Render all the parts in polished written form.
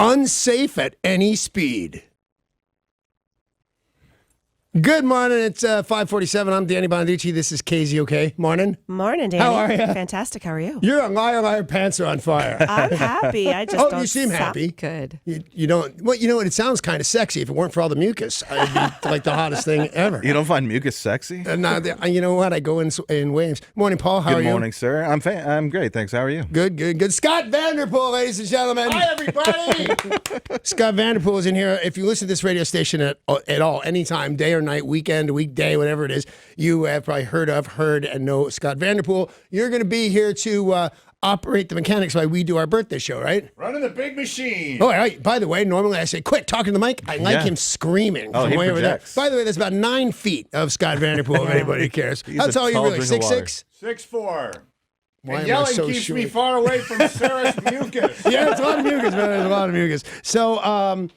Unsafe at any speed. Good morning. It's 5:47. I'm Danny Bonaduce. This is KZOK. Morning. Morning, Danny. How are you? Fantastic. How are you? You're a liar, liar. Pants are on fire. I'm happy. I just don't you seem sound happy. Good. You don't. Well, you know what? It sounds kind of sexy. If it weren't for all the mucus, I'd be like the hottest thing ever. You don't find mucus sexy? You know what? I go in waves. Morning, Paul. How are you? Good morning, sir. I'm great. Thanks. How are you? Good. Scott Vanderpool, ladies and gentlemen. Hi, everybody. Scott Vanderpool is in here. If you listen to this radio station at all, anytime, day or night, weekend, weekday, whatever it is, you have probably heard and know Scott Vanderpool. You're going to be here to operate the mechanics while we do our birthday show, right? Running the big machine. Oh, right. By the way, normally I say, quick, talking to the mic. I like him screaming Oh, from he way over there. projects. By the way, there's about 9 feet of Scott Vanderpool, if anybody cares. He's How a tall are you tall really? drink of water. 6'6"? 6'4". Why And am I yelling so keeps me short? far away from Sarah's mucus. Yeah, it's a lot of mucus, man. There's a lot of mucus. So,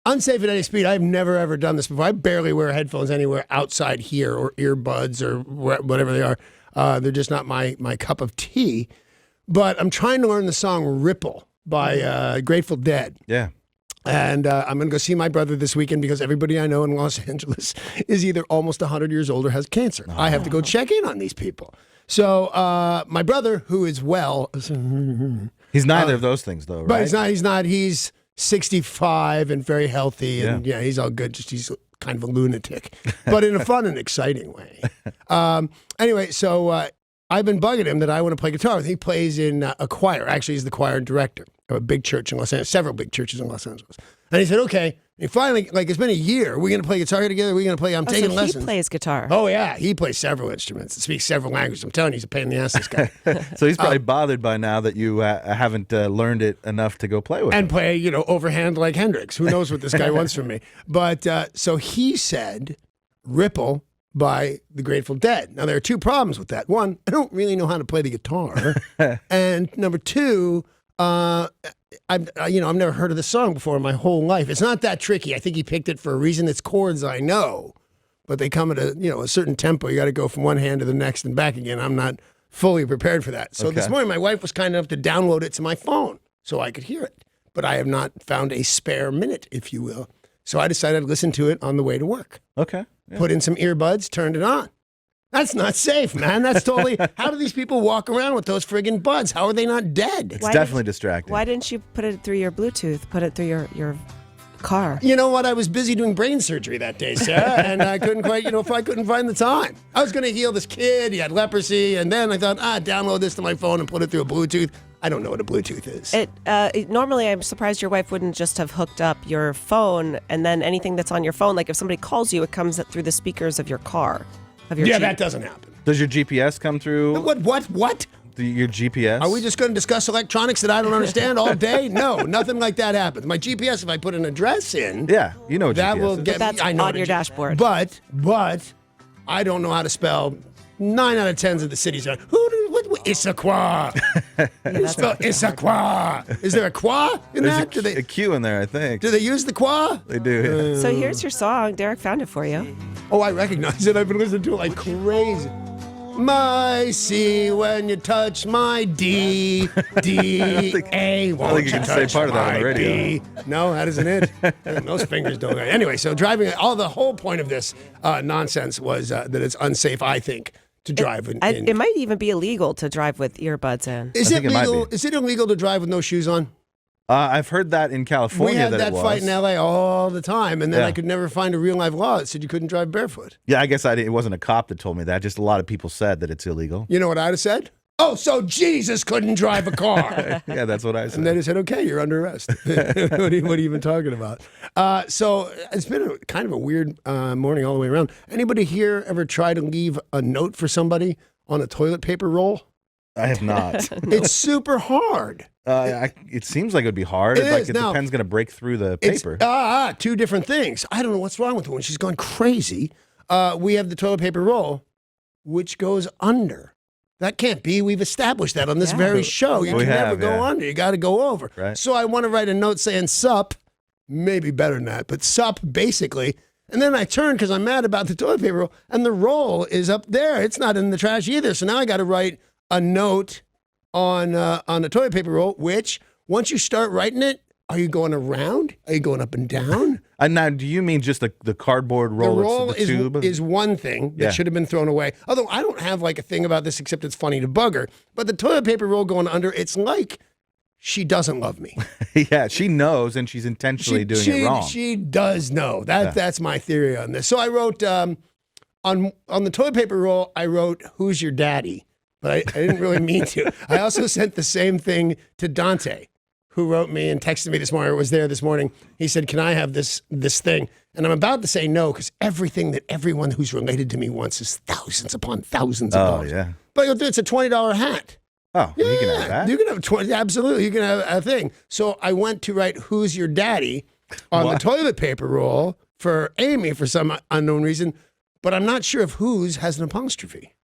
unsafe at any speed. I've never, ever done this before. I barely wear headphones anywhere outside here or earbuds or whatever they are. They're just not my cup of tea. But I'm trying to learn the song Ripple by Grateful Dead. Yeah. And I'm going to go see my brother this weekend because everybody I know in Los Angeles is either almost 100 years old or has cancer. I have to go check in on these people. So my brother, who is well... He's neither of those things, though, right? But he's not. He's 65 and very healthy, and he's all good. Just he's kind of a lunatic, but in a fun and exciting way. Anyway, so I've been bugging him that I want to play guitar with him. He plays in a choir. Actually, he's the choir director of a big church in Los Angeles, several big churches in Los Angeles. And he said, okay. And finally, it's been a year. We're going to play guitar together. We're going to play. I'm taking lessons. He plays guitar. Oh, yeah. He plays several instruments and speaks several languages. I'm telling you, he's a pain in the ass, this guy. So he's probably bothered by now that you haven't learned it enough to go play with and him. play, overhand like Hendrix. Who knows what this guy wants from me? But so he said, Ripple by the Grateful Dead. Now, there are two problems with that. One, I don't really know how to play the guitar. And number two, I've never heard of this song before in my whole life. It's not that tricky. I think he picked it for a reason. It's chords I know, but they come at a certain tempo. You got to go from one hand to the next and back again. I'm not fully prepared for that. So this morning, my wife was kind enough to download it to my phone so I could hear it. But I have not found a spare minute, if you will. So I decided to listen to it on the way to work. Okay. Yeah. Put in some earbuds, turned it on. That's not safe, man. That's totally... How do these people walk around with those friggin' buds? How are they not dead? It's definitely distracting. Why didn't you put it through your Bluetooth? Put it through your car? You know what? I was busy doing brain surgery that day, Sarah, and I couldn't quite, if I couldn't find the time. I was going to heal this kid. He had leprosy, and then I thought, download this to my phone and put it through a Bluetooth. I don't know what a Bluetooth is. Normally, I'm surprised your wife wouldn't just have hooked up your phone, and then anything that's on your phone, like if somebody calls you, it comes through the speakers of your car. Yeah, that doesn't happen. Does your GPS come through? What? Your GPS? Are we just going to discuss electronics that I don't understand all day? No, nothing like that happens. My GPS, if I put an address in, Yeah, you know what that GPS will is. get That's I know on your dashboard. But I don't know how to spell 9 out of 10 of the cities. What Issaquah. Spell Issaquah. Is there a qua in There's that? a Q in there, I think. Do they use the qua? They do. So here's your song. Derek found it for you. Oh, I recognize it. I've been listening to it like crazy. My C when you touch my D, D, A. Won't you can say part of that on the radio. B. No, that isn't it. Those fingers don't. Anyway, so driving. The whole point of this nonsense was that it's unsafe, I think, to drive. It might even be illegal to drive with earbuds in. Is it think it might legal? be. Is it illegal to drive with no shoes on? I've heard that in California We had that it was. fight in L.A. all the time, and then Yeah. I could never find a real life law that said you couldn't drive barefoot. Yeah, I guess it wasn't a cop that told me that. Just a lot of people said that it's illegal. You know what I'd have said? Oh, so Jesus couldn't drive a car. Yeah, that's what I said. And then he said, okay, you're under arrest. what are you even talking about? So it's been kind of a weird morning all the way around. Anybody here ever try to leave a note for somebody on a toilet paper roll? I have not. It's super hard. It seems like it would be hard. It is. The Now, pen's going to break through the paper. It's two different things. I don't know what's wrong with the one. She's gone crazy. We have the toilet paper roll, which goes under. That can't be. We've established that on this very show. You We can never have, go yeah. under. You got to go over. Right. So I want to write a note saying sup, maybe better than that, but sup basically. And then I turn because I'm mad about the toilet paper roll, and the roll is up there. It's not in the trash either. So now I got to write a note on the toilet paper roll, which once you start writing it, are you going around? Are you going up and down? And now, do you mean just the cardboard roll? The roll the tube? is one thing that Yeah. should have been thrown away. Although I don't have like a thing about this except it's funny to bugger. But the toilet paper roll going under, it's like she doesn't love me. Yeah, she knows, and she's intentionally doing it wrong. She does know. That's my theory on this. So I wrote on the toilet paper roll, I wrote, "Who's your daddy?" But I didn't really mean to. I also sent the same thing to Dante, who wrote me and texted me this morning, or was there this morning. He said, "Can I have this thing?" And I'm about to say no, because everything that everyone who's related to me wants is thousands upon thousands of dollars. Yeah. But it's a $20 hat. Oh, well, you can have that. You can have 20. Absolutely, you can have a thing. So I went to write "Who's your daddy" on the toilet paper roll for Amy for some unknown reason, but I'm not sure if "whose" has an apostrophe.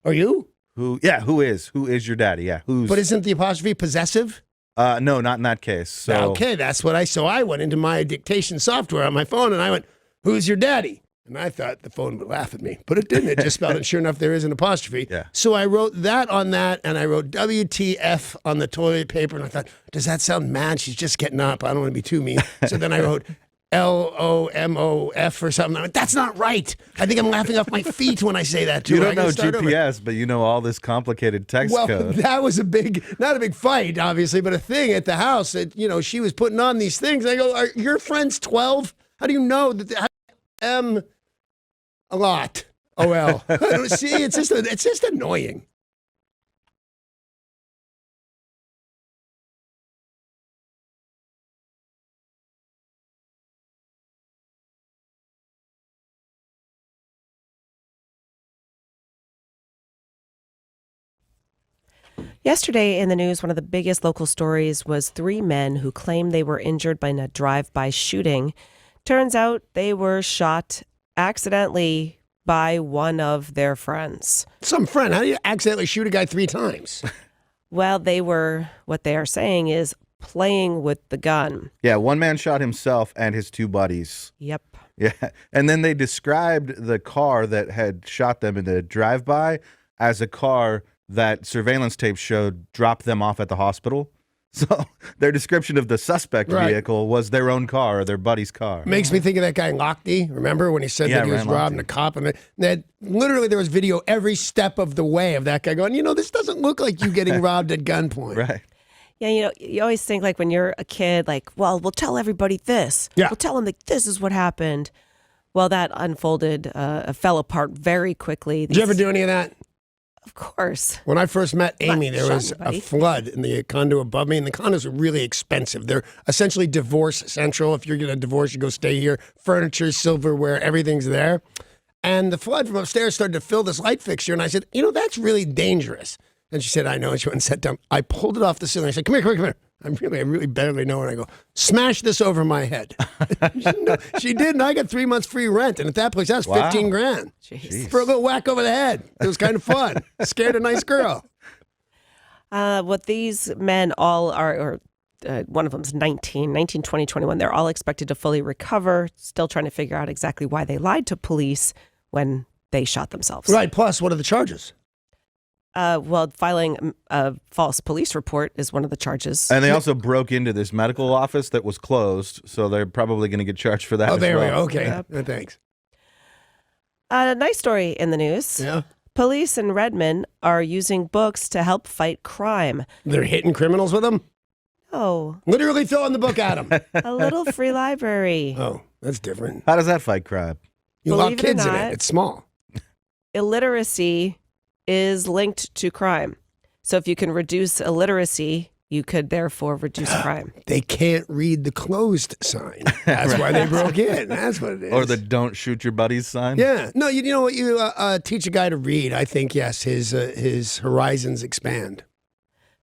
Are you? Who is your daddy? Yeah, who's? But isn't the apostrophe possessive? No, not in that case. So Okay, that's what So I went into my dictation software on my phone and I went, "Who's your daddy?" And I thought the phone would laugh at me, but it didn't. It just spelled it. Sure enough, there is an apostrophe. Yeah. So I wrote that on that, and I wrote WTF on the toilet paper. And I thought, does that sound mad? She's just getting up. I don't want to be too mean. So then I wrote LOMOF or something. I went, that's not right. I think I'm laughing off my feet when I say that too. you don't I gotta know start over. GPS, but you know all this complicated text Well, code. that was not a big fight, obviously, but a thing at the house that, she was putting on these things. I go, are your friends 12? How do you know that? A lot. OL. I don't see. It's just annoying. Yesterday in the news, one of the biggest local stories was 3 men who claimed they were injured by a drive-by shooting. Turns out they were shot accidentally by one of their friends. Some friend. How do you accidentally shoot a guy 3 times? Well, what they are saying is playing with the gun. Yeah, one man shot himself and his 2 buddies. Yep. Yeah, and then they described the car that had shot them in the drive-by as a car that surveillance tape showed dropped them off at the hospital. So their description of the suspect vehicle was their own car or their buddy's car. Makes me think of that guy Lochte. Remember when he said that he was robbing a cop? And that literally there was video every step of the way of that guy going, this doesn't look like you getting robbed at gunpoint. Right. Yeah, you always think like when you're a kid, like, well, we'll tell everybody this. Yeah. We'll tell them that this is what happened. Well, that unfolded, fell apart very quickly. Did you ever do any of that? Of course. When I first met Amy, there shot was a anybody. flood in the condo above me, and the condos are really expensive. They're essentially divorce central. If you're going to divorce, you go stay here. Furniture, silverware, everything's there. And the flood from upstairs started to fill this light fixture, and I said, that's really dangerous. And she said, I know. And she went and sat down. I pulled it off the ceiling. I said, come here. I really barely know. And I go, smash this over my head. She did, and I got 3 months free rent. And at that place, that was $15,000 Jeez. for a little whack over the head. It was kind of fun. Scared a nice girl. What these men all are, or one of them's 19, 20, 21, they're all expected to fully recover, still trying to figure out exactly why they lied to police when they shot themselves. Right. Plus, what are the charges? Well, filing a false police report is one of the charges. And they also broke into this medical office that was closed, so they're probably going to get charged for that as there we well. go. Okay. Yep. Thanks. A nice story in the news. Yeah. Police in Redmond are using books to help fight crime. They're hitting criminals with them? Oh, Literally throwing the book at them. a little free library. Oh, that's different. How does that fight crime? You lock Believe it or kids in not- it. It's small. Illiteracy is linked to crime. So if you can reduce illiteracy, you could therefore reduce crime. They can't read the closed sign. That's why they broke in. That's what it is. Or the don't shoot your buddies sign? Yeah. No, you know what? You teach a guy to read. I think, yes, his horizons expand.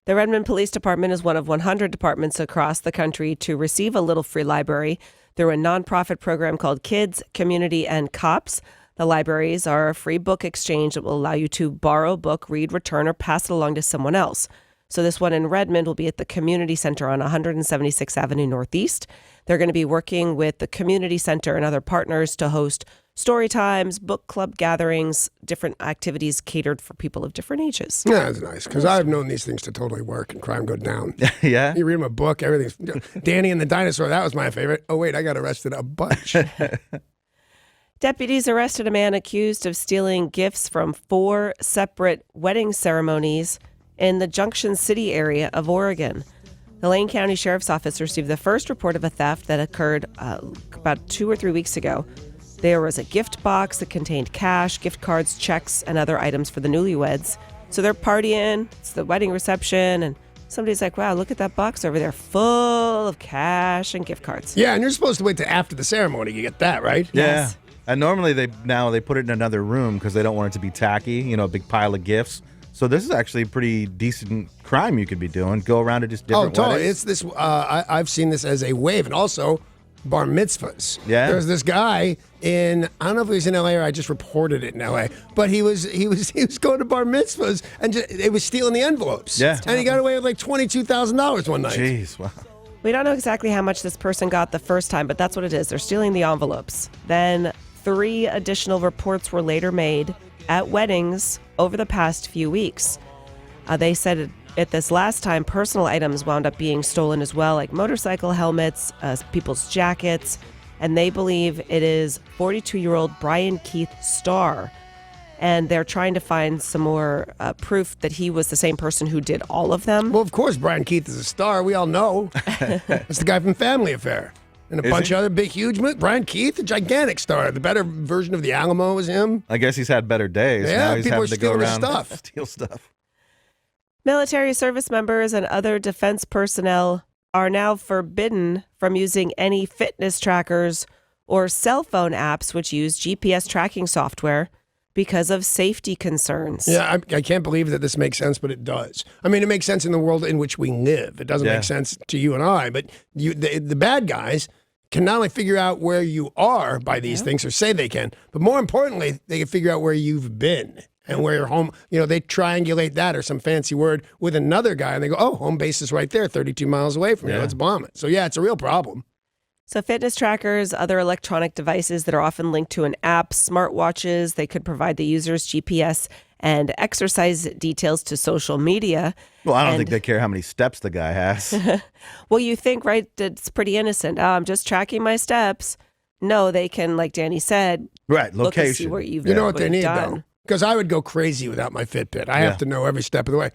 The Redmond Police Department is one of 100 departments across the country to receive a little free library through a nonprofit program called Kids, Community, and Cops. The libraries are a free book exchange that will allow you to borrow a book, read, return, or pass it along to someone else. So this one in Redmond will be at the Community Center on 176th Avenue Northeast. They're going to be working with the Community Center and other partners to host story times, book club gatherings, different activities catered for people of different ages. Yeah, that's nice because I've known these things to totally work and crime go down. Yeah. You read them a book, everything's Danny and the Dinosaur. That was my favorite. Oh wait, I got arrested a bunch. Deputies arrested a man accused of stealing gifts from 4 separate wedding ceremonies in the Junction City area of Oregon. The Lane County Sheriff's Office received the first report of a theft that occurred about 2 or 3 weeks ago. There was a gift box that contained cash, gift cards, checks, and other items for the newlyweds. So they're partying, it's the wedding reception, and somebody's like, wow, look at that box over there full of cash and gift cards. Yeah, and you're supposed to wait till after the ceremony. You get that, right? Yeah. Yes. And normally they put it in another room because they don't want it to be tacky, a big pile of gifts. So this is actually a pretty decent crime you could be doing. Go around to just different totally. weddings. It's this. I've seen this as a wave, and also bar mitzvahs. Yeah. There's this guy in. I don't know if he was in L.A. or I just reported it in L.A. But he was going to bar mitzvahs and it was stealing the envelopes. Yeah. And he got away with like $22,000 one night. Jeez, wow. We don't know exactly how much this person got the first time, but that's what it is. They're stealing the envelopes. Then 3 additional reports were later made at weddings over the past few weeks. They said at this last time, personal items wound up being stolen as well, like motorcycle helmets, people's jackets, and they believe it is 42-year-old Brian Keith Starr. And they're trying to find some more proof that he was the same person who did all of them. Well, of course, Brian Keith is a star. We all know. It's the guy from Family Affair. And a Is bunch he? of other big, huge movies. Brian Keith, a gigantic star. The better version of the Alamo was him. I guess he's had better days. Yeah, Now he's people having are to go stealing his around stuff. steal stuff. Military service members and other defense personnel are now forbidden from using any fitness trackers or cell phone apps which use GPS tracking software because of safety concerns. Yeah, I can't believe that this makes sense, but it does. I mean, it makes sense in the world in which we live. It doesn't Yeah. make sense to you and I, but the bad guys can not only figure out where you are by these things, or say they can, but more importantly, they can figure out where you've been and where your home, they triangulate that or some fancy word with another guy, and they go, oh, home base is right there, 32 miles away from you. Yeah. Let's bomb it. So, yeah, it's a real problem. So fitness trackers, other electronic devices that are often linked to an app, smartwatches, they could provide the user's GPS and exercise details to social media. Well, I don't And- think they care how many steps the guy has. Well, you think, right, it's pretty innocent. Oh, I'm just tracking my steps. No, they can, like Danny said, Right, look and see location. where you've You know what they you've need, done. though? Because I would go crazy without my Fitbit. I Yeah. have to know every step of the way.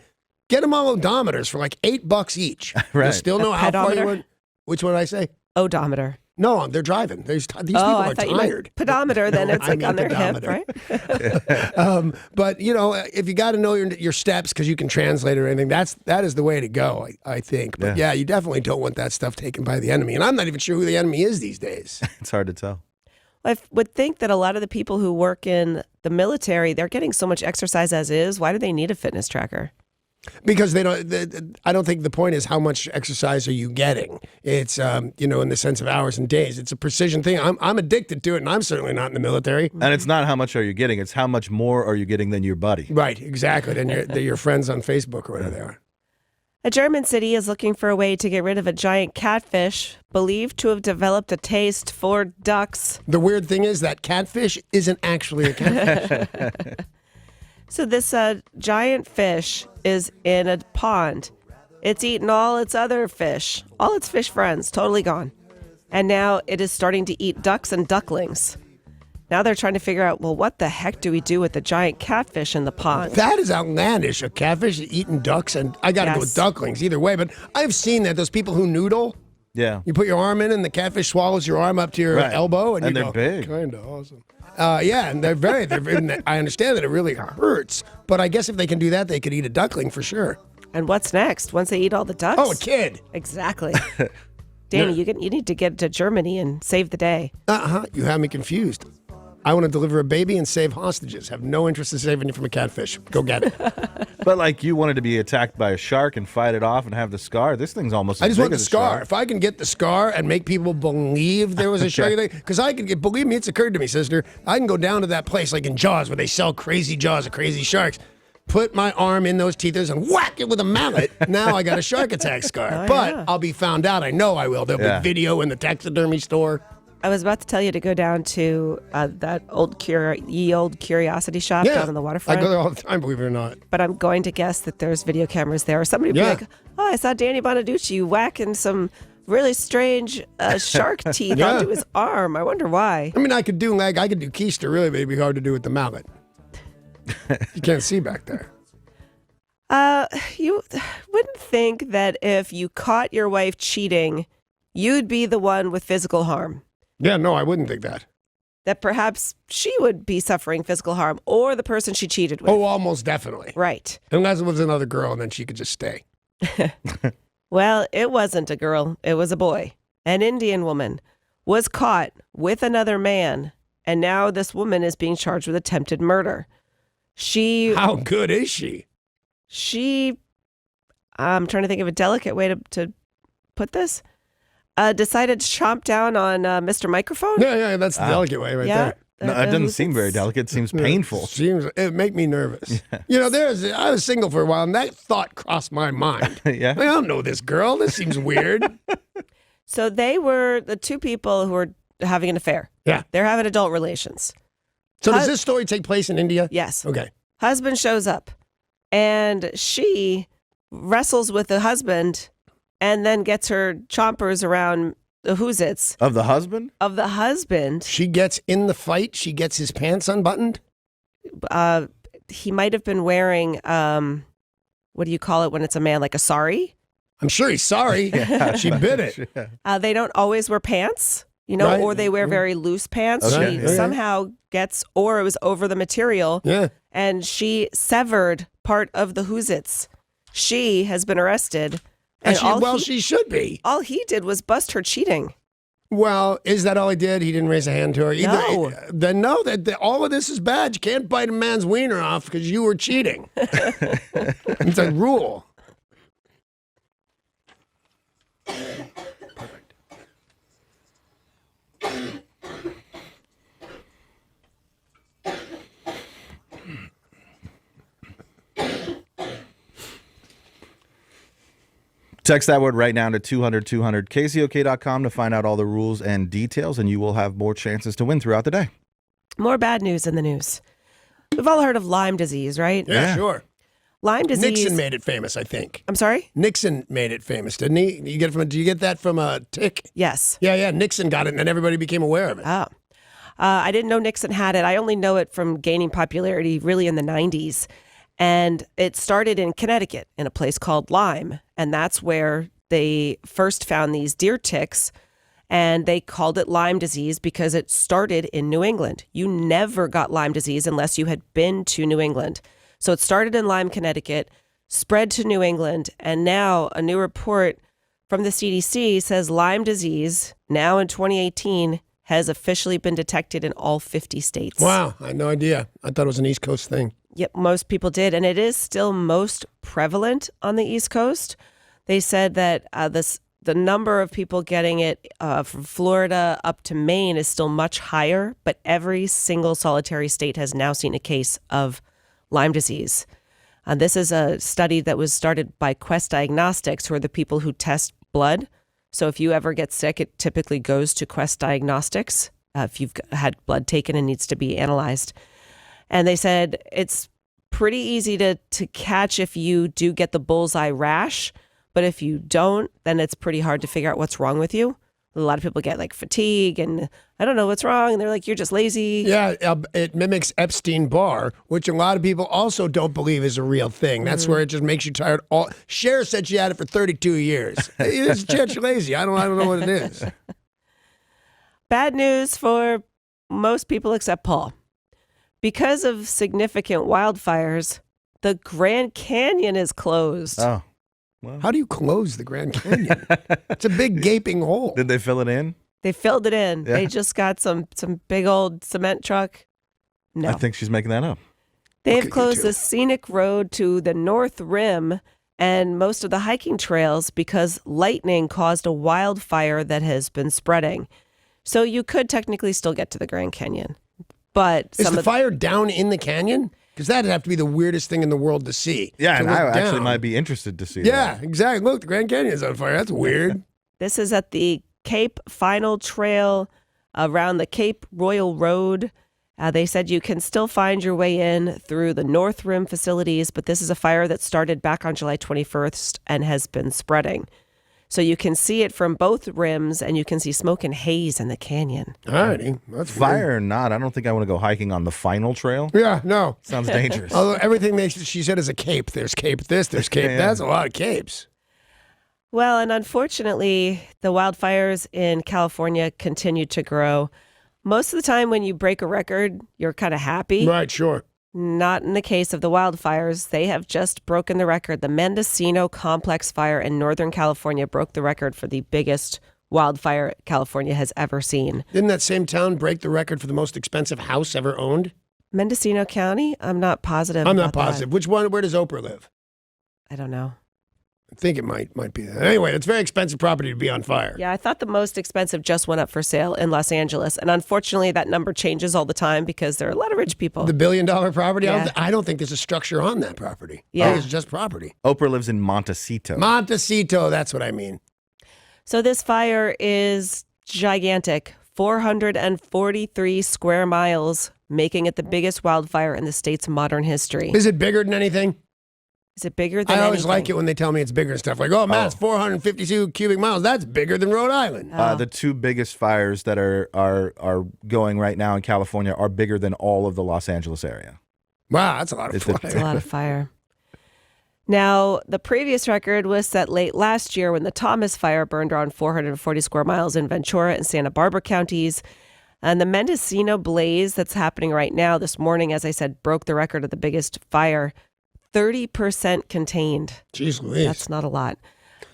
Get them all odometers for like $8 each. Right. You'll still know A how far you pedometer? went. Which one did I say? Odometer. No, they're driving. These people I are thought you tired. meant pedometer, then No, it's I like on meant their hip, pedometer. right? But if you got to know your steps because you can translate or anything, that is the way to go. I think. But yeah, you definitely don't want that stuff taken by the enemy. And I'm not even sure who the enemy is these days. It's hard to tell. I would think that a lot of the people who work in the military, they're getting so much exercise as is. Why do they need a fitness tracker? Because they don't. I don't think the point is how much exercise are you getting. It's in the sense of hours and days. It's a precision thing. I'm addicted to it, and I'm certainly not in the military. And it's not how much are you getting, it's how much more are you getting than your buddy. Right, exactly. Than your friends on Facebook or whatever they are. A German city is looking for a way to get rid of a giant catfish believed to have developed a taste for ducks. The weird thing is that catfish isn't actually a catfish. So this giant fish is in a pond. It's eaten all its other fish, all its fish friends, totally gone. And now it is starting to eat ducks and ducklings. Now they're trying to figure out, well, what the heck do we do with the giant catfish in the pond? That is outlandish. A catfish eating ducks, and I got to go with Yes. ducklings either way. But I've seen that those people who noodle. Yeah. You put your arm in, and the catfish swallows your arm up to your Right. elbow, and And you they're go, big. Kind of awesome. Yeah, and I understand that it really hurts, but I guess if they can do that, they could eat a duckling for sure. And what's next once they eat all the ducks? Oh, a kid. Exactly. Danny, you need to get to Germany and save the day. You have me confused. I want to deliver a baby and save hostages. Have no interest in saving you from a catfish. Go get it. But like you wanted to be attacked by a shark and fight it off and have the scar. This thing's almost I as just big want the as a scar. shark. If I can get the scar and make people believe there was a shark, because I could get, believe me, it's occurred to me, sister. I can go down to that place like in Jaws where they sell crazy jaws of crazy sharks. Put my arm in those teethers and whack it with a mallet. Now I got a shark attack scar. But yeah. I'll be found out. I know I will. There'll Yeah. be video in the taxidermy store. I was about to tell you to go down to that old curiosity shop down on the waterfront. I go there all the time, believe it or not. But I'm going to guess that there's video cameras there. Or somebody would be like, oh, I saw Danny Bonaduce whacking some really strange shark teeth onto his arm. I wonder why. I mean, I could do keister, really, but it'd be hard to do with the mallet. You can't see back there. You wouldn't think that if you caught your wife cheating, you'd be the one with physical harm. Yeah, no, I wouldn't think that. That perhaps she would be suffering physical harm, or the person she cheated with. Oh, almost definitely. Right. Unless it was another girl, and then she could just stay. Well, it wasn't a girl. It was a boy. An Indian woman was caught with another man, and now this woman is being charged with attempted murder. How good is she? I'm trying to think of a delicate way to put this. Decided to chomp down on Mr. Microphone. Yeah, that's the delicate way right there. No, it doesn't seem very delicate. It seems painful. It make me nervous. You know, I was single for a while, and that thought crossed my mind. Yeah. I don't know this girl. This seems weird. So they were the two people who were having an affair. Yeah. They're having adult relations. So does this story take place in India? Yes. Okay. Husband shows up, and she wrestles with the husband and then gets her chompers around the whoozits. Of the husband? Of the husband. She gets in the fight. She gets his pants unbuttoned. He might have been wearing, what do you call it when it's a man, like a sari? I'm sure he's sorry. She bit it. They don't always wear pants, you know, Right. or they wear very loose pants. Okay. She Okay. somehow gets, or it was over the material, Yeah. and she severed part of the whoozits. She has been arrested. And She should be. all he did was bust her cheating. Well, is that all he did? He didn't raise a hand to her? No. Then no, that all of this is bad. You can't bite a man's wiener off because you were cheating. It's a rule. Text that word right now to 200-200, KZOK.com to find out all the rules and details, and you will have more chances to win throughout the day. More bad news in the news. We've all heard of Lyme disease, right? Yeah, sure. Lyme disease. Nixon made it famous, I think. I'm sorry? Nixon made it famous, didn't he? Do you get that from a tick? Yes. Yeah. Nixon got it, and then everybody became aware of it. Oh. I didn't know Nixon had it. I only know it from gaining popularity really in the 90s. And it started in Connecticut in a place called Lyme. And that's where they first found these deer ticks. And they called it Lyme disease because it started in New England. You never got Lyme disease unless you had been to New England. So it started in Lyme, Connecticut, spread to New England. And now a new report from the CDC says Lyme disease, now in 2018, has officially been detected in all 50 states. Wow, I had no idea. I thought it was an East Coast thing. Yep, most people did. And it is still most prevalent on the East Coast. They said that the number of people getting it from Florida up to Maine is still much higher, but every single solitary state has now seen a case of Lyme disease. This is a study that was started by Quest Diagnostics, who are the people who test blood. So if you ever get sick, it typically goes to Quest Diagnostics if you've had blood taken and needs to be analyzed. And they said it's pretty easy to catch if you do get the bullseye rash. But if you don't, then it's pretty hard to figure out what's wrong with you. A lot of people get like fatigue and I don't know what's wrong. And they're like, you're just lazy. Yeah, it mimics Epstein-Barr, which a lot of people also don't believe is a real thing. That's where it just makes you tired. Cher said she had it for 32 years. It's just lazy. I don't know what it is. Bad news for most people except Paul. Because of significant wildfires, the Grand Canyon is closed. Oh. Well. How do you close the Grand Canyon? It's a big gaping hole. Did they fill it in? They filled it in. Yeah. They just got some big old cement truck. No. I think she's making that up. They What have could you closed do? the scenic road to the North Rim and most of the hiking trails because lightning caused a wildfire that has been spreading. So you could technically still get to the Grand Canyon. But Is some the of fire down in the canyon? Because that'd have to be the weirdest thing in the world to see. Yeah, to and look I actually down. might be interested to see Yeah, that. exactly. Look, the Grand Canyon's on fire. That's weird. this is at the Cape Final Trail around the Cape Royal Road. They said you can still find your way in through the North Rim facilities, but this is a fire that started back on July 21st and has been spreading. So you can see it from both rims, and you can see smoke and haze in the canyon. All righty. That's Fire or not, I don't think I want to go hiking on the final trail. weird. Yeah, no. Sounds dangerous. Although everything she said is a cape. There's cape this, there's cape. Yeah. That's a lot of capes. Well, and unfortunately, the wildfires in California continue to grow. Most of the time when you break a record, you're kind of happy. Right, sure. Not in the case of the wildfires. They have just broken the record. The Mendocino Complex fire in Northern California broke the record for the biggest wildfire California has ever seen. Didn't that same town break the record for the most expensive house ever owned? Mendocino County? I'm not positive. I'm not about that. positive. Which one? Where does Oprah live? I don't know. I think it might be that. Anyway, it's very expensive property to be on fire. Yeah, I thought the most expensive just went up for sale in Los Angeles. And unfortunately, that number changes all the time because there are a lot of rich people. The $1 billion property? Yeah. I don't think there's a structure on that property. Yeah. I think it's just property. Oprah lives in Montecito. Montecito, that's what I mean. So this fire is gigantic, 443 square miles, making it the biggest wildfire in the state's modern history. Is it bigger than anything? Is it bigger than I always anything? like it when they tell me it's bigger and stuff. Like, oh, man, it's 452 cubic miles. That's bigger than Rhode Island. The two biggest fires that are going right now in California are bigger than all of the Los Angeles area. Wow, that's a lot of It's a- It's a fire. lot of fire. Now, the previous record was set late last year when the Thomas Fire burned around 440 square miles in Ventura and Santa Barbara counties. And the Mendocino blaze that's happening right now this morning, as I said, broke the record of the biggest fire. 30% contained. Jeez Louise. That's not a lot.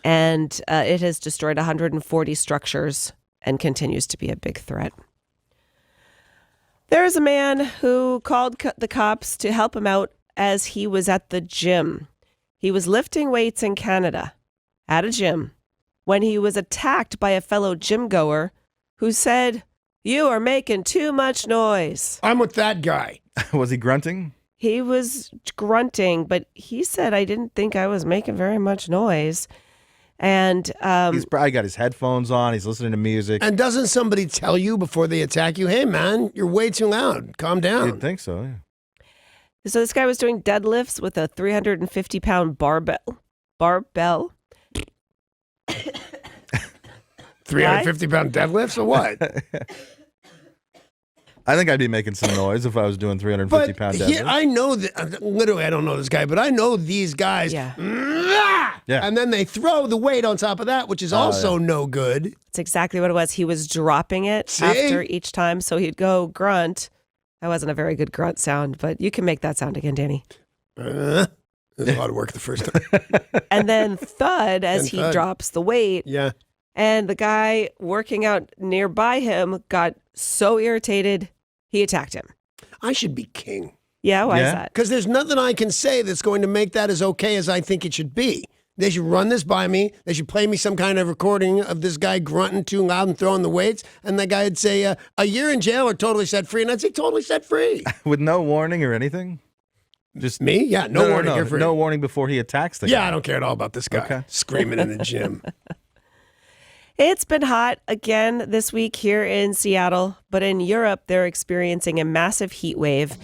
And it has destroyed 140 structures and continues to be a big threat. There is a man who called the cops to help him out as he was at the gym. He was lifting weights in Canada at a gym when he was attacked by a fellow gym goer who said, "You are making too much noise." I'm with that guy. Was he grunting? He was grunting, but he said, "I didn't think I was making very much noise." And He's probably got his headphones on. He's listening to music. And doesn't somebody tell you before they attack you, hey, man, you're way too loud. Calm down. You'd think so, yeah. so this guy was doing deadlifts with a 350-pound barbell. 350-pound deadlifts or what? I think I'd be making some noise if I was doing 350-pound deadlifts. I know that, literally, I don't know this guy, but I know these guys. Yeah. Yeah. And then they throw the weight on top of that, which is also no good. That's exactly what it was. He was dropping it See? after each time. So he'd go grunt. That wasn't a very good grunt sound, but you can make that sound again, Danny. It was a lot of work the first time. And then thud as And he thud. drops the weight. Yeah. And the guy working out nearby him got so irritated, he attacked him. I should be king. Yeah, why is Yeah. that? Because there's nothing I can say that's going to make that as okay as I think it should be. They should run this by me. They should play me some kind of recording of this guy grunting too loud and throwing the weights. And the guy would say, a year in jail or totally set free. And I'd say, totally set free. With no warning or anything? Just Me? Yeah, no warning. You're free. No warning before he attacks the Yeah, guy. I don't care at all about this guy Okay. screaming in the gym. It's been hot again this week here in Seattle, but in Europe, they're experiencing a massive heat wave.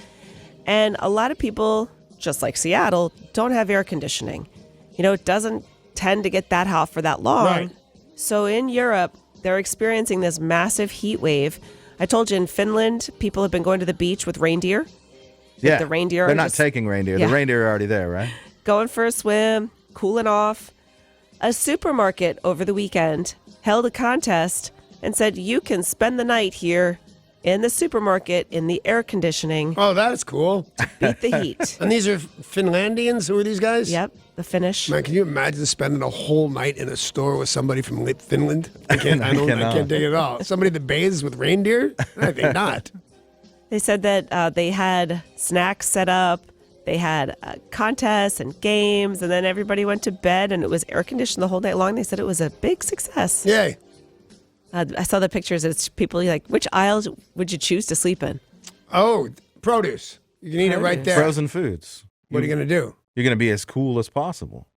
And a lot of people, just like Seattle, don't have air conditioning. You know, it doesn't tend to get that hot for that long. Right. So in Europe, they're experiencing this massive heat wave. I told you in Finland, people have been going to the beach with reindeer. Yeah. the reindeer They're are not just- taking reindeer. Yeah. The reindeer are already there, right? Going for a swim, cooling off. A supermarket over the weekend held a contest and said you can spend the night here in the supermarket in the air conditioning, Oh, that is cool. beat the heat. And these are Finlandians? Who are these guys? Yep, the Finnish. Man, can you imagine spending a whole night in a store with somebody from Finland? I can't dig it at all. Somebody that bathes with reindeer? I think not. They said that they had snacks set up, they had contests and games, and then everybody went to bed and it was air conditioned the whole night long. They said it was a big success. Yay. I saw the pictures. It's people like, which aisles would you choose to sleep in? Oh, produce. You can eat it right Produce. there. Frozen foods. What are you going to do? You're going to be as cool as possible.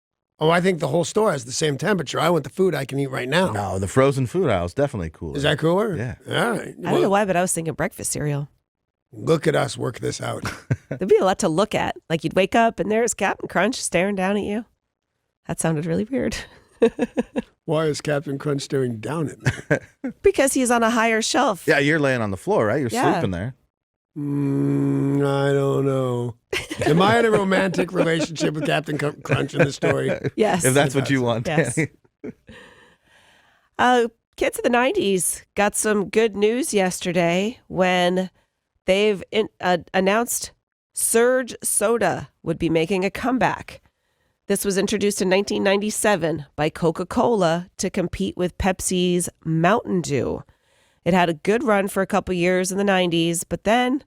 Oh, I think the whole store has the same temperature. I want the food I can eat right now. No, the frozen food aisle is definitely cooler. Is that cooler? Yeah. All right. I don't know why, but I was thinking breakfast cereal. Look at us work this out. There'd be a lot to look at. Like you'd wake up and there's Captain Crunch staring down at you. That sounded really weird. Why is Captain Crunch staring down at me? Because he's on a higher shelf. Yeah, you're laying on the floor, right? You're Yeah. sleeping there. I don't know. Am I in a romantic relationship with Captain Crunch in the story? Yes. If that's what you want. Yes. Kids of the 90s got some good news yesterday when they've announced Surge Soda would be making a comeback. This was introduced in 1997 by Coca-Cola to compete with Pepsi's Mountain Dew. It had a good run for a couple years in the 90s, but then,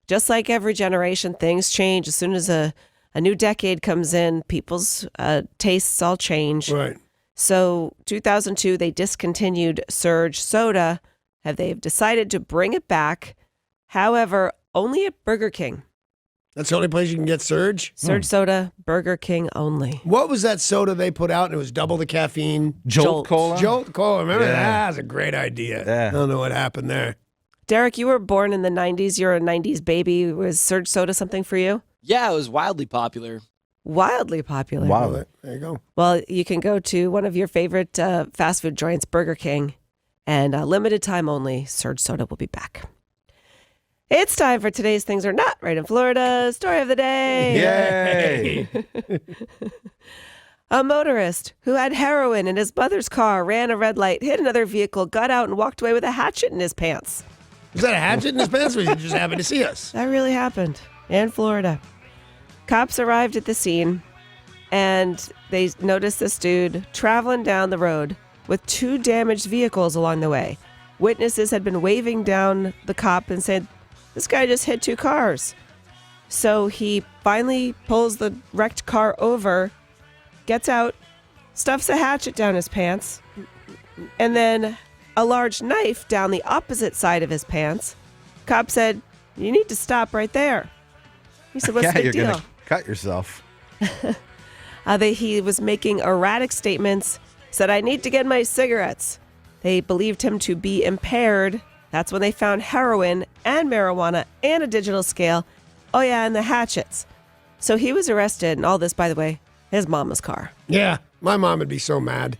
just like every generation, things change. As soon as a new decade comes in, people's tastes all change. Right. So 2002, they discontinued Surge Soda. They've decided to bring it back. However, only at Burger King. That's the only place you can get Surge? Surge Soda, Burger King only. What was that soda they put out and it was double the caffeine? Jolt Cola? Jolt Cola. Remember Yeah. that? That's a great idea. Yeah. I don't know what happened there. Derek, you were born in the 90s. You're a 90s baby. Was Surge Soda something for you? Yeah, it was wildly popular. Wildly popular. Wow. There you go. Well, you can go to one of your favorite fast food joints, Burger King, and limited time only, Surge Soda will be back. It's time for today's Things Are Not Right in Florida story of the day. Yay! A motorist who had heroin in his mother's car ran a red light, hit another vehicle, got out, and walked away with a hatchet in his pants. Was that a hatchet in his pants or was he just happy to see us? That really happened in Florida. Cops arrived at the scene, and they noticed this dude traveling down the road with 2 damaged vehicles along the way. Witnesses had been waving down the cop and said, "This guy just hit 2 cars." So he finally pulls the wrecked car over, gets out, stuffs a hatchet down his pants, and then a large knife down the opposite side of his pants. Cop said, "You need to stop right there." He said, "What's Yeah, the you're big going deal?" to cut yourself. He was making erratic statements, said, "I need to get my cigarettes." They believed him to be impaired. That's when they found heroin and marijuana and a digital scale. Oh, yeah, and the hatchets. So he was arrested, and all this, by the way, his mama's car. Yeah, my mom would be so mad.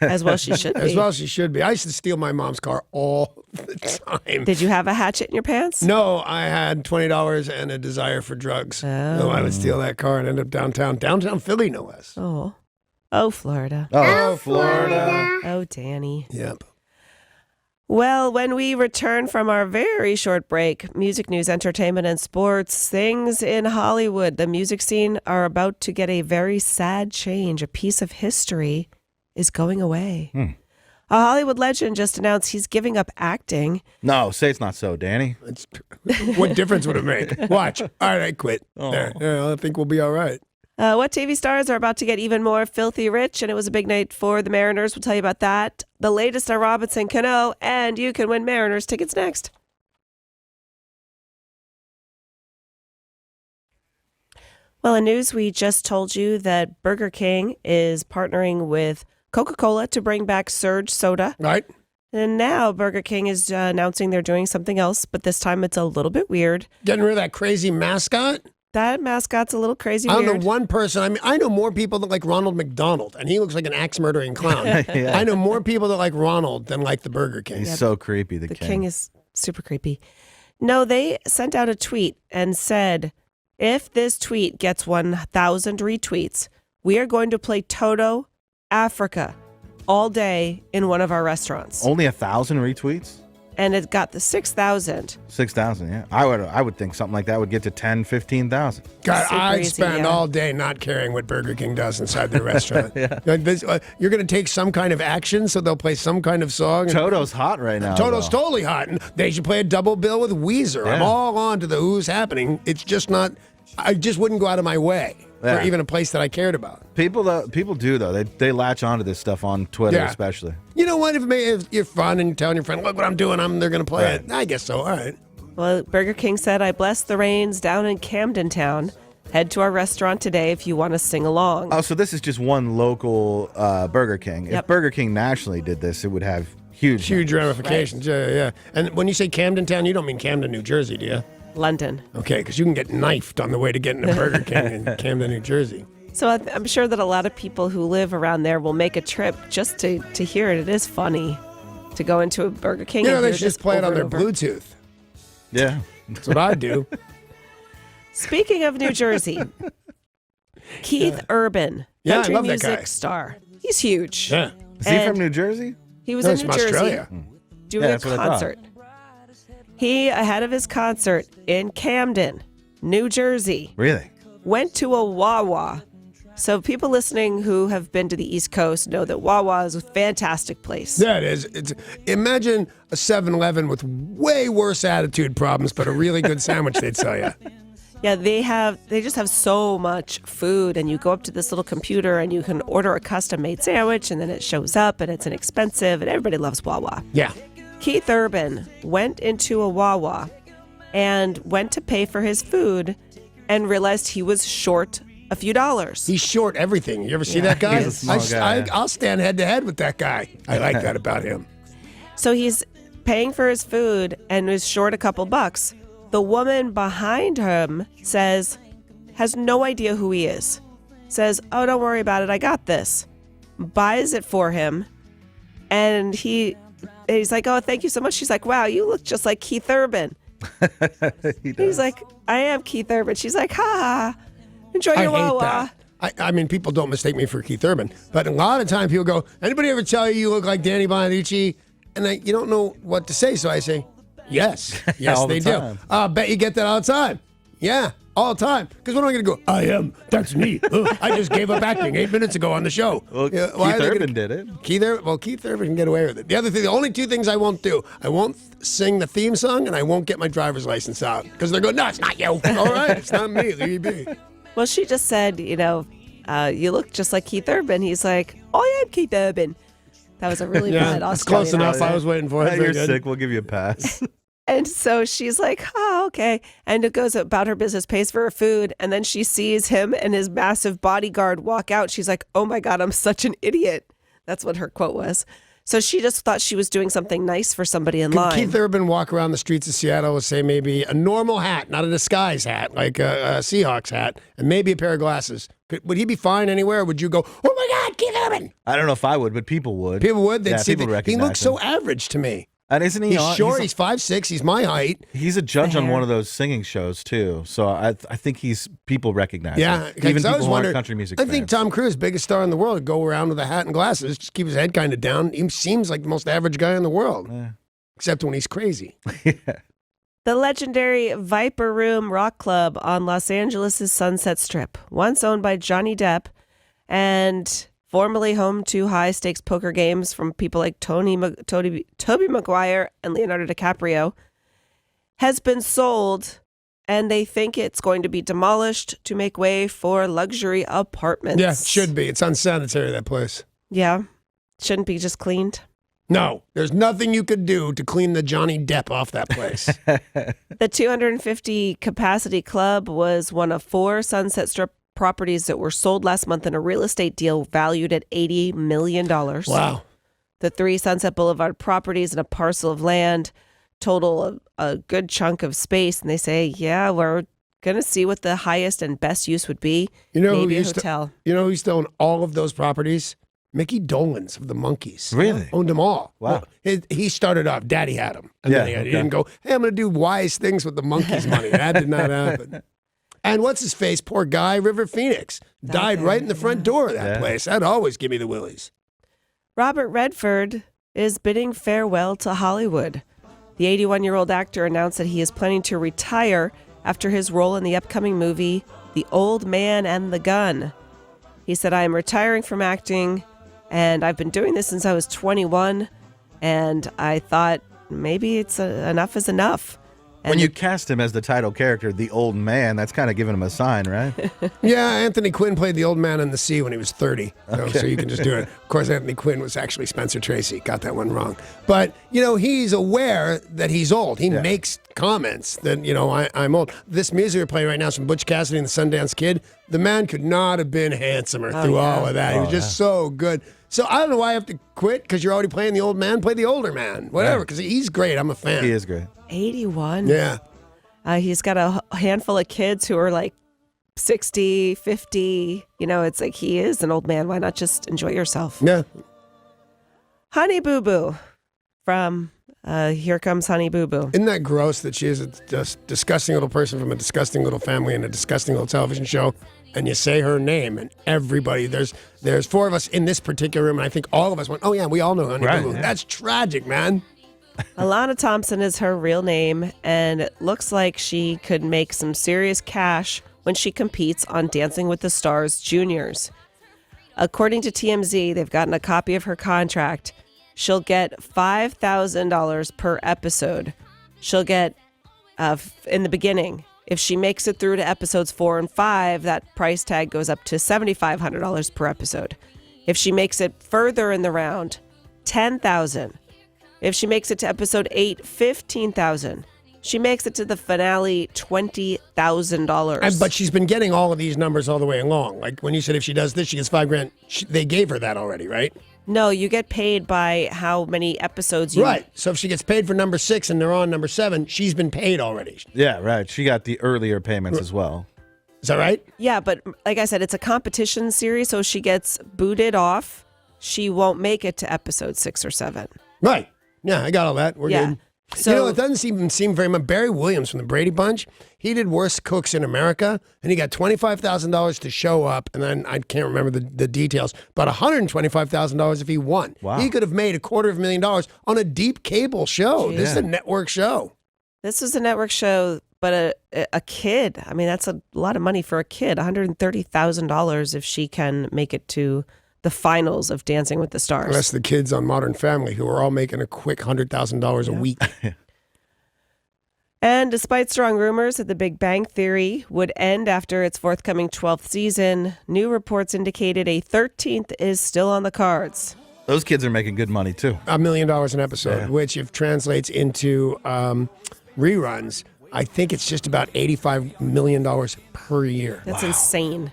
As well she should be. As well as she should be. I used to steal my mom's car all the time. Did you have a hatchet in your pants? No, I had $20 and a desire for drugs. So I would steal that car and end up downtown Philly, no less. Oh. Oh, Florida. Oh, Florida. Oh, Danny. Yep. Well, when we return from our very short break, music news, entertainment, and sports, things in Hollywood, the music scene are about to get a very sad change. A piece of history is going away. A Hollywood legend just announced he's giving up acting. No, say it's not so, Danny. What difference would it make? Watch. All right, I quit. There. Yeah, I think we'll be all right. What TV stars are about to get even more filthy rich? And it was a big night for the Mariners. We'll tell you about that. The latest on Robinson Cano, and you can win Mariners tickets next. Well, in news, we just told you that Burger King is partnering with Coca-Cola to bring back Surge Soda. Right? And now Burger King is announcing they're doing something else, but this time it's a little bit weird. Getting rid of that crazy mascot. That mascot's a little crazy I don't weird. know one person. I mean, I know more people that like Ronald McDonald, and he looks like an axe murdering clown. Yeah. I know more people that like Ronald than like the Burger King. He's so creepy, the The king. king is super creepy. No, they sent out a tweet and said, if this tweet gets 1,000 retweets, we are going to play Toto Africa all day in one of our restaurants. Only 1,000 retweets? And it got the 6,000. 6,000, yeah. I would think something like that would get to 10, 15,000. God, Super I'd easy, spend yeah. all day not caring what Burger King does inside their restaurant. Like this, you're going to take some kind of action, so they'll play some kind of song. and- Toto's hot right now. Toto's though. totally hot, and they should play a double bill with Weezer. I'm Yeah. all on to the who's happening. It's just not. I just wouldn't go out of my way Yeah. for even a place that I cared about. People do, though. They latch onto this stuff on Twitter, Yeah. especially. You know what? If you're fun and you're telling your friend, look what I'm doing, they're going to play Right. it. I guess so. All right. Well, Burger King said, I bless the rains down in Camden Town. Head to our restaurant today if you want to sing along. Oh, so this is just one local Burger King. Yep. If Burger King nationally did this, it would have huge ramifications. Yeah, yeah. And when you say Camden Town, you don't mean Camden, New Jersey, do you? London. Okay, because you can get knifed on the way to getting a Burger King in Camden, New Jersey. So I'm sure that a lot of people who live around there will make a trip just to hear it. It is funny to go into a Burger King. You know, and they hear should just this play it on over their and over. Bluetooth. Yeah. That's what I do. Speaking of New Jersey, Keith Urban, Yeah, I country love that music guy. star. He's huge. Yeah. Is he And from New Jersey? He was No, in it's New from Jersey Australia. doing Yeah, a that's what I thought. concert. He, ahead of his concert in Camden, New Jersey, Really? went to a Wawa. So people listening who have been to the East Coast know that Wawa is a fantastic place. Yeah, it is. Imagine a 7-Eleven with way worse attitude problems, but a really good sandwich they'd sell you. Yeah, they just have so much food, and you go up to this little computer and you can order a custom-made sandwich, and then it shows up, and it's inexpensive, and everybody loves Wawa. Yeah. Keith Urban went into a Wawa and went to pay for his food and realized he was short a few dollars. He's short everything. You ever see that guy? He's a small guy. I'll stand head to head with that guy. I like that about him. So he's paying for his food and is short a couple bucks. The woman behind him has no idea who he is. Says, "Oh, don't worry about it. I got this." Buys it for him. And he's like, "Oh, thank you so much." She's like, "Wow, you look just like Keith Urban." He's like, "I am Keith Urban." She's like, "Ha ha. Enjoy I your hate Wawa." that. I mean, people don't mistake me for Keith Urban, but a lot of times people go, "Anybody ever tell you look like Danny Bonaduce?" And you don't know what to say, so I say, "Yes, yes, All the they do." time. I bet you get that all the time. Yeah, all the time. Because what am I going to go? I am. That's me. Ugh, I just gave up acting 8 minutes ago on the show. Well, Yeah, why are Keith they Urban gonna- did it. Keith Urban can get away with it. The only two things I won't do, I won't sing the theme song, and I won't get my driver's license out because they're going, "No, it's not you." All right, it's not me. Leave me be. Well, she just said, you look just like Keith Urban. He's like, "I am Keith Urban." That was a really bad that's Australian close enough. accent. I was waiting for it. Hey, Very you're good. sick. We'll give you a pass. And so she's like, "Oh, okay." And it goes about her business, pays for her food. And then she sees him and his massive bodyguard walk out. She's like, "Oh my God, I'm such an idiot." That's what her quote was. So she just thought she was doing something nice for somebody in Could line. Keith Urban walk around the streets of Seattle with, say, maybe a normal hat, not a disguise hat, like a Seahawks hat, and maybe a pair of glasses? Would he be fine anywhere? Or would you go, "Oh my God, Keith Urban"? I don't know if I would, but people would. People would. They'd Yeah, see people he recognize looks so him. average to me. And isn't he? He's on- short. He's 5'6". He's my height. He's a judge on hair. one of those singing shows too, so I think people recognize Yeah, him. 'cause Even I people was who wondering. aren't country music I think fans. Tom Cruise, biggest star in the world, go around with a hat and glasses, just keep his head kind of down. He seems like the most average guy in the world, except when he's crazy. The legendary Viper Room Rock Club on Los Angeles' Sunset Strip, once owned by Johnny Depp and formerly home to high-stakes poker games from people like Tobey Maguire and Leonardo DiCaprio, has been sold, and they think it's going to be demolished to make way for luxury apartments. Yeah, it should be. It's unsanitary, that place. Yeah. Shouldn't be just cleaned. No, there's nothing you could do to clean the Johnny Depp off that place. The 250 capacity club was one of 4 Sunset Strip properties that were sold last month in a real estate deal valued at $80 million. Wow. The 3 Sunset Boulevard properties and a parcel of land total a good chunk of space. And they say, yeah, we're going to see what the highest and best use would be. You know Maybe who a used hotel. You know who's still in all of those properties? Mickey Dolenz of the Monkees. Really? Owned them all. Wow. Well, he started off, Daddy had them. And Yeah, then he okay. didn't go, "Hey, I'm going to do wise things with the Monkees money." That did not happen. And what's his face? Poor guy, River Phoenix. Died right in the front door of that Yeah. place. That'd always give me the willies. Robert Redford is bidding farewell to Hollywood. The 81-year-old actor announced that he is planning to retire after his role in the upcoming movie, The Old Man and the Gun. He said, "I am retiring from acting, and I've been doing this since I was 21, and I thought maybe enough is enough." When you cast him as the title character, the old man, that's kind of giving him a sign, right? Yeah, Anthony Quinn played the old man in the sea when he was 30. So you can just do it. Of course, Anthony Quinn was actually Spencer Tracy. Got that one wrong. But, he's aware that he's old. He makes comments that, I'm old. This music we're playing right now is from Butch Cassidy and the Sundance Kid. The man could not have been handsomer through all of that. He was just so good. So I don't know why I have to quit because you're already playing the old man. Play the older man. Whatever, because he's great. I'm a fan. He is great. 81. Yeah. He's got a handful of kids who are like 60, 50. It's like he is an old man. Why not just enjoy yourself? Yeah. Honey Boo Boo from Here Comes Honey Boo Boo. Isn't that gross that she is a just disgusting little person from a disgusting little family in a disgusting little television show? And you say her name, and everybody, there's 4 of us in this particular room, and I think all of us went, oh, yeah, we all know Honey Boo Boo. Yeah. That's tragic, man. Alana Thompson is her real name, and it looks like she could make some serious cash when she competes on Dancing with the Stars Juniors. According to TMZ, they've gotten a copy of her contract. She'll get $5,000 per episode. She'll get, in the beginning, if she makes it through to episodes 4 and 5, that price tag goes up to $7,500 per episode. If she makes it further in the round, $10,000. If she makes it to episode 8, $15,000. She makes it to the finale, $20,000. But she's been getting all of these numbers all the way along. Like when you said if she does this, she gets $5,000. They gave her that already, right? No, you get paid by how many episodes you... Right. So if she gets paid for number 6 and they're on number 7, she's been paid already. Yeah, right. She got the earlier payments as well. Is that right? Yeah, but like I said, it's a competition series, so if she gets booted off, she won't make it to episode 6 or 7. Right. Yeah, I got all that. We're good. So it doesn't seem very much. Barry Williams from the Brady Bunch, he did Worst Cooks in America, and he got $25,000 to show up, and then I can't remember the details, but $125,000 if he won. Wow. He could have made $250,000 on a deep cable show. Jeez. This is a network show. this was a network show, but a kid, I mean, that's a lot of money for a kid, $130,000 if she can make it to the finals of Dancing with the Stars. The rest of the kids on Modern Family who are all making a quick $100,000 a week. And despite strong rumors that The Big Bang Theory would end after its forthcoming 12th season, new reports indicated a 13th is still on the cards. Those kids are making good money, too. $1 million an episode, which if translates into reruns, I think it's just about $85 million per year. That's insane.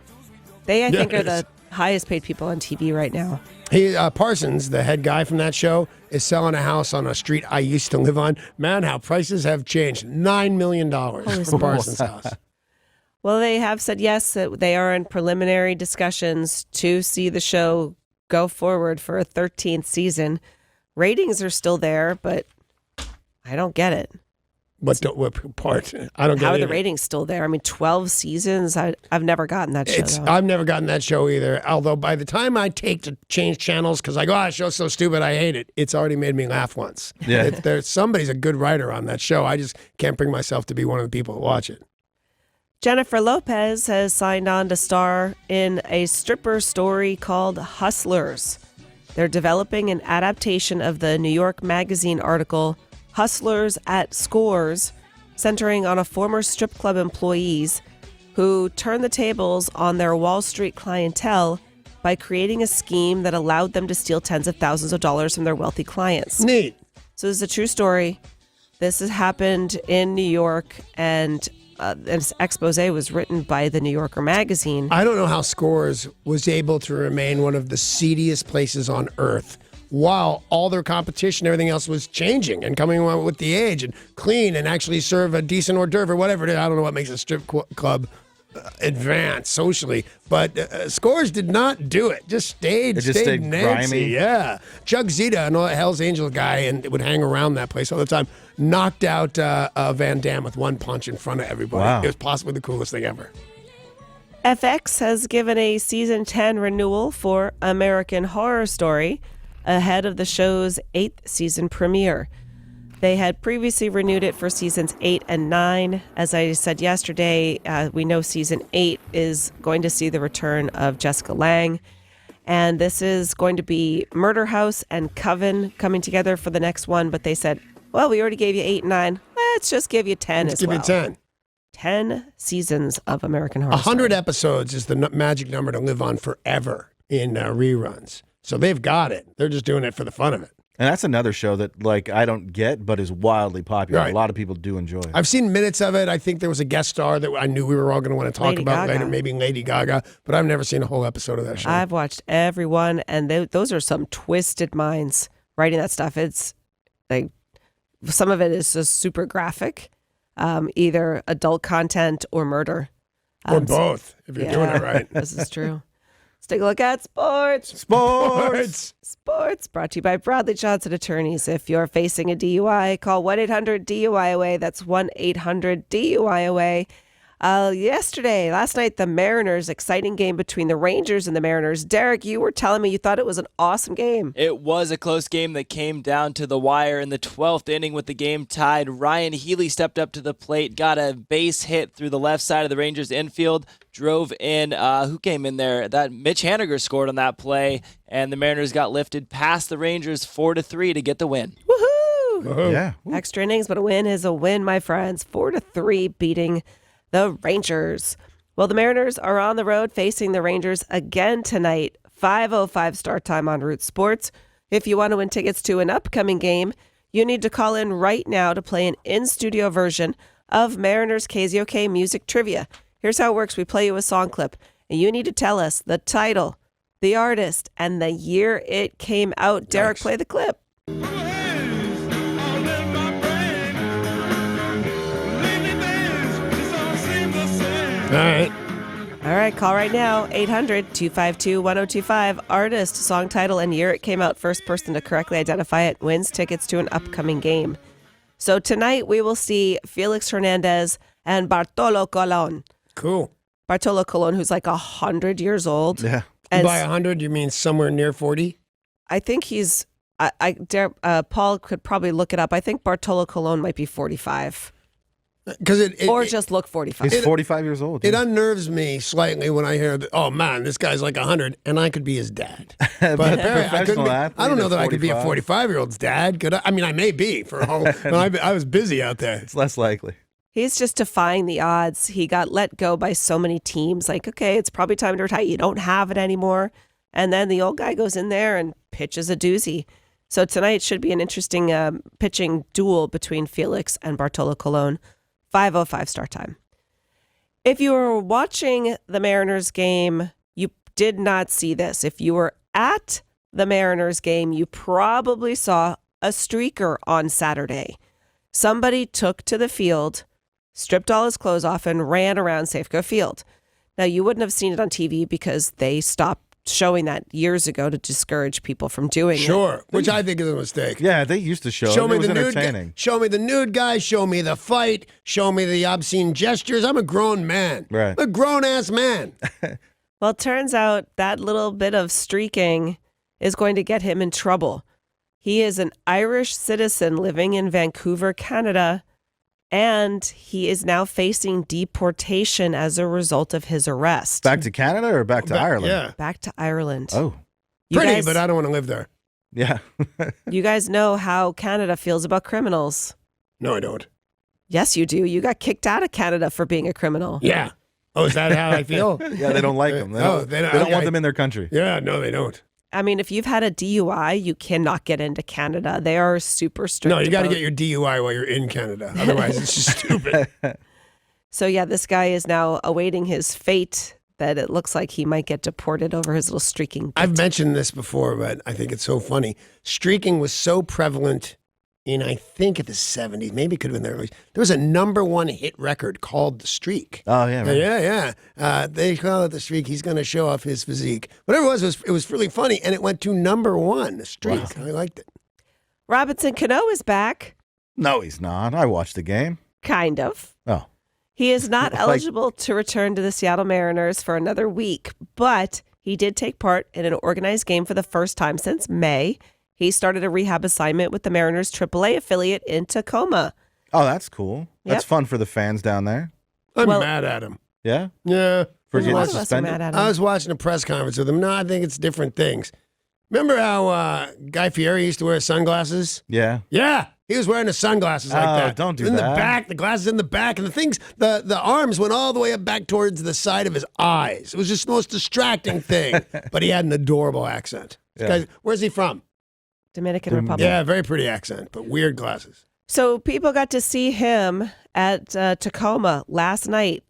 They, I think, are the highest paid people on TV right now. He Parsons, the head guy from that show, is selling a house on a street I used to live on. Man, how prices have changed. $9 million for Parsons' house. Well, they have said yes, that they are in preliminary discussions to see the show go forward for a 13th season. Ratings are still there, but I don't get it. What part? I don't get How are it the either. ratings still there? I mean, 12 seasons? I've never gotten that show. though. I've never gotten that show either. Although by the time I take to change channels because I go, that show's so stupid, I hate it. It's already made me laugh once. Yeah. Somebody's a good writer on that show. I just can't bring myself to be one of the people who watch it. Jennifer Lopez has signed on to star in a stripper story called Hustlers. They're developing an adaptation of the New York Magazine article Hustlers at Scores, centering on a former strip club employees who turned the tables on their Wall Street clientele by creating a scheme that allowed them to steal tens of thousands of dollars from their wealthy clients. Neat. So this is a true story. This has happened in New York, and this expose was written by the New Yorker magazine. I don't know how Scores was able to remain one of the seediest places on earth while all their competition, everything else was changing and coming on with the age and clean and actually serve a decent hors d'oeuvre or whatever it is. I don't know what makes a strip club advance socially, but Scores did not do it. Just stayed stayed Nancy. grimy. Yeah. Chuck Zeta, an Hell's Angel guy, and would hang around that place all the time, knocked out Van Damme with one punch in front of everybody. Wow. It was possibly the coolest thing ever. FX has given a season 10 renewal for American Horror Story ahead of the show's 8th season premiere. They had previously renewed it for seasons 8 and 9. As I said yesterday, we know season 8 is going to see the return of Jessica Lange. And this is going to be Murder House and Coven coming together for the next one. But they said, well, we already gave you 8 and 9. let's just give you 10 Let's as give well. you 10. 10 seasons of American Horror 100 Story. episodes is the magic number to live on forever in reruns. So they've got it. They're just doing it for the fun of it. And that's another show that like I don't get, but is wildly popular. Right. A lot of people do enjoy. I've seen minutes of it. I think there was a guest star that I knew we were all going to want to talk Lady about Gaga. later, maybe Lady Gaga, but I've never seen a whole episode of that show. I've watched every one, and those are some twisted minds writing that stuff. It's like some of it is just super graphic, either adult content or murder. or both, if you're doing it right. This is true. Let's take a look at sports. Sports. Sports brought to you by Bradley Johnson Attorneys. If you're facing a DUI, call 1-800-DUI-AWAY. That's 1-800-DUI-AWAY. Last night, the Mariners, exciting game between the Rangers and the Mariners. Derek, you were telling me you thought it was an awesome game. It was a close game that came down to the wire in the 12th inning with the game tied. Ryan Healy stepped up to the plate, got a base hit through the left side of the Rangers infield, drove in, who came in there? That Mitch Haniger scored on that play, and the Mariners got lifted past the Rangers 4-3 to get the win. Woohoo! Yeah. Extra innings, but a win is a win, my friends. 4-3 beating the Rangers. Well, the Mariners are on the road facing the Rangers again tonight. 5:05 start time on Root Sports. If you want to win tickets to an upcoming game, you need to call in right now to play an in-studio version of Mariners KZOK Music Trivia. Here's how it works. We play you a song clip, and you need to tell us the title, the artist, and the year it came out. Derek, play the clip. All right. All right, call right now, 800-252-1025. Artist, song title, and year it came out. First person to correctly identify it wins tickets to an upcoming game. So tonight we will see Felix Hernandez and Bartolo Colon. Cool. Bartolo Colon, who's like 100 years old. Yeah. And By 100, you mean somewhere near 40? I think he's, Paul could probably look it up. I think Bartolo Colon might be 45. Because Or just look 45. He's 45 years old. It yeah. unnerves me slightly when I hear that, oh man, this guy's like 100 and I could be his dad. But But apparently I couldn't be, athlete I don't know at that I could be a 45. 45-year-old's dad. Could I? I mean, I may be for a whole, I was busy out there. It's less likely. He's just defying the odds. He got let go by so many teams. Like, okay, it's probably time to retire. You don't have it anymore. And then the old guy goes in there and pitches a doozy. So tonight should be an interesting pitching duel between Felix and Bartolo Colon. 5:05 start time. If you were watching the Mariners game, you did not see this. If you were at the Mariners game, you probably saw a streaker on Saturday. Somebody took to the field, stripped all his clothes off, and ran around Safeco Field. Now, you wouldn't have seen it on TV because they stopped showing that years ago to discourage people from doing it. Sure, which I think is a mistake. Yeah, they used to show Show it. me It was the nude. entertaining. Show me the nude guy. Show me the fight. Show me the obscene gestures. I'm a grown man. Right. I'm a grown ass man. Well, it turns out that little bit of streaking is going to get him in trouble. He is an Irish citizen living in Vancouver, Canada, and he is now facing deportation as a result of his arrest. Back to Canada or back to Ireland? Yeah, Back to Ireland. Oh, You pretty, guys- but I don't want to live there. yeah. You guys know how Canada feels about criminals. No, I don't. Yes, you do. You got kicked out of Canada for being a criminal. Yeah. Oh, is that how I feel? Yeah, they don't like them. They Oh, don't, they they don't- don't want okay. them in their country. Yeah, no, they don't. I mean, if you've had a DUI, you cannot get into Canada. They are super strict. No, you got to about- get your DUI while you're in Canada. Otherwise, it's just stupid. So yeah, this guy is now awaiting his fate. That it looks like he might get deported over his little streaking bit. I've mentioned this before, but I think it's so funny. Streaking was so prevalent in, I think, at the 70s. Maybe it could have been the early. There was a #1 hit record called The Streak. Oh, yeah. Right. Yeah. They call it The Streak. He's going to show off his physique. Whatever it was really funny, and it went to #1, The Streak. I liked it. Robinson Cano is back, No, he's not. I watched the game. kind of. Oh. He is not Like- eligible to return to the Seattle Mariners for another week, but he did take part in an organized game for the first time since May. He started a rehab assignment with the Mariners AAA affiliate in Tacoma. Oh, that's cool. That's Yep. fun for the fans down there. I'm Well- mad at him. Yeah? Yeah. For A getting lot of us are suspended? mad at I him. was watching a press conference with him. No, I think it's different things. Remember how Guy Fieri used to wear sunglasses? Yeah. Yeah. He was wearing his sunglasses like that. Don't do in that. the back, the glasses in the back, and the things, the arms went all the way up back towards the side of his eyes. It was just the most distracting thing. But he had an adorable accent. This guy, where's he from? Dominican Republic. Yeah, very pretty accent, but weird glasses. So people got to see him at Tacoma last night.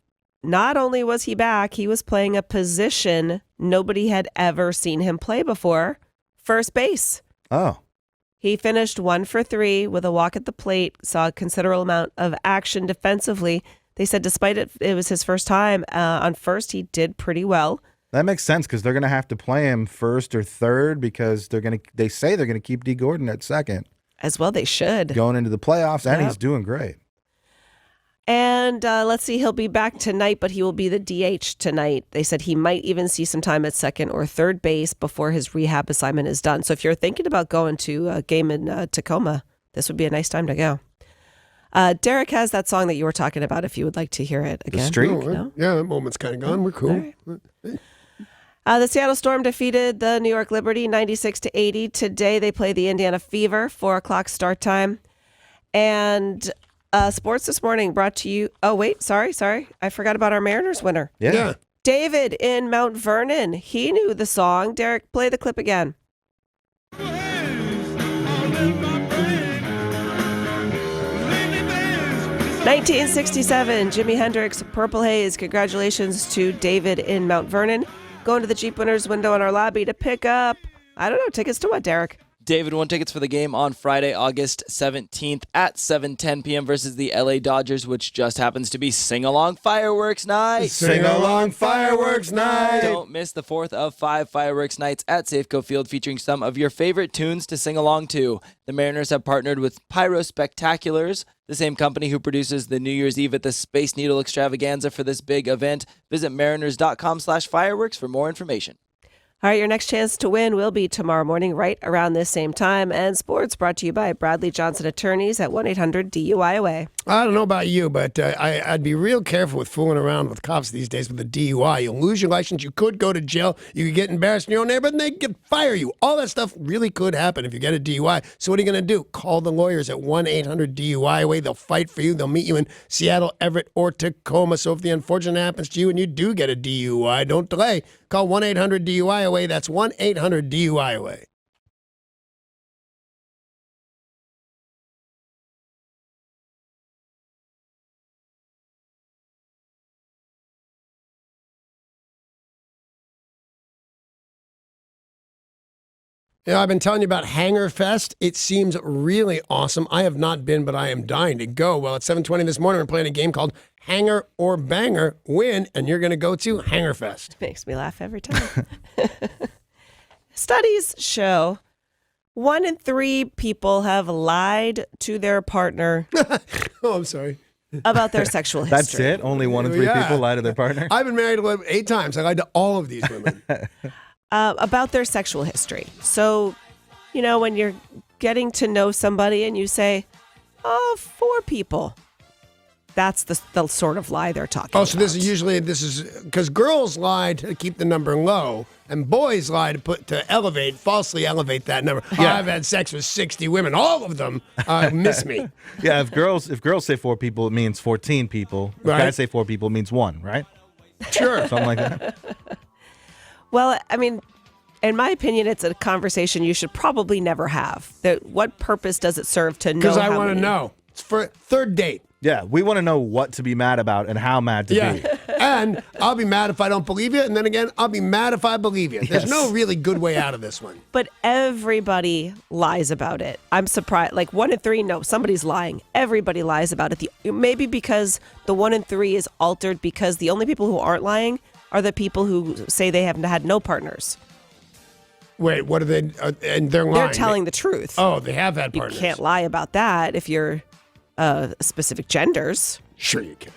Not only was he back, he was playing a position nobody had ever seen him play before, first base. Oh. He finished 1 for 3 with a walk at the plate, saw a considerable amount of action defensively. They said despite it was his first time on first, he did pretty well. That makes sense because they're going to have to play him first or third because they say they're going to keep D. Gordon at second. As well, they should. Going into the playoffs, and he's doing great. And let's see, he'll be back tonight, but he will be the DH tonight. They said he might even see some time at second or third base before his rehab assignment is done. So if you're thinking about going to a game in Tacoma, this would be a nice time to go. Derek has that song that you were talking about if you would like to hear it again. The Streak? No? Yeah, that moment's kind of gone. We're cool. The Seattle Storm defeated the New York Liberty 96-80. Today they play the Indiana Fever, 4 o'clock start time. And sports this morning brought to you. Oh, wait, sorry. I forgot about our Mariners winner. Yeah. David in Mount Vernon. He knew the song. Derek, play the clip again. 1967, Jimi Hendrix, Purple Haze. Congratulations to David in Mount Vernon. Going to the Jeep winners window in our lobby to pick up, I don't know, tickets to what, Derek? David won tickets for the game on Friday, August 17th at 7:10 p.m. versus the LA Dodgers, which just happens to be Sing-Along Fireworks Night. Sing-along fireworks night. Don't miss the 4th of 5 fireworks nights at Safeco Field featuring some of your favorite tunes to sing along to. The Mariners have partnered with Pyro Spectaculars, the same company who produces the New Year's Eve at the Space Needle extravaganza for this big event. Visit mariners.com/fireworks for more information. All right, your next chance to win will be tomorrow morning, right around this same time. And sports brought to you by Bradley Johnson Attorneys at 1-800-DUI-AWAY. I don't know about you, but I'd be real careful with fooling around with cops these days with the DUI. You'll lose your license. You could go to jail. You could get embarrassed in your own neighborhood, and they could fire you. All that stuff really could happen if you get a DUI. So what are you going to do? Call the lawyers at 1-800-DUI-AWAY. They'll fight for you. They'll meet you in Seattle, Everett, or Tacoma. So if the unfortunate happens to you and you do get a DUI, don't delay. Call 1-800-DUI-AWAY. That's 1-800-DUI-AWAY. You know, I've been telling you about Hanger Fest. It seems really awesome. I have not been, but I am dying to go. Well, at 7:20 this morning, we're playing a game called Hanger or Banger. Win, and you're going to go to Hanger Fest. Makes me laugh every time. Studies show 1 in 3 people have lied to their partner Oh, I'm sorry. about their sexual history. That's it? Only 1 in 3 Yeah. people lie to their partner? I've been married 8 times. I lied to all of these women. About their sexual history. So, you know, when you're getting to know somebody and you say, 4 people, that's the sort of lie they're talking about. Oh, so this is because girls lie to keep the number low, and boys lie to falsely elevate that number. Yeah. I've had sex with 60 women. All of them miss me. Yeah, if girls say 4 people, it means 14 people. If Right. guys say 4 people, it means 1, right? Sure. Something like that. Well, I mean, in my opinion, it's a conversation you should probably never have. What purpose does it serve to know? Because I how want to many- know. It's for third date. Yeah, we want to know what to be mad about and how mad to Yeah. be. And I'll be mad if I don't believe you. And then again, I'll be mad if I believe you. There's Yes. no really good way out of this one. But everybody lies about it. I'm surprised. Like 1 in 3, no, somebody's lying. Everybody lies about it. Maybe because the 1 in 3 is altered because the only people who aren't lying are the people who say they haven't had no partners. Wait, what are they? And they're lying. They're telling the truth. Oh, they have had You partners. can't lie about that if you're specific genders. Sure you can.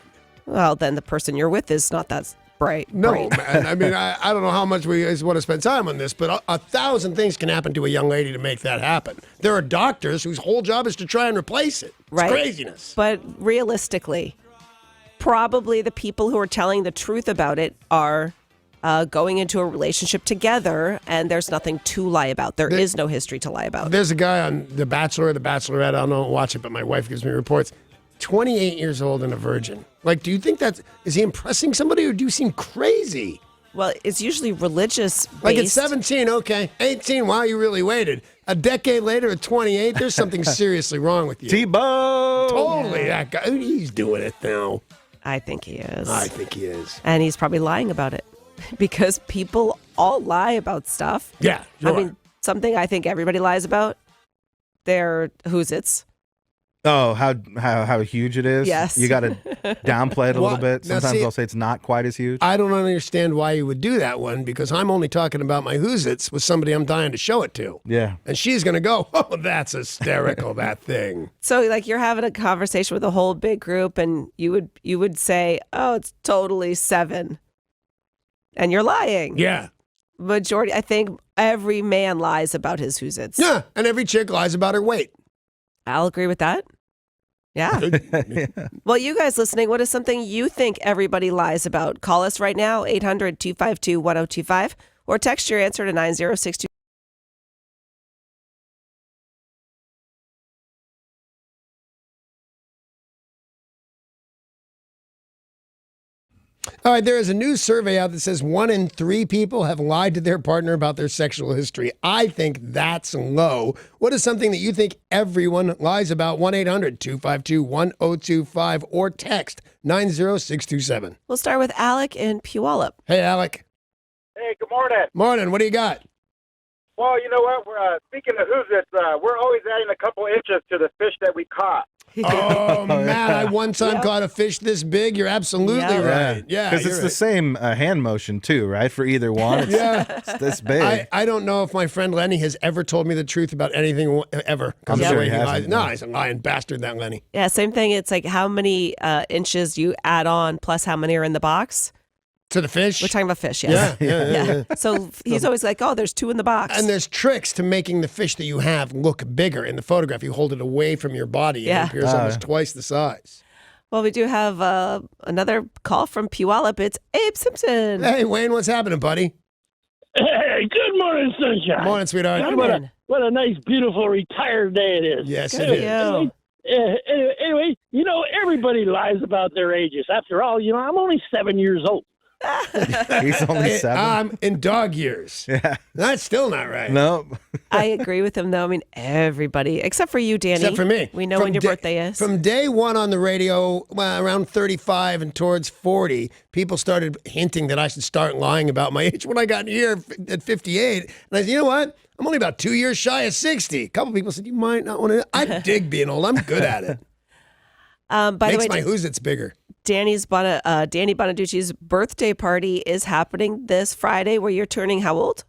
Well, then the person you're with is not that bright. No, bright. man. I mean, I don't know how much we want to spend time on this, but 1,000 things can happen to a young lady to make that happen. There are doctors whose whole job is to try and replace it. It's Right. craziness. But realistically, probably the people who are telling the truth about it are going into a relationship together, and there's nothing to lie about. There is no history to lie about. There's a guy on The Bachelor or The Bachelorette. I don't watch it, but my wife gives me reports. 28 years old and a virgin. Like, do you think is he impressing somebody, or do you seem crazy? Well, it's usually religious based. Like, at 17, okay. 18, wow, you really waited. A decade later at 28, there's something seriously wrong with you. Tebow! Totally, that guy. He's doing it now. I think he is. I think he is. And he's probably lying about it because people all lie about stuff. Yeah, I mean, something I think everybody lies about, they're Who's-Its. Oh, how huge it is? Yes. You got to downplay it a little bit. Now, Sometimes see, I'll say it's not quite as huge. I don't understand why you would do that one, because I'm only talking about my Who's-Its with somebody I'm dying to show it to. Yeah. And she's going to go, oh, that's hysterical, that thing. So, like, you're having a conversation with a whole big group, and you would say, "Oh, it's totally 7," and you're lying. Yeah. Majority, I think, every man lies about his Who's-Its. Yeah, and every chick lies about her weight. I'll agree with that. Yeah. Well, you guys listening, what is something you think everybody lies about? Call us right now, 800-252-1025, or text your answer to 9062. All right, there is a new survey out that says 1 in 3 people have lied to their partner about their sexual history. I think that's low. What is something that you think everyone lies about? 1-800-252-1025 or text 90627. We'll start with Alec in Puyallup. Hey, Alec. Hey, good morning. Morning. What do you got? Well, you know what? We're speaking of Who's-Its, we're always adding a couple inches to the fish that we caught. Oh, man, I one time caught a fish this big. You're absolutely right. Yeah, because it's the same hand motion too, right? For either one, it's this big. I don't know if my friend Lenny has ever told me the truth about anything ever. I'm the sure way he hasn't. No, he's a lying bastard, that Lenny. Yeah, same thing. It's like how many inches you add on plus how many are in the box. To the fish? We're talking about fish, yes. Yeah. So he's always like, oh, there's 2 in the box. And there's tricks to making the fish that you have look bigger in the photograph. You hold it away from your body and it appears almost twice the size. Well, we do have another call from Puyallup. It's Abe Simpson. Hey, Wayne, what's happening, buddy? Hey, good morning, sunshine. Morning, sweetheart. What a nice, beautiful retired day it is. Yes, Good it for is. you. Anyway, you know, everybody lies about their ages. After all, you know, I'm only 7 years old. He's only 7. I'm in dog years. Yeah. That's still not right. No. I agree with him, though. I mean, everybody, except for you, Danny. Except for me. We know when your birthday is. From day one on the radio, well, around 35 and towards 40, people started hinting that I should start lying about my age when I got here at 58. And I said, you know what? I'm only about 2 years shy of 60. A couple people said, you might not want to. I dig being old. I'm good at it. By Makes the way, my Who's-Its bigger. Danny Bonaduce's birthday party is happening this Friday, where you're turning how old?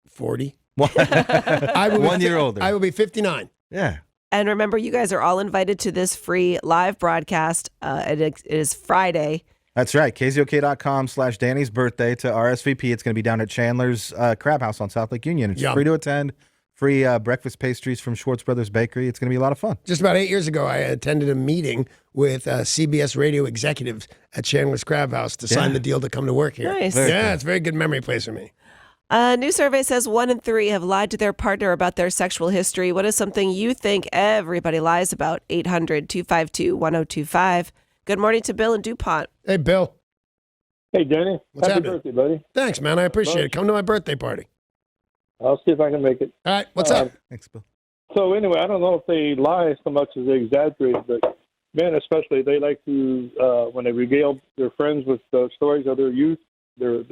40. I 1 year older. I will be 59. Yeah. And remember, you guys are all invited to this free live broadcast. It is Friday. That's right. KZOK.com/Danny's birthday to RSVP. It's going to be down at Chandler's Crab House on South Lake Union. It's free to attend. Free breakfast pastries from Schwartz Brothers Bakery. It's going to be a lot of fun. Just about 8 years ago, I attended a meeting with CBS radio executives at Chandler's Crab House to sign the deal to come to work here. Nice. It's a very good memory place for me. A new survey says 1 in 3 have lied to their partner about their sexual history. What is something you think everybody lies about? 800-252-1025. Good morning to Bill in DuPont. Hey, Bill. Hey, Danny. What's Happy happening? birthday, buddy. Thanks, man. I appreciate it. Come to my birthday party. I'll see if I can make it. All right. What's up? Thanks, Bill. So anyway, I don't know if they lie so much as they exaggerate, but men especially, they like to, when they regale their friends with stories of their youth, their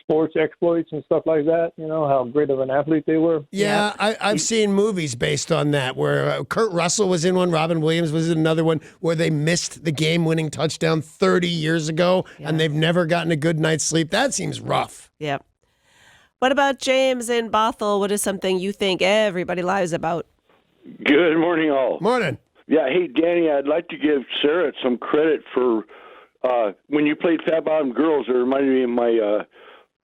sports exploits and stuff like that, you know, how great of an athlete they were. Yeah, I've seen movies based on that where Kurt Russell was in one, Robin Williams was in another one, where they missed the game-winning touchdown 30 years ago, and they've never gotten a good night's sleep. That seems rough. Yep. What about James in Bothell? What is something you think everybody lies about? Good morning, all. Morning. Yeah, hey, Danny, I'd like to give Sarah some credit for when you played Fat Bottom Girls. It reminded me of my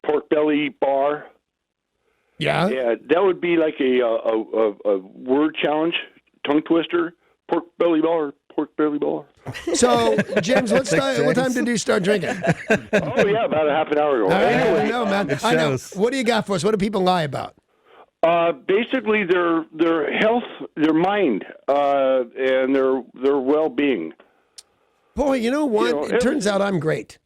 pork belly bar. Yeah? Yeah, that would be like a word challenge, tongue twister, pork belly bar. pork belly bar. So, James, what time did you start drinking? Oh yeah, about a half an hour ago. I know, man. It I know. shows. What do you got for us? What do people lie about? Basically, their health, their mind, and their well-being. Boy, you know what? You know, It turns out I'm great.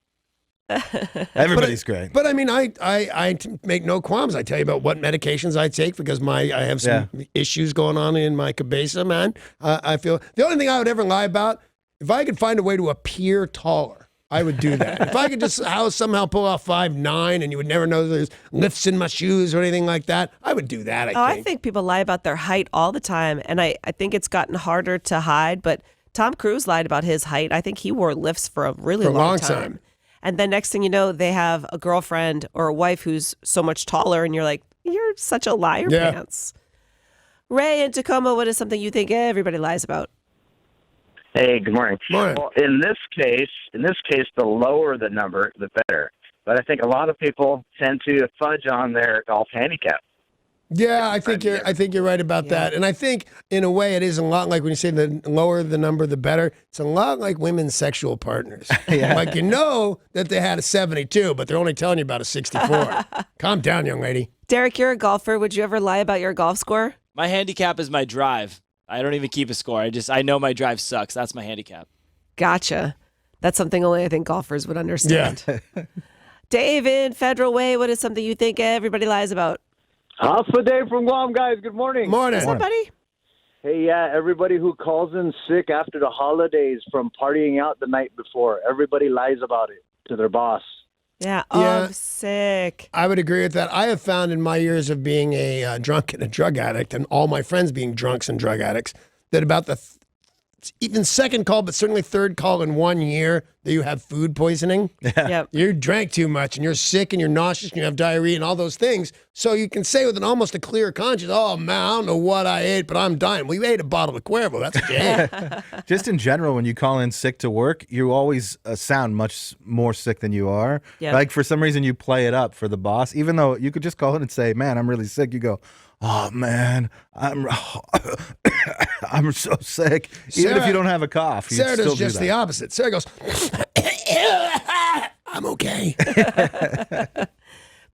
Everybody's great. But I mean, I make no qualms. I tell you about what medications I take because I have some issues going on in my cabeza, man. I feel the only thing I would ever lie about, if I could find a way to appear taller, I would do that. If I could just somehow pull off 5'9" and you would never know there's lifts in my shoes or anything like that, I would do that, I think people lie about their height all the time, and I think it's gotten harder to hide, but Tom Cruise lied about his height. I think he wore lifts for a really long time. And then next thing you know, they have a girlfriend or a wife who's so much taller, and you're like, you're such a liar pants. Ray in Tacoma, what is something you think everybody lies about? Hey, good morning. Morning. Well, in this case, the lower the number, the better. But I think a lot of people tend to fudge on their golf handicap. Yeah, I think you're right about that. And I think in a way it is a lot like when you say the lower the number, the better. It's a lot like women's sexual partners. Like you know that they had a 72, but they're only telling you about a 64. Calm down, young lady. Derek, you're a golfer. Would you ever lie about your golf score? My handicap is my drive. I don't even keep a score. I know my drive sucks. That's my handicap. Gotcha. That's something only I think golfers would understand. Yeah. Dave in Federal Way, what is something you think everybody lies about? Alpha Dave from Guam, guys. Good morning. Morning. What's up, buddy? Hey, yeah, everybody who calls in sick after the holidays from partying out the night before, everybody lies about it to their boss. Yeah, I'm sick. I would agree with that. I have found in my years of being a drunk and a drug addict and all my friends being drunks and drug addicts that about the even second call, but certainly third call in 1 year that you have food poisoning. Yep. You drank too much and you're sick and you're nauseous and you have diarrhea and all those things. So you can say with an almost a clear conscience, oh, man, I don't know what I ate, but I'm dying. Well, you ate a bottle of Cuervo. That's what you ate. Just in general, when you call in sick to work, you always sound much more sick than you are. Yep. Like for some reason, you play it up for the boss, even though you could just call in and say, man, I'm really sick. You go, oh, man, I'm so sick. Even if you don't have a cough, you Sarah still does do just that. the opposite. Sarah goes, I'm okay.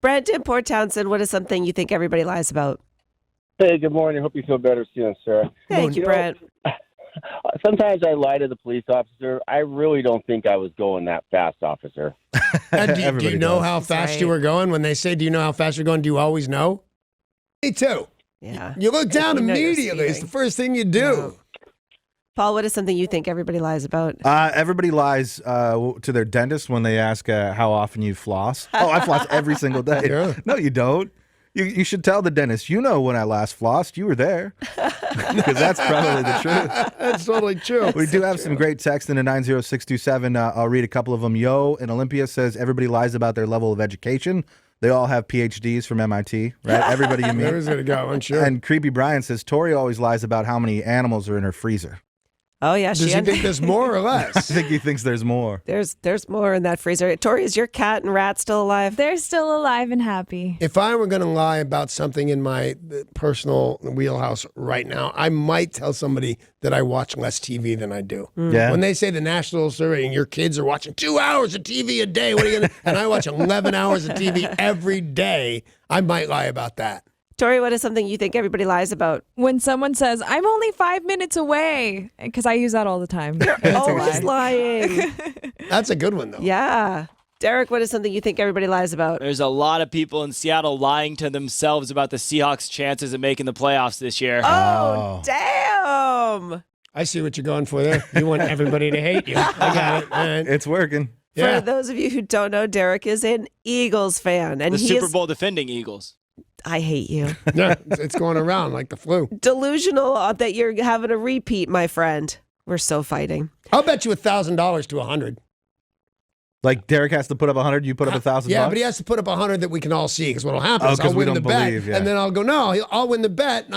Brent in Port Townsend, what is something you think everybody lies about? Hey, good morning. Hope you feel better soon, Sarah. Thank you, Brent. Sometimes I lie to the police officer. I really don't think I was going that fast, officer. And do you know how fast right. you were going? When they say, do you know how fast you're going? Do you always know? Me too. Yeah. You look down You know you're immediately. It's the speeding. first thing you do. Paul, what is something you think everybody lies about? Everybody lies to their dentist when they ask how often you floss. Oh, I floss every single day. Yeah. No, you don't. You should tell the dentist, you know when I last flossed, you were there. Because that's probably the truth. That's totally true. We do have some great text into 90627. I'll read a couple of them. Yo in Olympia says everybody lies about their level of education. They all have PhDs from MIT, right? Everybody you meet. There's going to go, I'm sure. And Creepy Brian says Tori always lies about how many animals are in her freezer. Oh, yeah. Does he think there's more or I less? think he thinks there's more. There's more in that freezer. Tori, is your cat and rat still alive? They're still alive and happy. If I were going to lie about something in my personal wheelhouse right now, I might tell somebody that I watch less TV than I do. Yeah. When they say the national survey and your kids are watching 2 hours of TV a day, what are you gonna, and I watch 11 hours of TV every day, I might lie about that. Tori, what is something you think everybody lies about? When someone says, I'm only 5 minutes away, because I use that all the time. You're always lying. That's a good one, though. Yeah. Derek, what is something you think everybody lies about? There's a lot of people in Seattle lying to themselves about the Seahawks' chances of making the playoffs this year. Oh, damn. I see what you're going for there. You want everybody to hate you. I got it, man. It's working. For those of you who don't know, Derek is an Eagles fan. And The he Super is, Bowl defending Eagles. I hate you. Yeah, it's going around like the flu. Delusional that you're having a repeat, my friend. We're so fighting. I'll bet you $1,000 to 100. Like Derek has to put up 100, you put up 1,000 Yeah, bucks? but he has to put up 100 that we can all see because what'll happen is I'll 'cause we win the don't bet, believe, yeah. and then I'll go, no, I'll win the bet, and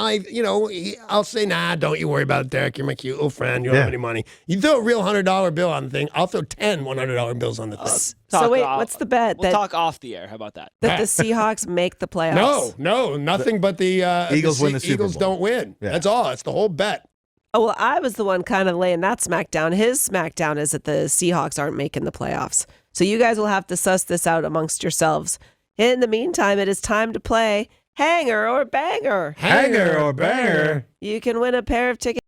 I'll say, nah, don't you worry about it, Derek. You're my cute little friend. You don't have any money. You throw a real $100 bill on the thing. I'll throw 10 $100 bills on the thing. So wait, what's the bet? We'll talk off the air. How about that? That the Seahawks make the playoffs? No, nothing but the Eagles win the Super Eagles Bowl. don't win. Yeah. That's all. It's the whole bet. Oh, well, I was the one kind of laying that smackdown. His smackdown is that the Seahawks aren't making the playoffs. So you guys will have to suss this out amongst yourselves. In the meantime, it is time to play Hanger or Banger. Hanger or Banger. You can win a pair of tickets.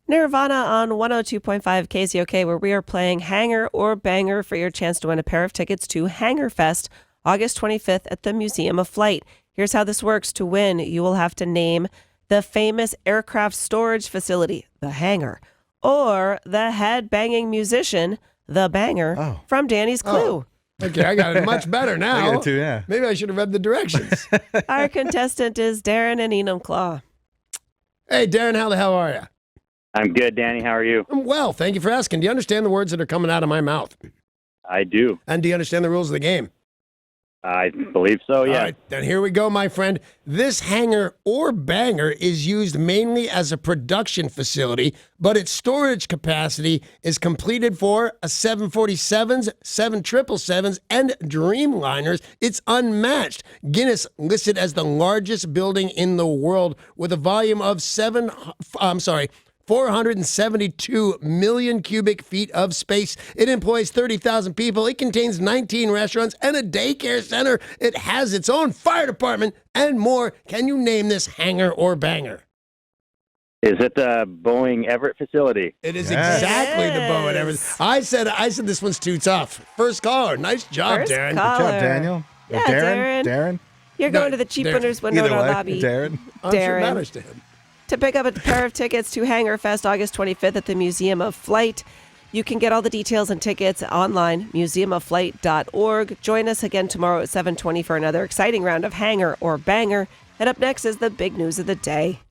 Nirvana on 102.5 KZOK, where we are playing Hanger or Banger for your chance to win a pair of tickets to Hangerfest, August 25th at the Museum of Flight. Here's how this works. To win, you will have to name the famous aircraft storage facility, the Hangar, or the head-banging musician, the Banger, from Danny's Clue. Okay, I got it much better now. I got it too, yeah. Maybe I should have read the directions. Our contestant is Darren and Enumclaw. Hey, Darren, how the hell are you? I'm good, Danny. How are you? I'm well. Thank you for asking. Do you understand the words that are coming out of my mouth? I do. And do you understand the rules of the game? I believe so, yeah. All right, then here we go, my friend. This hangar or banger is used mainly as a production facility, but its storage capacity is completed for a 747s, 777s, and Dreamliners. It's unmatched. Guinness listed as the largest building in the world with a volume of 472 million cubic feet of space. It employs 30,000 people. It contains 19 restaurants and a daycare center. It has its own fire department and more. Can you name this hangar or banger? Is it the Boeing Everett facility? It is exactly the Boeing Everett. I said this one's too tough. First caller. Nice job, First Darren. caller. Good job, Daniel. Yeah, Darren? Darren. You're going to the cheap winners window in our lobby. Darren. I'm sure it matters to him. To pick up a pair of tickets to Hangerfest August 25th at the Museum of Flight. You can get all the details and tickets online, museumofflight.org. Join us again tomorrow at 7:20 for another exciting round of Hanger or Banger. And up next is the big news of the day.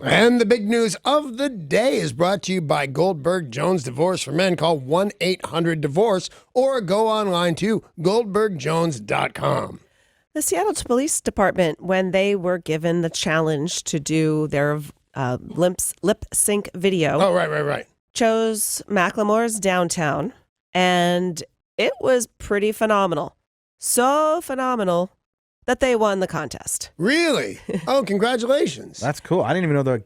And the big news of the day is brought to you by Goldberg Jones Divorce for Men. Call 1-800-DIVORCE or go online to goldbergjones.com. The Seattle Police Department, when they were given the challenge to do their lip sync video. Oh, right. Chose Macklemore's Downtown, and it was pretty phenomenal. So phenomenal that they won the contest. Really? Oh, congratulations. That's cool. I didn't even know that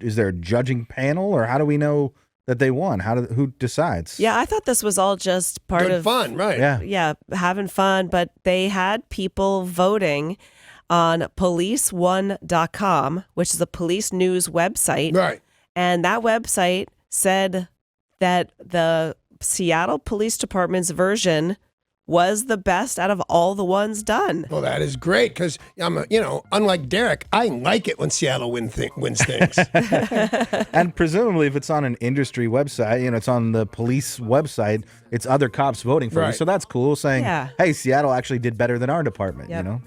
is there a judging panel, or how do we know that they won? Who decides? Yeah, I thought this was all just part Good of fun, right? Yeah, having fun, but they had people voting on policeone.com, which is a police news website. Right. And that website said that the Seattle Police Department's version was the best out of all the ones done. Well, that is great because unlike Derek, I like it when Seattle wins things. And presumably, if it's on an industry website, it's on the police website, it's other cops voting for you. Right. So that's cool. Saying, Yeah. hey, Seattle actually did better than our department. Yep.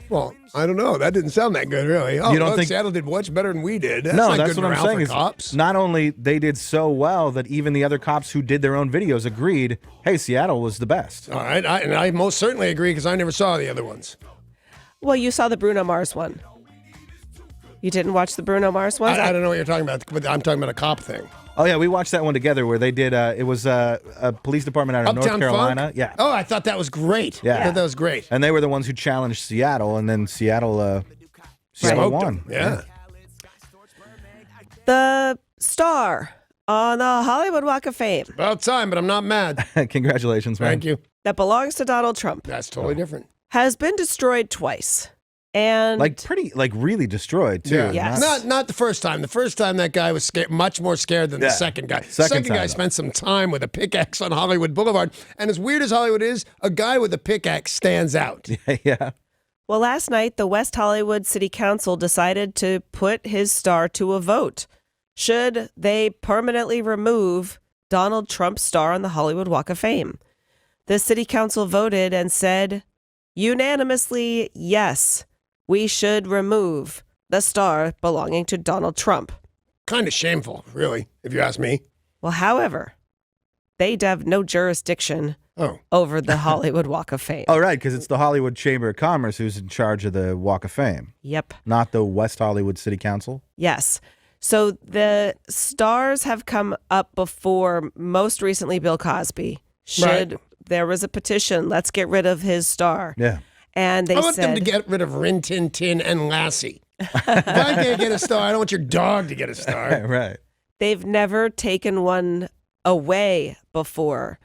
Well, I don't know. That didn't sound that good, really. Oh, You don't look, think- Seattle did much better than we did? That's No, not that's good what I'm morale saying. for Is cops. not only they did so well that even the other cops who did their own videos agreed, hey, Seattle was the best. All right, and I most certainly agree because I never saw the other ones. Well, you saw the Bruno Mars one. You didn't watch the Bruno Mars one? I don't know what you're talking about, but I'm talking about a cop thing. Oh yeah, we watched that one together where they did. It was a police department out of North Uptown Carolina. Funk? Yeah. Oh, I thought that was great. Yeah. I thought that was great. And they were the ones who challenged Seattle, and then Seattle Smoked won. them. Yeah. The star on the Hollywood Walk of Fame About time, but I'm not mad. Congratulations, man. Thank you. that belongs to Donald Trump That's totally different. has been destroyed twice. And Really destroyed too. Yeah. Yes. Not the first time. The first time that guy was scared, much more scared than the second guy. Second time, guy though. spent some time with a pickaxe on Hollywood Boulevard. And as weird as Hollywood is, a guy with a pickaxe stands out. Yeah. well, last night, the West Hollywood City Council decided to put his star to a vote. Should they permanently remove Donald Trump's star on the Hollywood Walk of Fame? The City Council voted and said unanimously, yes, we should remove the star belonging to Donald Trump. Kind of shameful, really, if you ask me. Well, however, they have no jurisdiction over the Hollywood Walk of Fame. Oh, right, because it's the Hollywood Chamber of Commerce who's in charge of the Walk of Fame. Yep. Not the West Hollywood City Council. Yes. So the stars have come up before, most recently Bill Cosby. There was a petition, let's get rid of his star. Yeah. And they I want them said, to get rid of Rin Tin Tin and Lassie. If I can't get a star, I don't want your dog to get a star. Right. they've never taken one away before.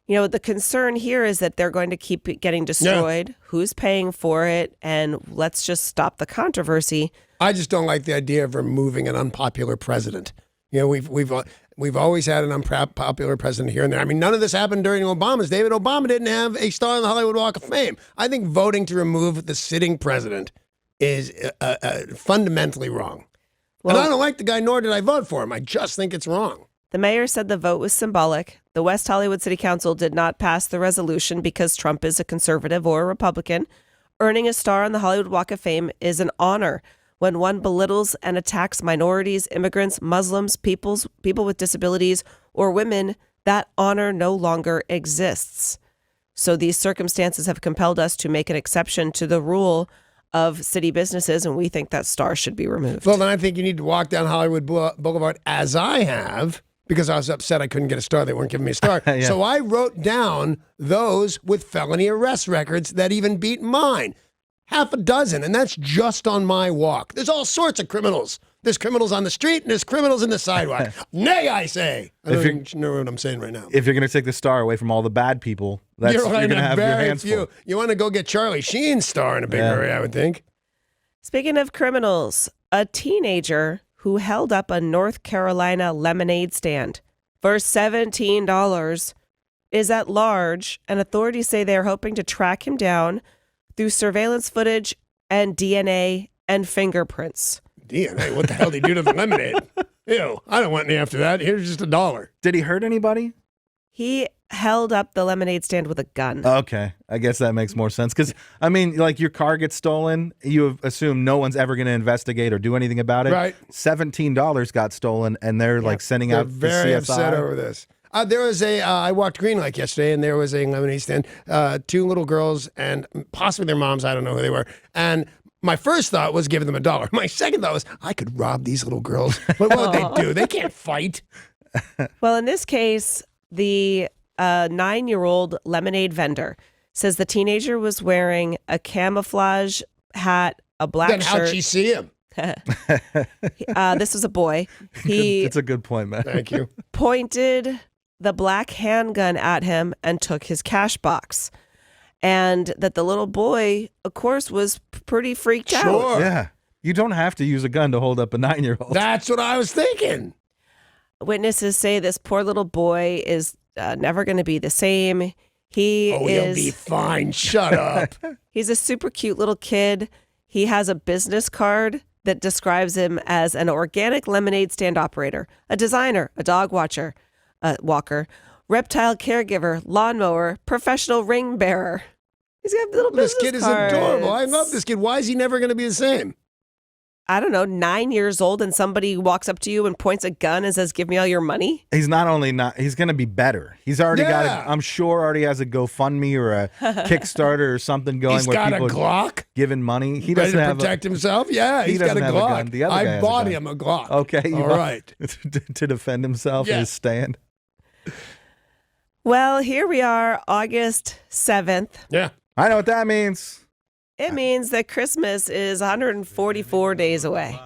You know, the concern here is that they're going to keep it getting destroyed. Yeah. Who's paying for it? And let's just stop the controversy. I just don't like the idea of removing an unpopular president. You know, we've always had an unpopular president here and there. I mean, none of this happened during Obama's. David Obama didn't have a star on the Hollywood Walk of Fame. I think voting to remove the sitting president is fundamentally wrong. Well, and I don't like the guy, nor did I vote for him. I just think it's wrong. The mayor said the vote was symbolic. The West Hollywood City Council did not pass the resolution because Trump is a conservative or a Republican. Earning a star on the Hollywood Walk of Fame is an honor. When one belittles and attacks minorities, immigrants, Muslims, people with disabilities, or women, that honor no longer exists. So these circumstances have compelled us to make an exception to the rule of city businesses, and we think that star should be removed. Well, then I think you need to walk down Hollywood Boulevard, as I have, because I was upset I couldn't get a star. They weren't giving me a star. Yeah. So I wrote down those with felony arrest records that even beat mine. Half a dozen, and that's just on my walk. There's all sorts of criminals. There's criminals on the street, and there's criminals in the sidewalk. Nay, I say. I don't even know what I'm saying right now. If you're going to take the star away from all the bad people, you're going to have your hands full. You want to go get Charlie Sheen's star in a big hurry, I would think. Speaking of criminals, a teenager who held up a North Carolina lemonade stand for $17 is at large, and authorities say they're hoping to track him down through surveillance footage and DNA and fingerprints. DNA? What the hell did he do to the lemonade? Ew, I don't want any after that. Here's just $1. Did he hurt anybody? He held up the lemonade stand with a gun. Okay, I guess that makes more sense. Because, I mean, like your car gets stolen, you assume no one's ever going to investigate or do anything about it. Right. $17 got stolen, and they're like sending they're out very the CSI. upset over this. There was I walked Green Lake yesterday, and there was a lemonade stand, 2 little girls and possibly their moms. I don't know who they were. And my first thought was giving them $1. My second thought was, I could rob these little girls. What would they do? They can't fight. Well, in this case, the 9-year-old lemonade vendor says the teenager was wearing a camouflage hat, a black shirt. Then how'd she see him? This was a boy. It's a good point, man. Thank you. Pointed the black handgun at him and took his cash box. And that the little boy, of course, was pretty freaked out. Sure. Yeah. You don't have to use a gun to hold up a 9-year-old. That's what I was thinking. Witnesses say this poor little boy is never going to be the same. He'll be fine. Shut up. He's a super cute little kid. He has a business card that describes him as an organic lemonade stand operator, a designer, a dog walker, reptile caregiver, lawnmower, professional ring bearer. He's got little business This kid cards. is adorable. I love this kid. Why is he never going to be the same? I don't know, 9 years old, and somebody walks up to you and points a gun and says, "Give me all your money." He's he's going to be better. He's already I'm sure already has a GoFundMe or a Kickstarter or something going. He's where got a people Glock. Giving money. He Ready doesn't to have protect himself? Yeah, he's got a doesn't have Glock. gun. The other guy I has bought a gun. him a Glock. Okay. All right. To defend himself in his stand. Well, here we are, August 7th. Yeah. I know what that means. It means that Christmas is 144 days away.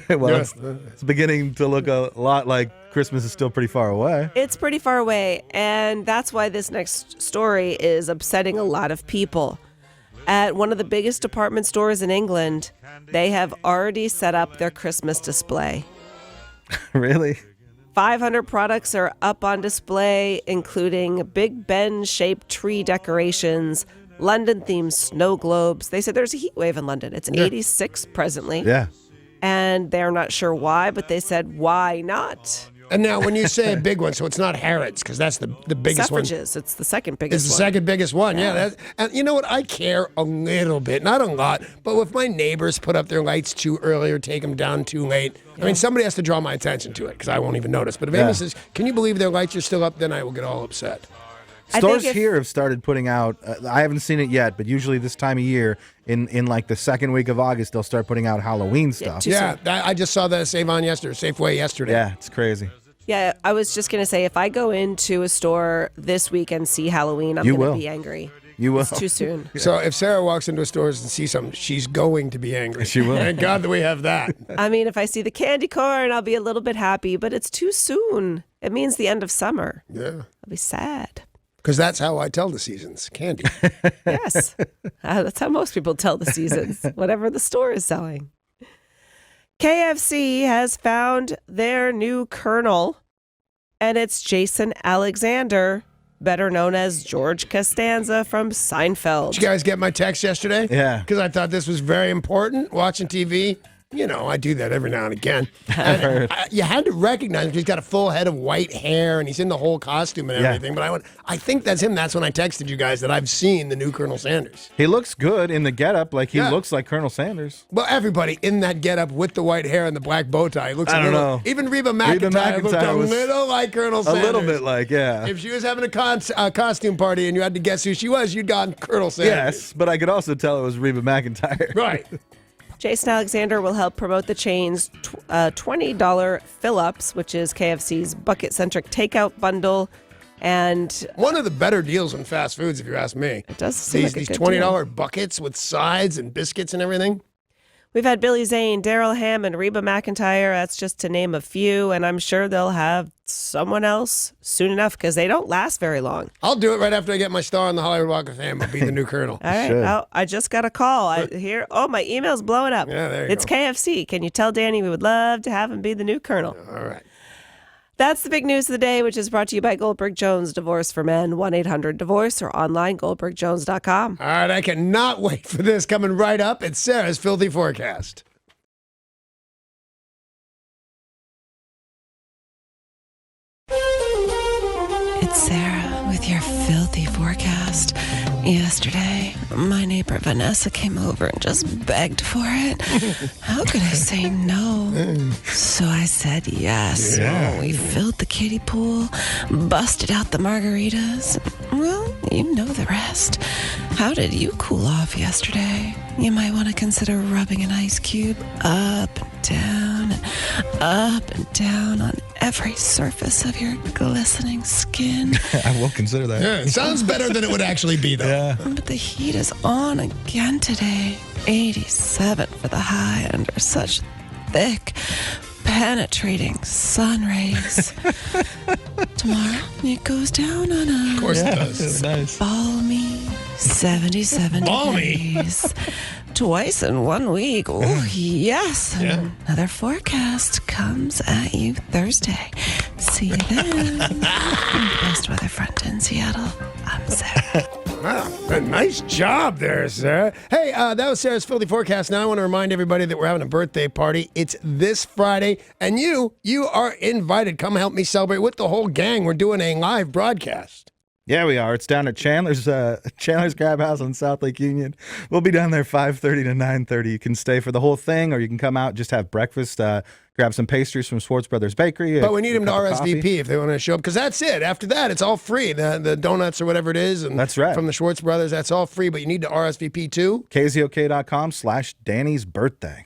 Well, it's beginning to look a lot like Christmas is still pretty far away. It's pretty far away, and that's why this next story is upsetting a lot of people. At one of the biggest department stores in England, they have already set up their Christmas display. Really? 500 products are up on display, including Big Ben-shaped tree decorations, London-themed snow globes. They said there's a heat wave in London. It's 86 presently. Yeah. And they're not sure why, but they said, why not? And now, when you say a big one, so it's not Harrods, because that's the biggest one. Suffrages. It's the second biggest It's the one. second biggest one, yeah. And you know what? I care a little bit, not a lot, but if my neighbors put up their lights too early or take them down too late, I mean, somebody has to draw my attention to it, because I won't even notice. But if Amy says, can you believe their lights are still up, then I will get all upset. Stores here have started putting out, I haven't seen it yet, but usually this time of year, in like the second week of August, they'll start putting out Halloween stuff. I just saw that at Safeway yesterday. Yeah, it's crazy. Yeah, I was just going to say, if I go into a store this week and see Halloween, I'm going to be angry. You will. It's too soon. So if Sarah walks into a store and sees something, she's going to be angry. She will. Thank God that we have that. I mean, if I see the candy corn, I'll be a little bit happy, but it's too soon. It means the end of summer. Yeah. I'll be sad. Because that's how I tell the seasons. Candy. Yes. That's how most people tell the seasons, whatever the store is selling. KFC has found their new colonel, and it's Jason Alexander, better known as George Costanza from Seinfeld. Did you guys get my text yesterday? Yeah. Because I thought this was very important, watching TV. You know, I do that every now and again. And you had to recognize him. He's got a full head of white hair, and he's in the whole costume and everything. But I think that's him. That's when I texted you guys that I've seen the new Colonel Sanders. He looks good in the getup, like he looks like Colonel Sanders. Well, everybody in that getup with the white hair and the black bow tie looks I a don't little. know. Even Reba McEntire looked a was little like Colonel Sanders. A little bit like, yeah. If she was having a costume party and you had to guess who she was, you'd gone Colonel Sanders. Yes, but I could also tell it was Reba McEntire. Right. Jason Alexander will help promote the chain's $20 fill-ups, which is KFC's bucket-centric takeout bundle. And one of the better deals in fast foods, if you ask me. It does seem like a these good $20 deal. buckets with sides and biscuits and everything. We've had Billy Zane, Daryl Hamm, and Reba McEntire. That's just to name a few, and I'm sure they'll have someone else soon enough because they don't last very long. I'll do it right after I get my star on the Hollywood Walk of Fame. I'll be the new colonel. All right. I just got a call. My email's blowing up. Yeah, there you it's go. KFC. Can you tell Danny we would love to have him be the new colonel? All right. That's the big news of the day, which is brought to you by Goldberg Jones Divorce for Men, 1-800-DIVORCE, or online, goldbergjones.com. All right, I cannot wait for this. Coming right up, it's Sarah's Filthy Forecast. It's Sarah with your filthy forecast. Yesterday, my neighbor Vanessa came over and just begged for it. How could I say no? So I said yes. Yeah. We filled the kiddie pool, busted out the margaritas. Well, you know the rest. How did you cool off yesterday? You might want to consider rubbing an ice cube up and down on every surface of your glistening skin. I will consider that. Yeah, it sounds better than it would actually be, though. Yeah. But the heat is on again today. 87 for the high under such thick, penetrating sun rays. Tomorrow, it goes down on a... Of course it does. It's nice. balmy 77 Balmy? degrees. Twice in 1 week. Oh, yes. Yeah. Another forecast comes at you Thursday. See you then. Best weather front in Seattle. I'm Sarah. Wow, a nice job there, Sarah. Hey, that was Sarah's Filthy Forecast. Now I want to remind everybody that we're having a birthday party. It's this Friday, and you are invited. Come help me celebrate with the whole gang. We're doing a live broadcast. Yeah, we are. It's down at Chandler's Crab House on South Lake Union. We'll be down there 5:30 to 9:30. You can stay for the whole thing, or you can come out, just have breakfast, grab some pastries from Swartz Brothers Bakery. But we need them to a cup of RSVP coffee. if they want to show up, because that's it. After that, it's all free. The donuts or whatever it is. And That's right. From the Schwartz Brothers, that's all free, but you need to RSVP too. KZOK.com/Danny's birthday.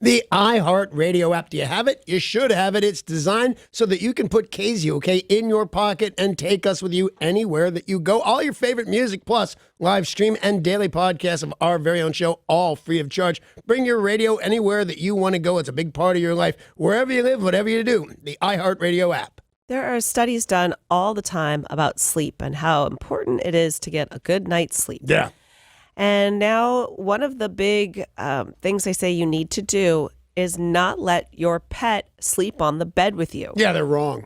The iHeartRadio app. Do you have it? You should have it. It's designed so that you can put KZOK in your pocket and take us with you anywhere that you go. All your favorite music, plus live stream and daily podcasts of our very own show, all free of charge. Bring your radio anywhere that you want to go. It's a big part of your life. Wherever you live, whatever you do, the iHeartRadio app. There are studies done all the time about sleep and how important it is to get a good night's sleep. Yeah. And now one of the big things they say you need to do is not let your pet sleep on the bed with you. Yeah, they're wrong.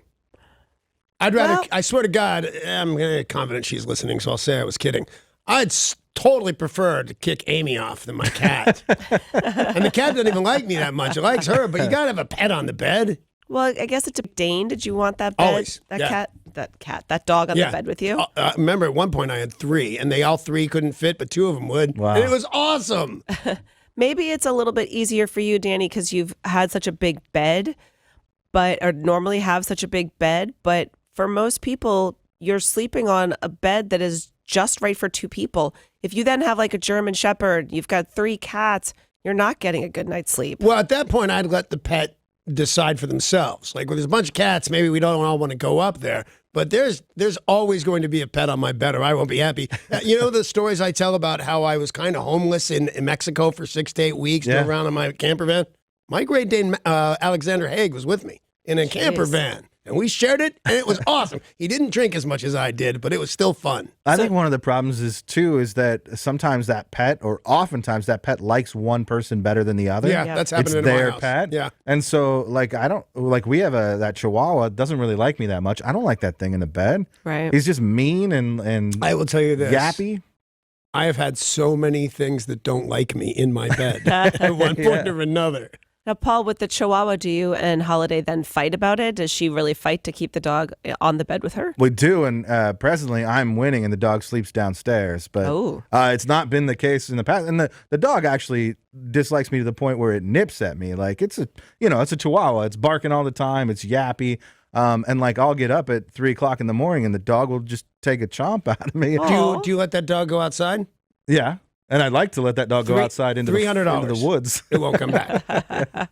I'd rather, I swear to God, I'm confident she's listening, so I'll say I was kidding. I'd totally prefer to kick Amy off than my cat. And the cat doesn't even like me that much. It likes her, but you got to have a pet on the bed. Well, I guess it's a Dane. Did you want that bed? Always. That dog on the bed with you? Remember, at one point I had 3, and they all 3 couldn't fit, but 2 of them would. Wow. And it was awesome. Maybe it's a little bit easier for you, Danny, because you've had such a big bed, or normally have such a big bed. But for most people, you're sleeping on a bed that is just right for 2 people. If you then have like a German Shepherd, you've got 3 cats, you're not getting a good night's sleep. Well, at that point, I'd let the pet decide for themselves. Like, when there's a bunch of cats, maybe we don't all want to go up there. But there's always going to be a pet on my bed, or I won't be happy. You know the stories I tell about how I was kind of homeless in Mexico for 6 to 8 weeks, drove around in my camper van? My Great Dane, Alexander Haig, was with me in a camper van. And we shared it, and it was awesome. He didn't drink as much as I did, but it was still fun. I think one of the problems is that sometimes that pet, or oftentimes that pet, likes one person better than the other. Yeah, that's happened in It's my their house. pet. Yeah. And so, we have that Chihuahua, doesn't really like me that much. I don't like that thing in the bed. Right. He's just mean and I will tell you this. yappy. I have had so many things that don't like me in my bed at one point or another. Now, Paul, with the Chihuahua, do you and Holiday then fight about it? Does she really fight to keep the dog on the bed with her? We do, and presently I'm winning, and the dog sleeps downstairs. But it's not been the case in the past. And the dog actually dislikes me to the point where it nips at me. Like, it's a Chihuahua. It's barking all the time. It's yappy. And like, I'll get up at 3 o'clock in the morning, and the dog will just take a chomp out of me. Do you let that dog go outside? Yeah. And I'd like to let that dog go outside into the woods. It won't come back.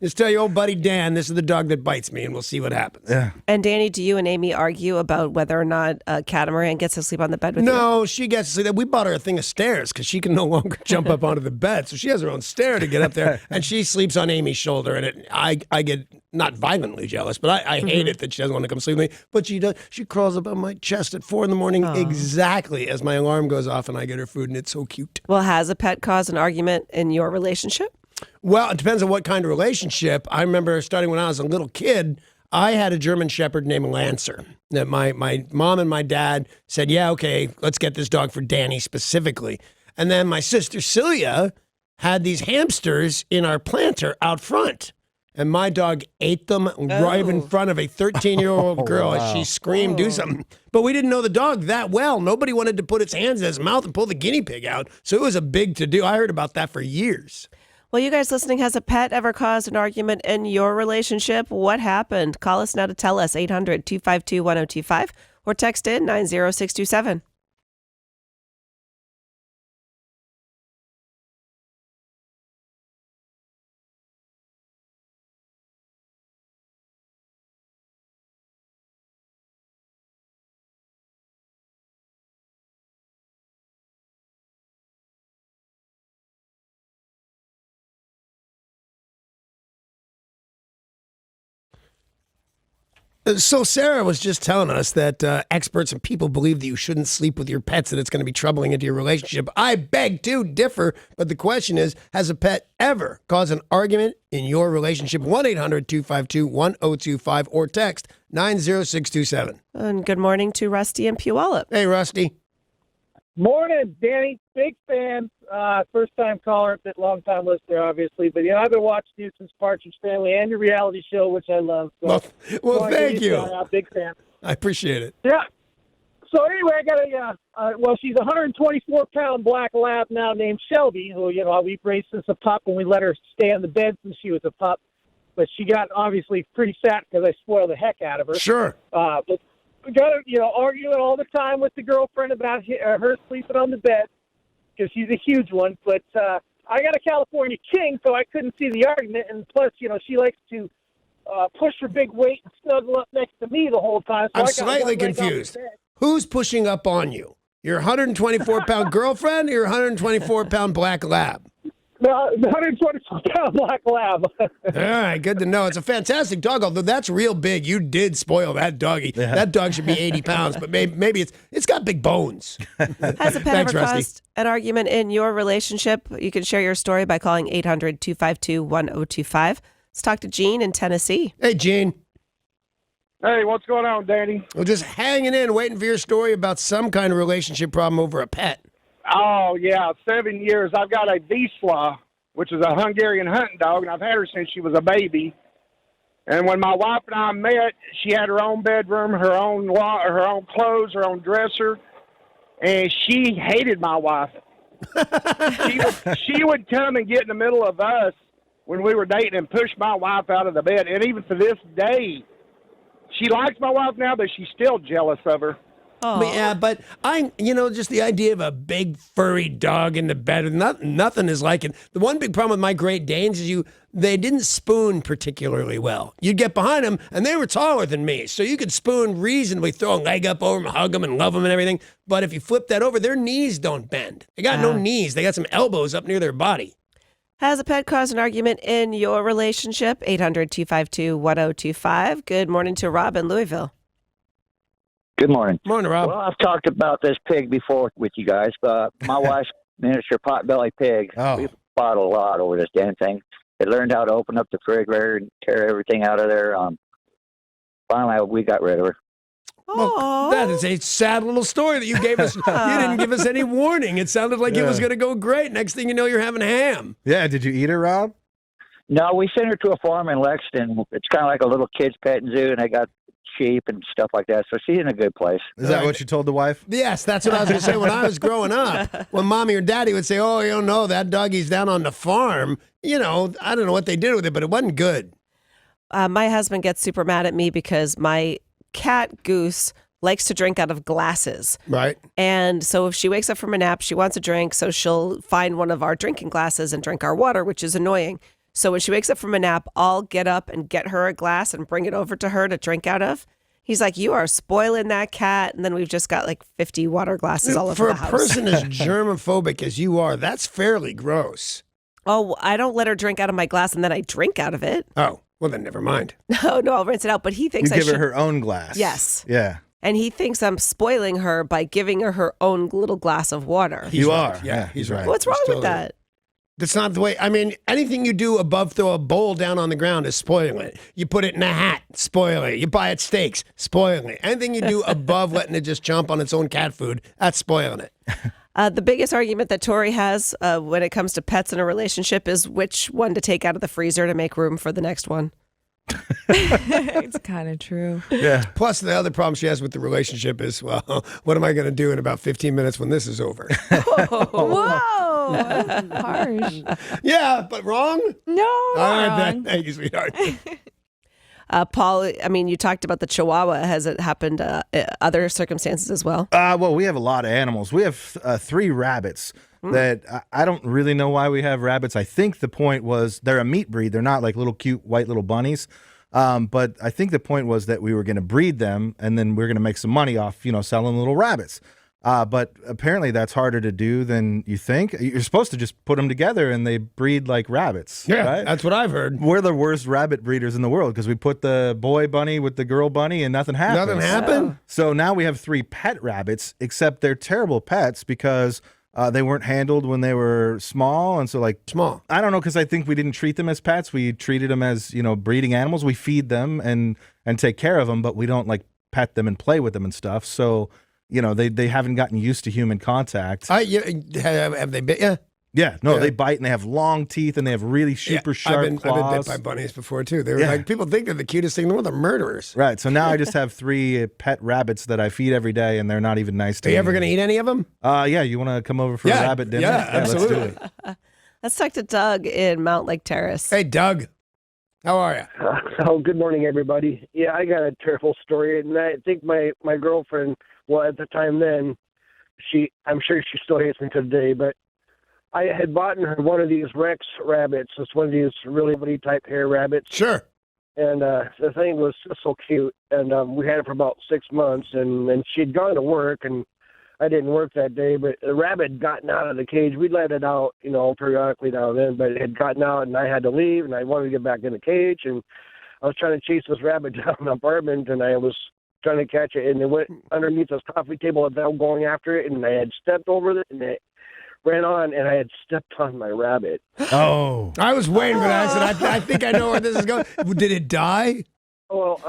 Just tell your old buddy Dan, this is the dog that bites me, and we'll see what happens. Yeah. And Danny, do you and Amy argue about whether or not Catamaran gets to sleep on the bed with you? No, she gets to sleep. We bought her a thing of stairs because she can no longer jump up onto the bed. So she has her own stair to get up there, and she sleeps on Amy's shoulder. And I get not violently jealous, but I hate it that she doesn't want to come sleep with me. But she does. She crawls up on my chest at 4 a.m, exactly as my alarm goes off, and I get her food, and it's so cute. Well, has a pet caused an argument in your relationship? Well, it depends on what kind of relationship. I remember starting when I was a little kid, I had a German Shepherd named Lancer. That my mom and my dad said, yeah, okay, let's get this dog for Danny specifically. And then my sister Celia had these hamsters in our planter out front. And my dog ate them right in front of a 13-year-old girl as she screamed, do something. But we didn't know the dog that well. Nobody wanted to put its hands in his mouth and pull the guinea pig out. So it was a big to-do. I heard about that for years. Well, you guys listening, has a pet ever caused an argument in your relationship? What happened? Call us now to tell us, 800-252-1025, or text in 90627. So Sarah was just telling us that experts and people believe that you shouldn't sleep with your pets and it's going to be troubling into your relationship. I beg to differ, but the question is, has a pet ever caused an argument in your relationship? 1-800-252-1025 or text 90627. And good morning to Rusty and Puyallup. Hey, Rusty. Morning, Danny. Big fan. First time caller, but long time listener, obviously. But I've been watching you since Partridge Family and your reality show, which I love. So, well, thank you. Big fan. I appreciate it. Yeah. So anyway, I got she's a 124-pound black lab now named Shelby, who we've raised since a pup, and we let her stay on the bed since she was a pup. But she got obviously pretty fat because I spoiled the heck out of her. Sure. But we got arguing all the time with the girlfriend about her sleeping on the bed because she's a huge one. But I got a California King, so I couldn't see the argument. And plus, she likes to push her big weight and snuggle up next to me the whole time. So I'm slightly confused. Who's pushing up on you? Your 124-pound girlfriend or your 124-pound black lab? No, the 124-pound black lab. All right, good to know. It's a fantastic dog, although that's real big. You did spoil that doggy. Yeah. That dog should be 80 pounds, but maybe it's got big bones. Has a pet ever caused an argument in your relationship? You can share your story by calling 800-252-1025. Let's talk to Gene in Tennessee. Hey, Gene. Hey, what's going on, Danny? Well, just hanging in, waiting for your story about some kind of relationship problem over a pet. Oh, yeah, 7 years. I've got a Wisla, which is a Hungarian hunting dog, and I've had her since she was a baby. And when my wife and I met, she had her own bedroom, her own clothes, her own dresser, and she hated my wife. she would come and get in the middle of us when we were dating and push my wife out of the bed. And even to this day, she likes my wife now, but she's still jealous of her. But yeah, but just the idea of a big furry dog in the bed, nothing is like it. The one big problem with my Great Danes is they didn't spoon particularly well. You'd get behind them, and they were taller than me, so you could spoon reasonably, throw a leg up over them, hug them, and love them and everything. But if you flip that over, their knees don't bend. They got no knees. They got some elbows up near their body. Has a pet caused an argument in your relationship? 800-252-1025. Good morning to Rob in Louisville. Good morning. Morning, Rob. Well, I've talked about this pig before with you guys, but my wife's miniature potbelly pig. Oh. We fought a lot over this damn thing. They learned how to open up the refrigerator and tear everything out of there. Finally, we got rid of her. Well, that is a sad little story that you gave us. You didn't give us any warning. It sounded like it was going to go great. Next thing you know, you're having ham. Yeah, did you eat her, Rob? No, we sent her to a farm in Lexington. It's kind of like a little kid's petting zoo, and they got sheep and stuff like that. So she's in a good place. Is that what you told the wife? Yes, that's what I was going to say. When I was growing up, when mommy or daddy would say, "Oh, you don't know, that doggy's down on the farm," I don't know what they did with it, but it wasn't good. My husband gets super mad at me because my cat Goose likes to drink out of glasses. Right. And so if she wakes up from a nap, she wants a drink, so she'll find one of our drinking glasses and drink our water, which is annoying. So when she wakes up from a nap, I'll get up and get her a glass and bring it over to her to drink out of. He's like, "You are spoiling that cat." And then we've just got like 50 water glasses all over the house. For a person as germophobic as you are, that's fairly gross. Oh, I don't let her drink out of my glass and then I drink out of it. Oh, well then never mind. No, I'll rinse it out. But he thinks You I give should. her her own glass. Yes. Yeah. And he thinks I'm spoiling her by giving her own little glass of water. You are. Yeah, he's right. What's wrong He's with totally- that? That's not the way. I mean, anything you do above throw a bowl down on the ground is spoiling it. You put it in a hat, spoiling it. You buy it steaks, spoiling it. Anything you do above letting it just chomp on its own cat food, that's spoiling it. The biggest argument that Tori has when it comes to pets in a relationship is which one to take out of the freezer to make room for the next one. It's kind of true. Yeah. Plus, the other problem she has with the relationship is, well, what am I going to do in about 15 minutes when this is over? Whoa. Harsh. Yeah, but wrong? No. All right, wrong. thank you, sweetheart. Paul, I mean, you talked about the Chihuahua. Has it happened other circumstances as well? Well, we have a lot of animals. We have 3 rabbits that I don't really know why we have rabbits. I think the point was they're a meat breed. They're not like little cute white little bunnies. But I think the point was that we were going to breed them and then we're going to make some money off, selling little rabbits. But apparently that's harder to do than you think. You're supposed to just put them together and they breed like rabbits. Yeah, right? that's what I've heard. We're the worst rabbit breeders in the world because we put the boy bunny with the girl bunny and nothing happens. Nothing happened? So now we have 3 pet rabbits, except they're terrible pets because they weren't handled when they were small. And so small. I don't know, because I think we didn't treat them as pets. We treated them as, breeding animals. We feed them and take care of them, but we don't pet them and play with them and stuff. So, they haven't gotten used to human contact. Have they bit you? Yeah, no, they bite and they have long teeth and they have really super sharp claws. I've been bit by bunnies before too. They're people think they're the cutest thing in the world. They're murderers. Right. So now I just have 3 pet rabbits that I feed every day, and they're not even nice to me. Are you ever going to eat any of them? Yeah. You want to come over for a rabbit dinner? Yeah, absolutely. Let's do it. Let's talk to Doug in Mount Lake Terrace. Hey, Doug. How are you? Good morning, everybody. Yeah, I got a terrible story, and I think my girlfriend, well, at the time then, I'm sure she still hates me today, but I had bought her one of these Rex rabbits. It's one of these really woody type hair rabbits. Sure. And the thing was just so cute. And we had it for about 6 months, and she'd gone to work, and I didn't work that day, but the rabbit had gotten out of the cage. We let it out, periodically now and then, but it had gotten out, and I had to leave, and I wanted to get back in the cage, and I was trying to chase this rabbit down the apartment, and I was trying to catch it, and it went underneath this coffee table without going after it, and I had stepped over it, and it ran on, and I had stepped on my rabbit. Oh. I was waiting for that. I said, I think I know where this is going. Did it die? Well,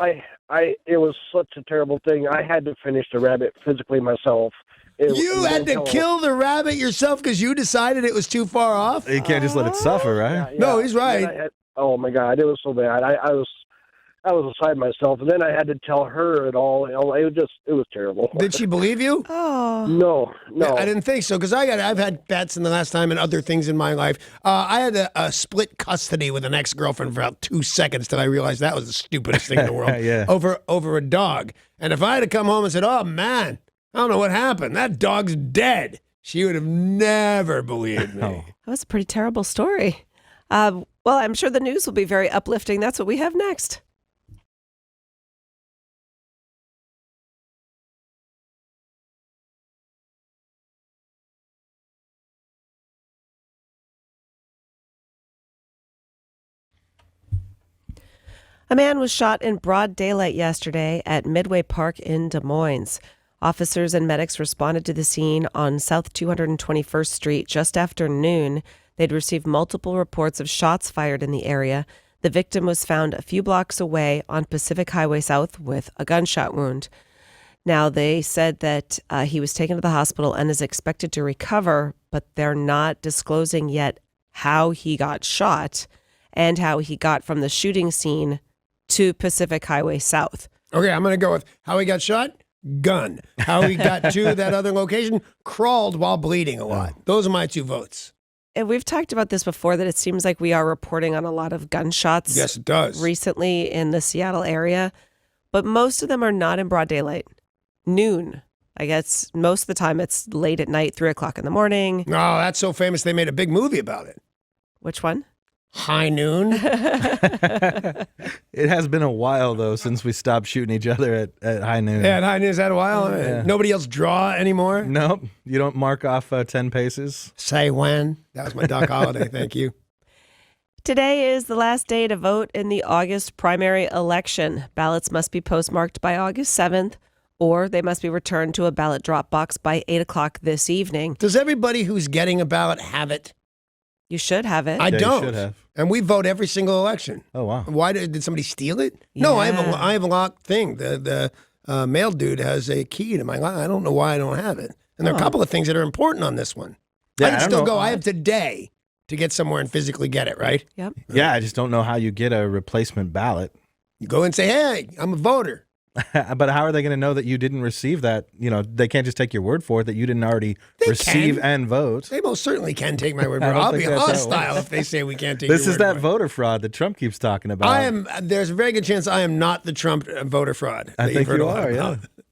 it was such a terrible thing. I had to finish the rabbit physically myself. You had to kill the rabbit yourself because you decided it was too far off? You can't just let it suffer, right? Yeah. No, he's right. Oh my God, it was so bad. I was beside myself, and then I had to tell her it all. It was terrible. Did she believe you? Oh. No. I didn't think so because I've had pets in the last time and other things in my life. I had a split custody with an ex-girlfriend for about 2 seconds till I realized that was the stupidest thing in the world. Yeah. Over a dog. And if I had to come home and said, "Oh man, I don't know what happened. That dog's dead," she would have never believed me. That was a pretty terrible story. Well, I'm sure the news will be very uplifting. That's what we have next. A man was shot in broad daylight yesterday at Midway Park in Des Moines. Officers and medics responded to the scene on South 221st Street just after noon. They'd received multiple reports of shots fired in the area. The victim was found a few blocks away on Pacific Highway South with a gunshot wound. Now, they said that he was taken to the hospital and is expected to recover, but they're not disclosing yet how he got shot and how he got from the shooting scene to Pacific Highway South. Okay, I'm going to go with how he got shot, gun. How he got to that other location, crawled while bleeding a lot. Those are my 2 votes. And we've talked about this before, that it seems like we are reporting on a lot of gunshots. Yes, it does. Recently in the Seattle area, but most of them are not in broad daylight. Noon. I guess most of the time it's late at night, 3 o'clock in the morning. Oh, that's so famous they made a big movie about it. Which one? High Noon. It has been a while, though, since we stopped shooting each other at high noon. Yeah, at High Noon, is that a while? Yeah. Nobody else draw anymore? Nope. You don't mark off 10 paces? Say when. That was my Doc Holliday. Thank you. Today is the last day to vote in the August primary election. Ballots must be postmarked by August 7th, or they must be returned to a ballot drop box by 8 o'clock this evening. Does everybody who's getting a ballot have it? You should have it. I don't. You should have. And we vote every single election. Oh, wow. Why did somebody steal it? No, I have a locked thing. The mail dude has a key to my lock. I don't know why I don't have it. And there are a couple of things that are important on this one. Yeah, I can I don't still know. go. I have today to get somewhere and physically get it, right? Yep. Yeah, I just don't know how you get a replacement ballot. You go and say, "Hey, I'm a voter." But how are they going to know that you didn't receive that? You know, they can't just take your word for it that you didn't already receive and vote. They most certainly can take my word for I it. don't I'll think be that's how it hostile works. if they say we can't take This your is word that for it. voter fraud that Trump keeps talking about. There's a very good chance I am not the Trump voter fraud. I that think you've heard you a lot are, about. yeah.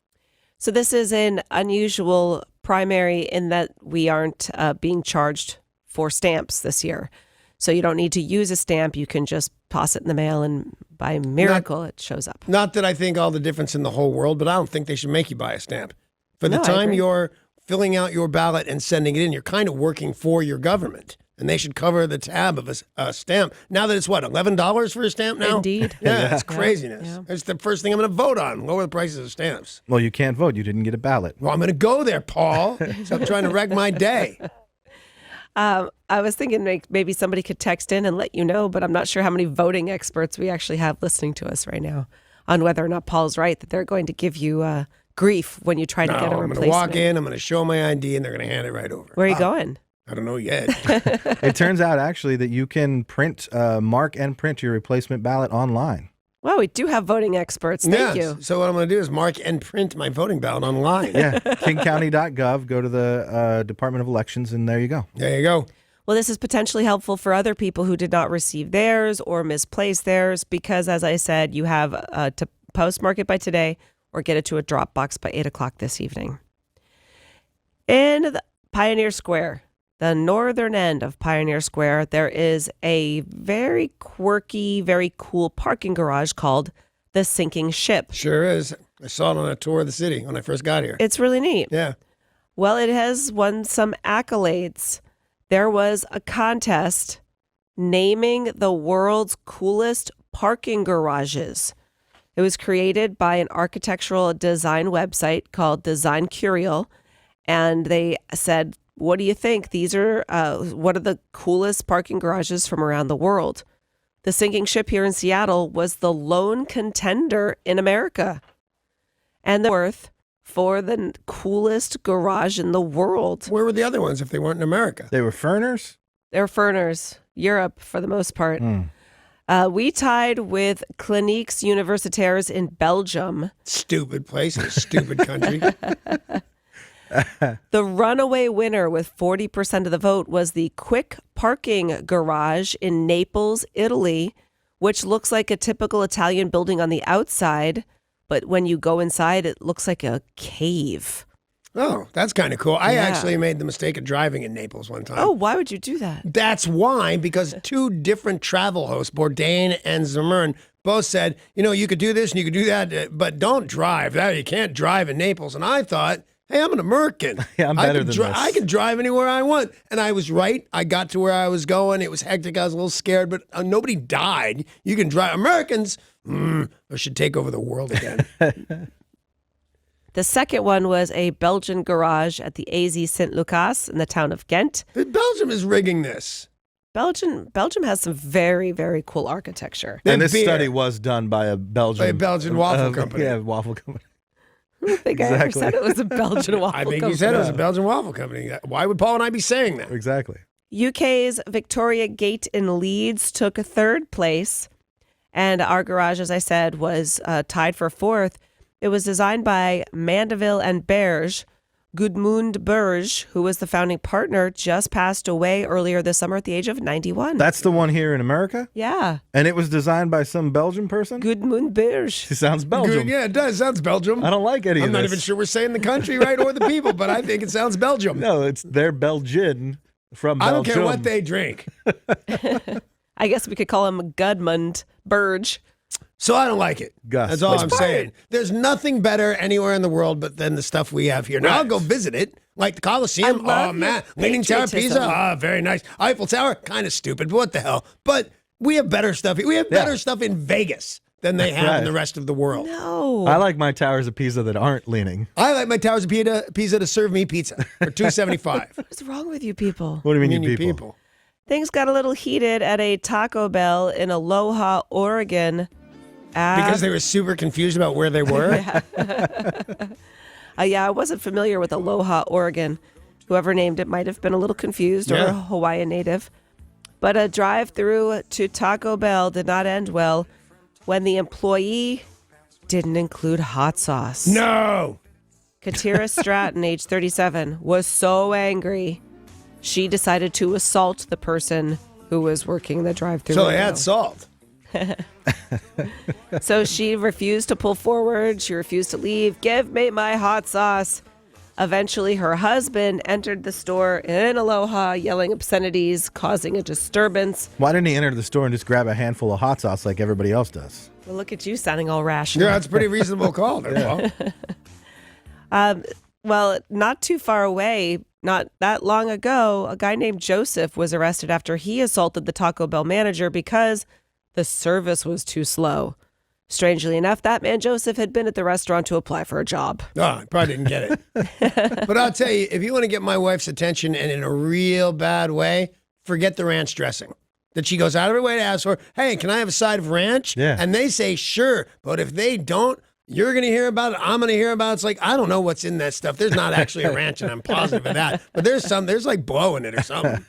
So this is an unusual primary in that we aren't being charged for stamps this year. So you don't need to use a stamp. You can just toss it in the mail and by miracle it shows up. Not that I think all the difference in the whole world, but I don't think they should make you buy a stamp. For the No, I time agree. you're filling out your ballot and sending it in, you're kind of working for your government. And they should cover the tab of a stamp. Now that it's what, $11 for a stamp now? Indeed. Yeah, it's Yeah. craziness. Yeah. That's the first thing I'm going to vote on. Lower the prices of stamps. Well, you can't vote. You didn't get a ballot. Well, I'm going to go there, Paul. Stop trying to wreck my day. I was thinking maybe somebody could text in and let you know, but I'm not sure how many voting experts we actually have listening to us right now on whether or not Paul's right that they're going to give you grief when you try to get a I'm replacement. going to walk in, I'm going to show my ID, and they're going to hand it right over. Where are you going? I don't know yet. It turns out, actually, that you can mark and print your replacement ballot online. Well, we do have voting experts. Thank you. So what I'm going to do is mark and print my voting ballot online. Yeah, kingcounty.gov, go to the Department of Elections, and there you go. There you go. Well, this is potentially helpful for other people who did not receive theirs or misplace theirs because, as I said, you have to postmark it by today or get it to a drop box by 8 o'clock this evening. In the Pioneer Square, the northern end of Pioneer Square, there is a very quirky, very cool parking garage called the Sinking Ship. Sure is. I saw it on a tour of the city when I first got here. It's really neat. Yeah. Well, it has won some accolades. There was a contest naming the world's coolest parking garages. It was created by an architectural design website called Design Curial, And they said, what do you think? These are one of the coolest parking garages from around the world. The sinking ship here in Seattle was the lone contender in America. And the worth for the coolest garage in the world. Where were the other ones if they weren't in America? They were Ferners? They're Ferners, Europe for the most part. We tied with Cliniques Universitaires in Belgium. Stupid place, a stupid country. The runaway winner with 40% of the vote was the Quick Parking Garage in Naples, Italy, which looks like a typical Italian building on the outside, but when you go inside, it looks like a cave. Oh, that's kind of cool. I actually made the mistake of driving in Naples one time. Oh, why would you do that? That's why, because two different travel hosts, Bourdain and Zimmern, both said, you could do this and you could do that, but don't drive. You can't drive in Naples. And I thought, hey, I'm an American. Yeah, I'm better than this. I can drive anywhere I want. And I was right. I got to where I was going. It was hectic. I was a little scared, but nobody died. You can drive. Americans should take over the world again. The second one was a Belgian garage at the AZ St. Lucas in the town of Ghent. Belgium is rigging this. Belgium has some very, very cool architecture. And this study was done by a Belgian waffle company. Yeah, waffle company. I don't think I ever said it was a Belgian waffle company. I think you said it was a Belgian waffle company. Why would Paul and I be saying that? Exactly. UK's Victoria Gate in Leeds took third place. And our garage, as I said, was tied for fourth. It was designed by Mandeville and Berge. Gudmund Berge, who was the founding partner, just passed away earlier this summer at the age of 91. That's the one here in America? Yeah. And it was designed by some Belgian person? Gudmund Berge. It sounds Belgium. Yeah, it does. Sounds Belgium. I don't like any of I'm this. not even sure we're saying the country right or the people, but I think it sounds Belgium. No, they're Belgian from Belgium. I don't care what they drink. I guess we could call him Gudmund Berge. So I don't like it. Gus. That's all I'm saying. There's nothing better anywhere in the world but than the stuff we have here. Now I'll go visit it, like the Coliseum. Oh, man. Leaning Tower of Pisa. Very nice. Eiffel Tower, kind of stupid, but what the hell? But we have better stuff. We have better stuff in Vegas than they have in the rest of the world. No. I like my towers of Pisa that aren't leaning. I like my towers of Pisa to serve me pizza for $2.75. What's wrong with you people? What do you mean, you people? Things got a little heated at a Taco Bell in Aloha, Oregon. Because they were super confused about where they were? Yeah, I wasn't familiar with Aloha, Oregon. Whoever named it might have been a little confused or a Hawaiian native. But a drive-through to Taco Bell did not end well when the employee didn't include hot sauce. No! Katira Stratton, age 37, was so angry, she decided to assault the person who was working the drive-through. So they had salt. So she refused to pull forward. She refused to leave. Give me my hot sauce. Eventually, her husband entered the store in Aloha, yelling obscenities, causing a disturbance. Why didn't he enter the store and just grab a handful of hot sauce like everybody else does? Well, look at you sounding all rational. Yeah, that's a pretty reasonable call there, Paul. Well, not too far away, not that long ago, a guy named Joseph was arrested after he assaulted the Taco Bell manager because the service was too slow. Strangely enough, that man Joseph had been at the restaurant to apply for a job. Oh, I probably didn't get it. But I'll tell you, if you want to get my wife's attention and in a real bad way, forget the ranch dressing. That she goes out of her way to ask for, hey, can I have a side of ranch? Yeah. And they say, sure. But if they don't, you're going to hear about it. I'm going to hear about it. It's like, I don't know what's in that stuff. There's not actually a ranch, and I'm positive of that. But there's like blow in it or something.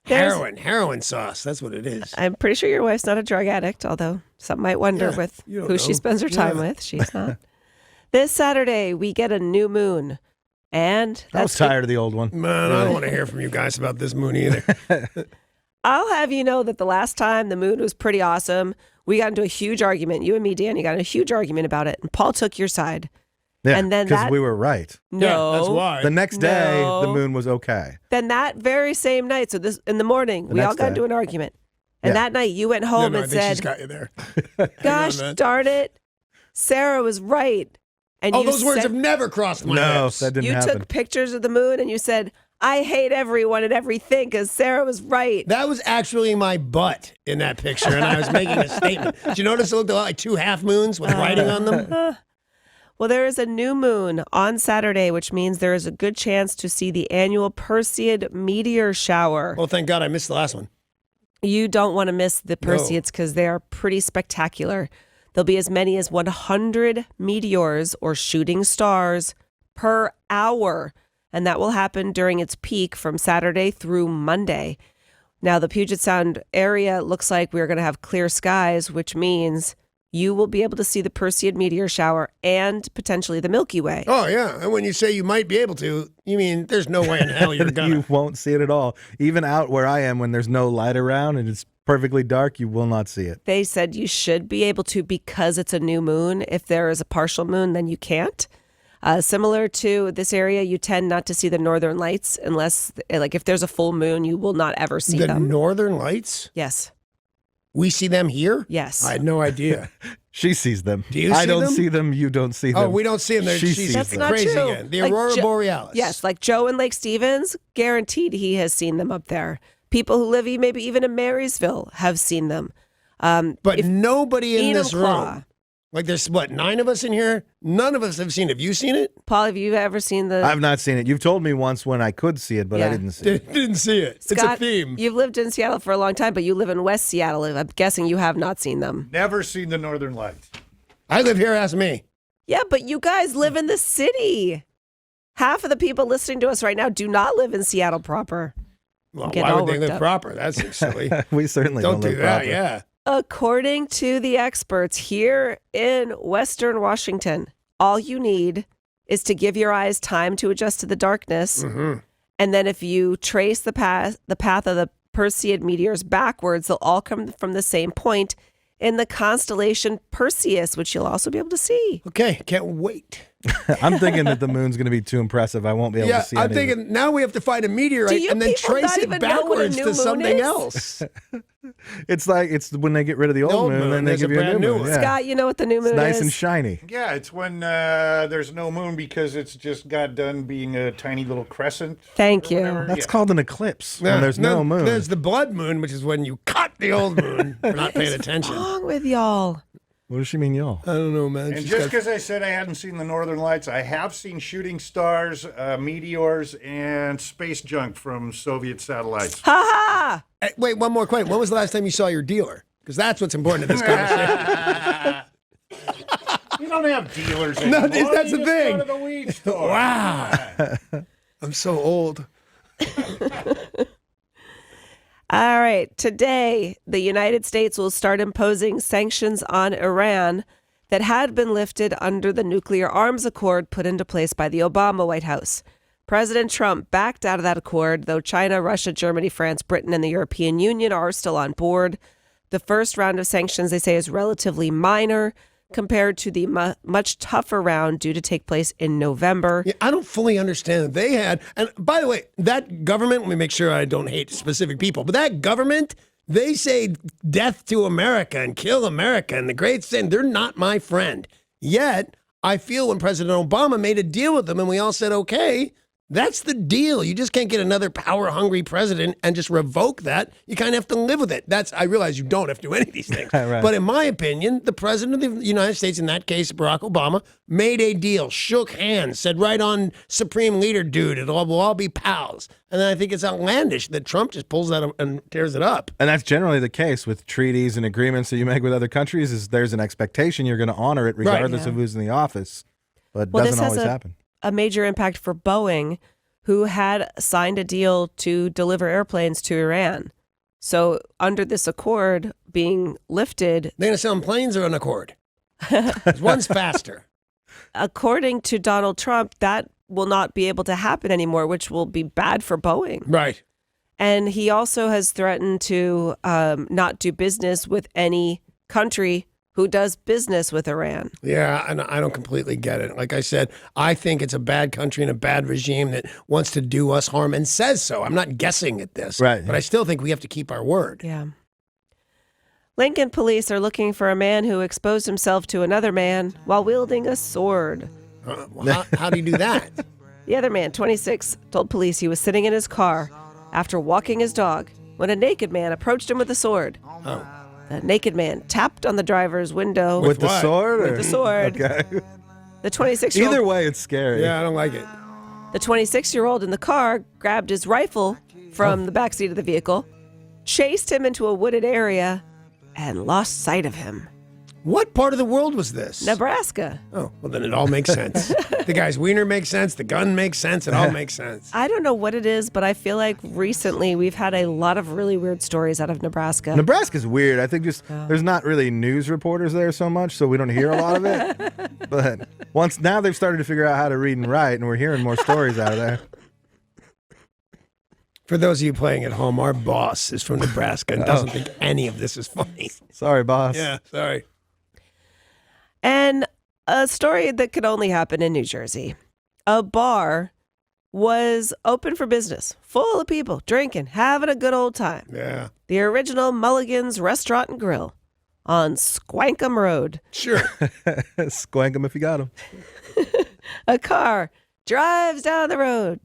Heroin sauce. That's what it is. I'm pretty sure your wife's not a drug addict, although some might wonder with who she spends her time with. She's not. This Saturday, we get a new moon. And I was tired of the old one. Man, I don't want to hear from you guys about this moon either. I'll have you know that the last time the moon was pretty awesome. We got into a huge argument. You and me, Danny, got into a huge argument about it. And Paul took your side. Yeah, and then because we were right. No. Yeah, that's why. The next day, the moon was okay. Then that very same night, so this in the morning, we all got into an argument. And that night you went home and said, she's got you there. gosh darn it, Sarah was right. And those words have never crossed my lips. No, that didn't you happen. took pictures of the moon and you said, I hate everyone and everything because Sarah was right. That was actually my butt in that picture, and I was making a statement. Did you notice it looked a lot like two half moons with writing on them? Well, there is a new moon on Saturday, which means there is a good chance to see the annual Perseid meteor shower. Well, thank God I missed the last one. You don't want to miss the Perseids because they are pretty spectacular. There'll be as many as 100 meteors or shooting stars per hour, and that will happen during its peak from Saturday through Monday. Now, the Puget Sound area looks like we're going to have clear skies, which means you will be able to see the Perseid meteor shower and potentially the Milky Way. Oh, yeah. And when you say you might be able to, you mean there's no way in hell you're going to. You won't see it at all. Even out where I am, when there's no light around and it's perfectly dark, you will not see it. They said you should be able to because it's a new moon. If there is a partial moon, then you can't. Similar to this area, you tend not to see the northern lights unless, like, if there's a full moon, you will not ever see them. The northern lights? Yes. We see them here? Yes. I had no idea. She sees them. Do you I see don't them? see them. You don't see them. Oh, we don't see them. She sees That's them. not Crazy true. again. The Like Aurora Borealis. Yes, like Joe in Lake Stevens, guaranteed he has seen them up there. People who live maybe even in Marysville have seen them. But nobody in this Enumclaw. room. Like there's, 9 of us in here? None of us have seen it. Have you seen it? Paul, have you ever seen the... I've not seen it. You've told me once when I could see it, but I Yeah. didn't see it. Didn't see it. It's a Scott, theme. You've lived in Seattle for a long time, but you live in West Seattle. I'm guessing you have not seen them. Never seen the Northern Lights. I live here, ask me. Yeah, but you guys live in the city. Half of the people listening to us right now do not live in Seattle proper. Well, Get why all would they worked live up. proper? That seems silly. We certainly Don't don't do live that, proper. yeah. According to the experts here in Western Washington, all you need is to give your eyes time to adjust to the darkness. Mm-hmm. And then if you trace the path of the Perseid meteors backwards, they'll all come from the same point in the constellation Perseus, which you'll also be able to see. Okay, can't wait. I'm thinking that the moon's going to be too impressive. I won't be able Yeah, to see I'm any of it. thinking now we have to find a meteorite you and then people trace not it even know what a backwards new to moon something is? else. It's like it's when they get rid of the old moon, then they there's give a you a brand new new moon. one. Yeah. Scott, you know what the new It's moon nice is? and shiny. Yeah, it's when there's no moon because it's just got done being a tiny little crescent. Thank you. whatever. That's Yeah. called an eclipse when there's no moon. There's the blood moon, which is when you cut the old moon for not paying attention. What's wrong with y'all? What does she mean, y'all? I don't know, man. And She's just got- because I said I hadn't seen the Northern Lights, I have seen shooting stars, meteors, and space junk from Soviet satellites. Ha ha! Hey, wait, one more question. When was the last time you saw your dealer? Because that's what's important to this conversation. You don't have dealers No, anymore. that's You the just thing. Go to the weed store. Wow. I'm so old. All right. Today, the United States will start imposing sanctions on Iran that had been lifted under the nuclear arms accord put into place by the Obama White House. President Trump backed out of that accord, though China, Russia, Germany, France, Britain, and the European Union are still on board. The first round of sanctions, they say, is relatively minor compared to the much tougher round due to take place in November. Yeah, I don't fully understand that they had. And by the way, that government, let me make sure I don't hate specific people, but that government, they say death to America and kill America and the great sin. They're not my friend. Yet, I feel when President Obama made a deal with them and we all said, okay, that's the deal. You just can't get another power-hungry president and just revoke that. You kind of have to live with it. I realize you don't have to do any of these things. Right. But in my opinion, the president of the United States, in that case, Barack Obama, made a deal, shook hands, said right on, Supreme Leader dude, we'll all be pals. And then I think it's outlandish that Trump just pulls that and tears it up. And that's generally the case with treaties and agreements that you make with other countries is there's an expectation you're going to honor it regardless of who's in the office. But it doesn't always happen. A major impact for Boeing, who had signed a deal to deliver airplanes to Iran. So under this accord being lifted... They're going to sell them planes or an accord? 'Cause one's faster. According to Donald Trump, that will not be able to happen anymore, which will be bad for Boeing. Right. And he also has threatened to not do business with any country who does business with Iran. Yeah, and I don't completely get it. Like I said, I think it's a bad country and a bad regime that wants to do us harm and says so. I'm not guessing at this. Right. But I still think we have to keep our word. Yeah. Lincoln police are looking for a man who exposed himself to another man while wielding a sword. How do you do that? The other man, 26, told police he was sitting in his car after walking his dog when a naked man approached him with a sword. Oh. The naked man tapped on the driver's window With the sword? With the sword. Okay. The 26-year-old. Either way, it's scary. Yeah, I don't like it. The 26-year-old in the car grabbed his rifle from the backseat of the vehicle, chased him into a wooded area, and lost sight of him. What part of the world was this? Nebraska. Oh, well, then it all makes sense. The guy's wiener makes sense. The gun makes sense. It all makes sense. I don't know what it is, but I feel like recently we've had a lot of really weird stories out of Nebraska. Nebraska's weird. I think there's not really news reporters there so much, so we don't hear a lot of it. But now they've started to figure out how to read and write, and we're hearing more stories out of there. For those of you playing at home, our boss is from Nebraska and doesn't think any of this is funny. Sorry, boss. Yeah, sorry. And a story that could only happen in New Jersey. A bar was open for business, full of people drinking, having a good old time. Yeah. The original Mulligan's Restaurant and Grill on Squankum Road. Sure. Squank them if you got them. A car drives down the road,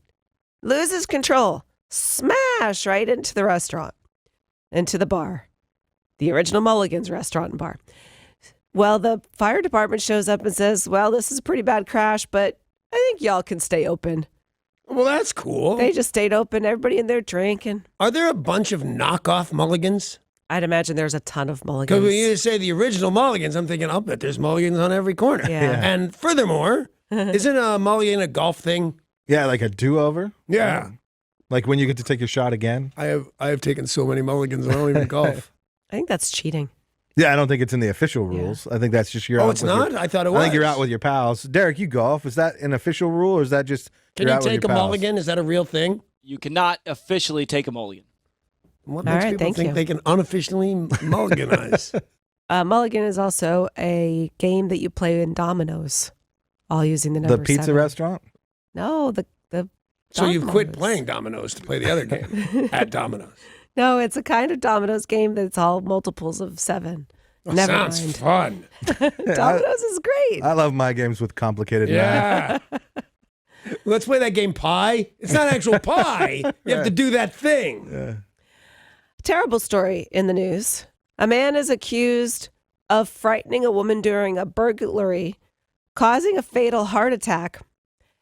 loses control, smash right into the restaurant, into the bar. The original Mulligan's Restaurant and Bar. Well, the fire department shows up and says, well, this is a pretty bad crash, but I think y'all can stay open. Well, that's cool. They just stayed open. Everybody in there drinking. Are there a bunch of knockoff Mulligans? I'd imagine there's a ton of Mulligans. Because when you say the original Mulligans, I'm thinking, I'll bet there's Mulligans on every corner. Yeah. And furthermore, isn't a Mulligan a golf thing? Yeah, like a do-over? Yeah. Like when you get to take your shot again? I have taken so many Mulligans, I don't even golf. I think that's cheating. Yeah, I don't think it's in the official rules. I think that's just you're out. Oh, it's not? I thought it was. I think you're out with your pals. Derek, you golf. Is that an official rule or is that just Can you're you out with take your a pals? mulligan? Is that a real thing? You cannot officially take a mulligan. What All makes right, people thank think you. they can unofficially mulliganize? Mulligan is also a game that you play in dominoes, all using the The number pizza 7. restaurant? No, the So you've quit dominoes. playing dominoes to play the other game at dominoes. No, it's a kind of dominoes game that's all multiples of 7. Oh, Never sounds mind. fun. Dominoes is great. I love my games with complicated math. Yeah. Let's play that game Pie. It's not actual pie. You have to do that thing. Yeah. Terrible story in the news. A man is accused of frightening a woman during a burglary, causing a fatal heart attack.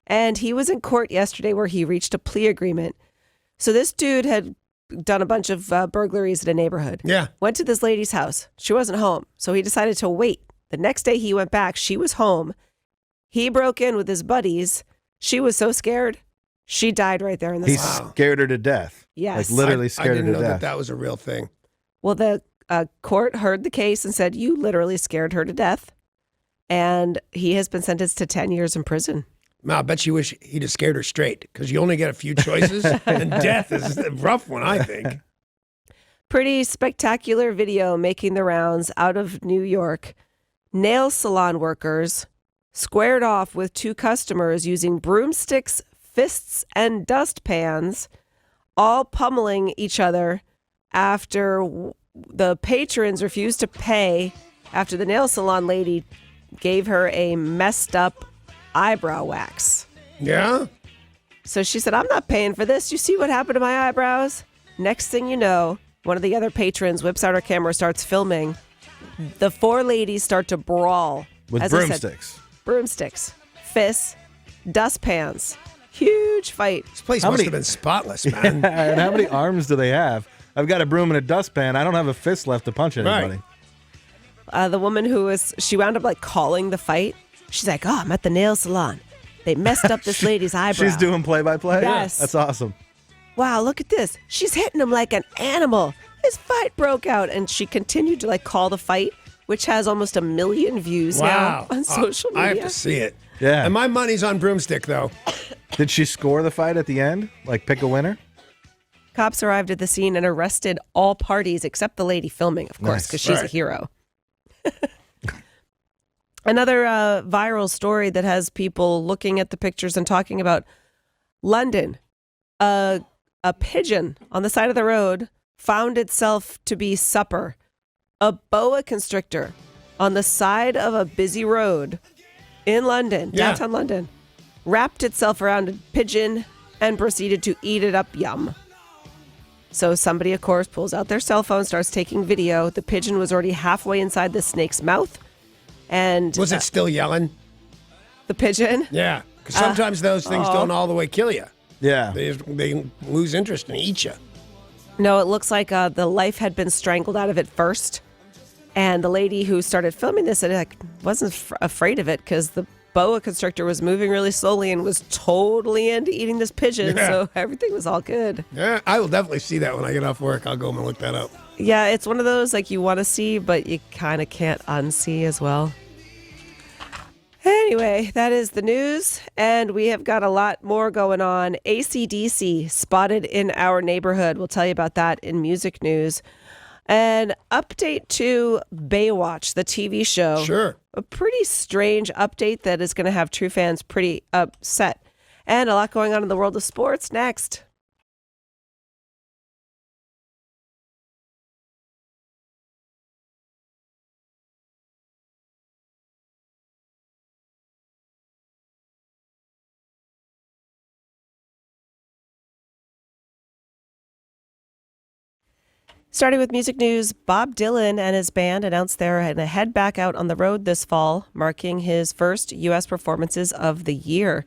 And he was in court yesterday where he reached a plea agreement. So this dude had done a bunch of burglaries in a neighborhood. Yeah. Went to this lady's house. She wasn't home. So he decided to wait. The next day he went back. She was home. He broke in with his buddies. She was so scared. She died right there in the He spot. scared her to death. Yes. Like literally I scared her didn't to know death. that was a real thing. Well, the court heard the case and said, you literally scared her to death. And he has been sentenced to 10 years in prison. Ma, I bet you wish he'd have scared her straight because you only get a few choices and death is a rough one, I think. Pretty spectacular video making the rounds out of New York. Nail salon workers squared off with 2 customers using broomsticks, fists, and dustpans, all pummeling each other after the patrons refused to pay after the nail salon lady gave her a messed up eyebrow wax. Yeah? So she said, I'm not paying for this. You see what happened to my eyebrows? Next thing you know, one of the other patrons whips out her camera, starts filming. The 4 ladies start to brawl. With As I said, broomsticks. broomsticks, fists, dustpans. Huge fight. This place must have been spotless, man. And how many arms do they have? I've got a broom and a dustpan. I don't have a fist left to punch anybody. The woman she wound up like calling the fight. She's like, oh, I'm at the nail salon. They messed up this lady's eyebrow. She's doing play-by-play? Yes. That's awesome. Wow, look at this. She's hitting him like an animal. This fight broke out. And she continued to like call the fight, which has almost 1 million views Wow. now on social media. I have to see it. Yeah. And my money's on broomstick, though. Did she score the fight at the end? Like pick a winner? Cops arrived at the scene and arrested all parties except the lady filming, of course, Nice. because she's a Right. hero. Another viral story that has people looking at the pictures and talking about London. A pigeon on the side of the road found itself to be supper. A boa constrictor on the side of a busy road in London, downtown London, wrapped itself around a pigeon and proceeded to eat it up. Yum. So somebody, of course, pulls out their cell phone, starts taking video. The pigeon was already halfway inside the snake's mouth. And Was it still yelling? The pigeon? Yeah, because sometimes those things oh. don't all the way kill you. Yeah. They lose interest and eat you. No, it looks like the life had been strangled out of it first. And the lady who started filming this wasn't afraid of it because the boa constrictor was moving really slowly and was totally into eating this pigeon. Yeah. So everything was all good. Yeah, I will definitely see that when I get off work. I'll go home and look that up. Yeah, it's one of those you want to see, but you kind of can't unsee as well. Anyway, that is the news, and we have got a lot more going on. AC/DC spotted in our neighborhood. We'll tell you about that in music news. An update to Baywatch, the TV show. Sure. A pretty strange update that is going to have true fans pretty upset. And a lot going on in the world of sports next. Starting with music news, Bob Dylan and his band announced they're going to head back out on the road this fall, marking his first U.S. performances of the year.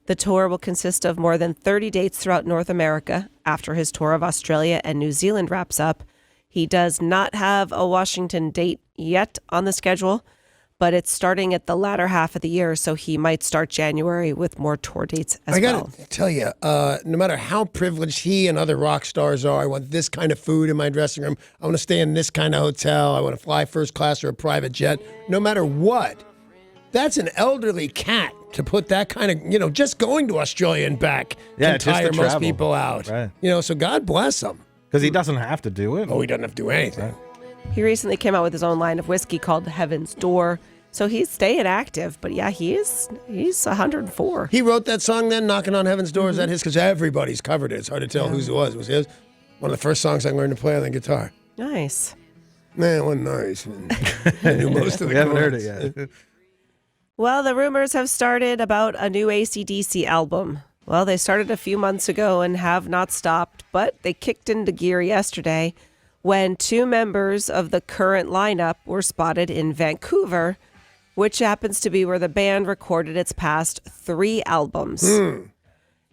The tour will consist of more than 30 dates throughout North America after his tour of Australia and New Zealand wraps up. He does not have a Washington date yet on the schedule, but it's starting at the latter half of the year, so he might start January with more tour dates as well. I got to tell you, no matter how privileged he and other rock stars are, I want this kind of food in my dressing room. I want to stay in this kind of hotel. I want to fly first class or a private jet. No matter what, that's an elderly cat to put that kind of, just going to Australia and back can tire most people out. Right. So God bless him. Because he doesn't have to do it. Oh, he doesn't have to do anything. He recently came out with his own line of whiskey called Heaven's Door. So he's staying active, but yeah, he's 104. He wrote that song then, Knocking on Heaven's Door. Is that his? Because everybody's covered it. It's hard to tell whose it was. It was his. One of the first songs I learned to play on the guitar. Nice. Man, it wasn't nice. I knew most of the We haven't heard chords. it yet. Well, the rumors have started about a new AC/DC album. Well, they started a few months ago and have not stopped, but they kicked into gear yesterday when two members of the current lineup were spotted in Vancouver, which happens to be where the band recorded its past 3 albums.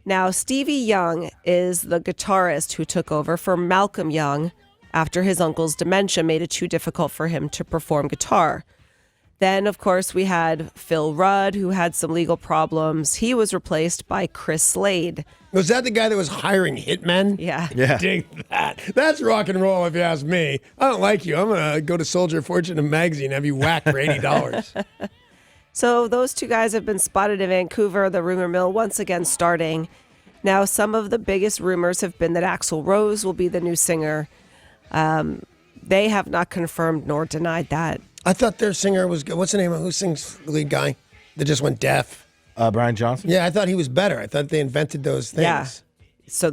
Now, Stevie Young is the guitarist who took over for Malcolm Young after his uncle's dementia made it too difficult for him to perform guitar. Then, of course, we had Phil Rudd, who had some legal problems. He was replaced by Chris Slade. Was that the guy that was hiring hitmen? Yeah. Dig that. That's rock and roll, if you ask me. I don't like you. I'm going to go to Soldier Fortune and Magazine and have you whacked for $80. So those two guys have been spotted in Vancouver, the rumor mill once again starting. Now, some of the biggest rumors have been that Axl Rose will be the new singer. They have not confirmed nor denied that. I thought their singer was good. What's the name of who sings the lead guy that just went deaf? Brian Johnson? Yeah, I thought he was better. I thought they invented those things. Yeah. So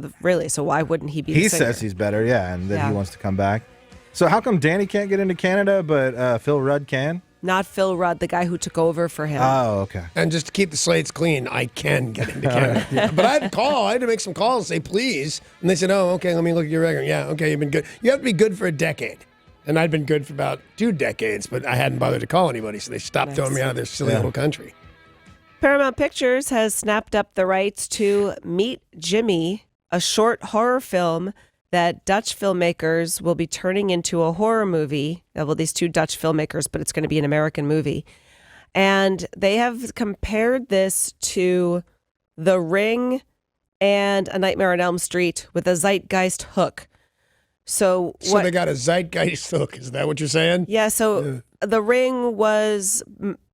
why wouldn't he be the He singer? says he's better, and that Yeah. he wants to come back. So how come Danny can't get into Canada, but Phil Rudd can? Not Phil Rudd, the guy who took over for him. Oh, okay. And just to keep the slates clean, I can get into Canada. Yeah. But I had to call. I had to make some calls and say, please. And they said, oh, okay, let me look at your record. Yeah, okay, you've been good. You have to be good for a decade. And I'd been good for about 2 decades, but I hadn't bothered to call anybody, so they stopped throwing me out of their silly little country. Paramount Pictures has snapped up the rights to Meet Jimmy, a short horror film that Dutch filmmakers will be turning into a horror movie. Well, these 2 Dutch filmmakers, but it's going to be an American movie. And they have compared this to The Ring and A Nightmare on Elm Street with a zeitgeist hook. So they got a zeitgeist hook. Is that what you're saying? Yeah, so The Ring was,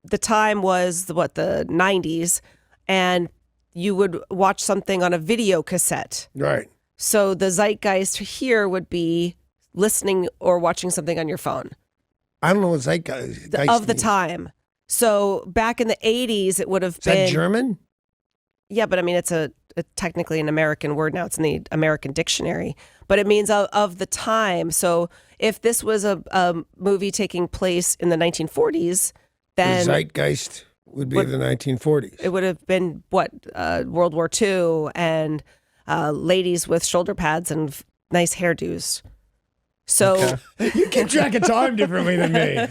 the time was, the 90s, and you would watch something on a video cassette. Right. So the zeitgeist here would be listening or watching something on your phone. I don't know what zeitgeist Of the means. time. So back in the 80s, it would have Is been... that German? Yeah, but I mean, it's technically an American word now. It's in the American dictionary. But it means of the time. So if this was a movie taking place in the 1940s, then... The zeitgeist would be the 1940s. It would have been, World War II and ladies with shoulder pads and nice hairdos. So... You keep track of time differently than me.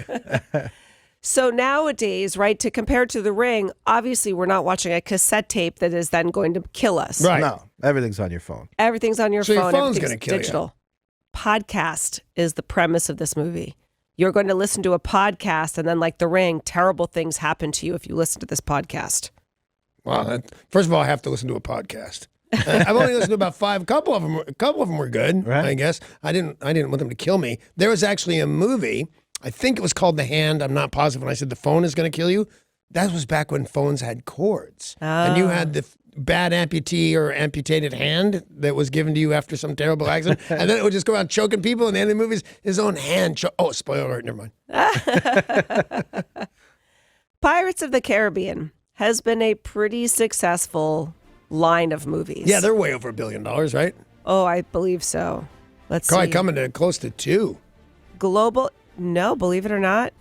So nowadays, right, to compare to The Ring, obviously we're not watching a cassette tape that is then going to kill us. Right. No, everything's on your phone. Everything's on your So your phone. phone's Everything's gonna kill you. digital. Podcast is the premise of this movie. You're going to listen to a podcast, and then, like The Ring, terrible things happen to you if you listen to this podcast. Wow. First of all, I have to listen to a podcast. I've only listened to about 5. A couple of them were good. Right. I guess I didn't want them to kill me. There was actually a movie. I think it was called The Hand. I'm not positive when I said the phone is going to kill you. That was back when phones had cords. And you had the bad amputee or amputated hand that was given to you after some terrible accident. And then it would just go around choking people. And the end of the movie is his own hand. Oh, spoiler alert. Never mind. Pirates of the Caribbean has been a pretty successful line of movies. Yeah, they're way over $1 billion, right? Oh, I believe so. Let's Probably see. coming to close to 2. Global, no, believe it or not.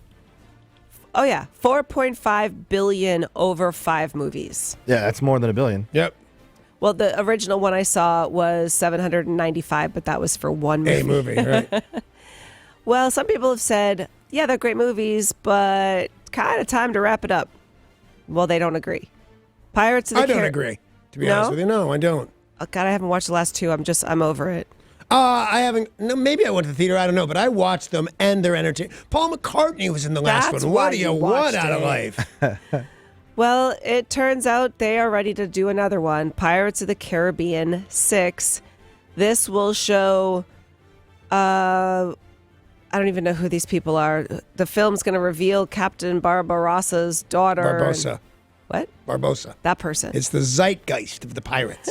Oh, yeah. 4.5 billion over 5 movies. Yeah, that's more than $1 billion. Yep. Well, the original one I saw was 795, but that was for one movie. A movie, right? Well, some people have said, yeah, they're great movies, but kind of time to wrap it up. Well, they don't agree. Pirates of the I don't agree. To be honest with you, no, I don't. Oh, God, I haven't watched the last 2. I'm over it. I haven't. No, maybe I went to the theater. I don't know, but I watched them, and they're entertaining. Paul McCartney was in the last That's one. why What do you you want watched out of it. life? Well, it turns out they are ready to do another one, Pirates of the Caribbean 6. This will show, I don't even know who these people are. The film's going to reveal Captain Barbarossa's daughter. Barbossa. What? Barbossa. That person. It's the zeitgeist of the pirates.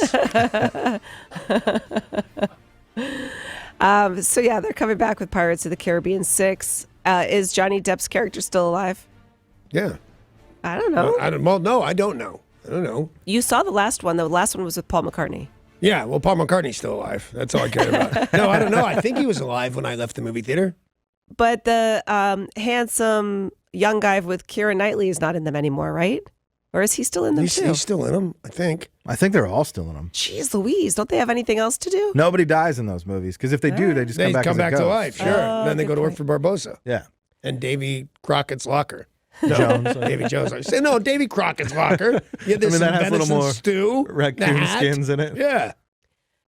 So, yeah, they're coming back with Pirates of the Caribbean 6. Is Johnny Depp's character still alive? Yeah. I don't know. No, I don't know. I don't know. You saw the last one. The last one was with Paul McCartney. Yeah, well, Paul McCartney's still alive. That's all I care about. No, I don't know. I think he was alive when I left the movie theater. But the handsome young guy with Keira Knightley is not in them anymore, right? Or is he still in them too? He's still in them, I think. I think they're all still in them. Jeez Louise, don't they have anything else to do? Nobody dies in those movies because if they do, they just They come back as a to ghost. life, sure. Then they go to work for Barbossa. Yeah. And Davy Crockett's locker. No, Jones. Davy Jones. I say, no, Davy Crockett's locker. Yeah, there's that has some a little venison more stew. raccoon the hat. skins in it. Yeah.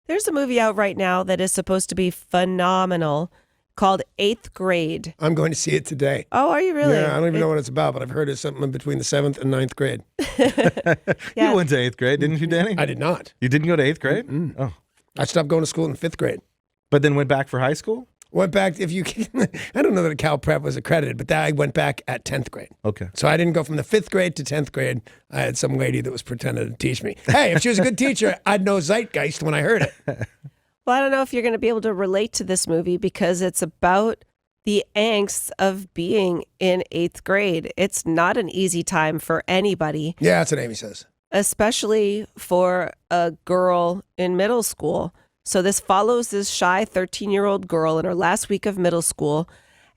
There's a movie out right now that is supposed to be phenomenal called 8th Grade. I'm going to see it today. Oh, are you really? Yeah, I don't even know what it's about, but I've heard it's something between the 7th and 9th grade. You went to 8th grade, didn't you, Danny? I did not. You didn't go to 8th grade? Oh. I stopped going to school in 5th grade. But then went back for high school? Went back, if you can, I don't know that Cal Prep was accredited, but I went back at 10th grade. Okay. So I didn't go from the 5th grade to 10th grade. I had some lady that was pretending to teach me. Hey, if she was a good teacher, I'd know zeitgeist when I heard it. Well, I don't know if you're going to be able to relate to this movie because it's about the angst of being in 8th grade. It's not an easy time for anybody. Yeah, that's what Amy says. Especially for a girl in middle school. So this follows this shy 13-year-old girl in her last week of middle school,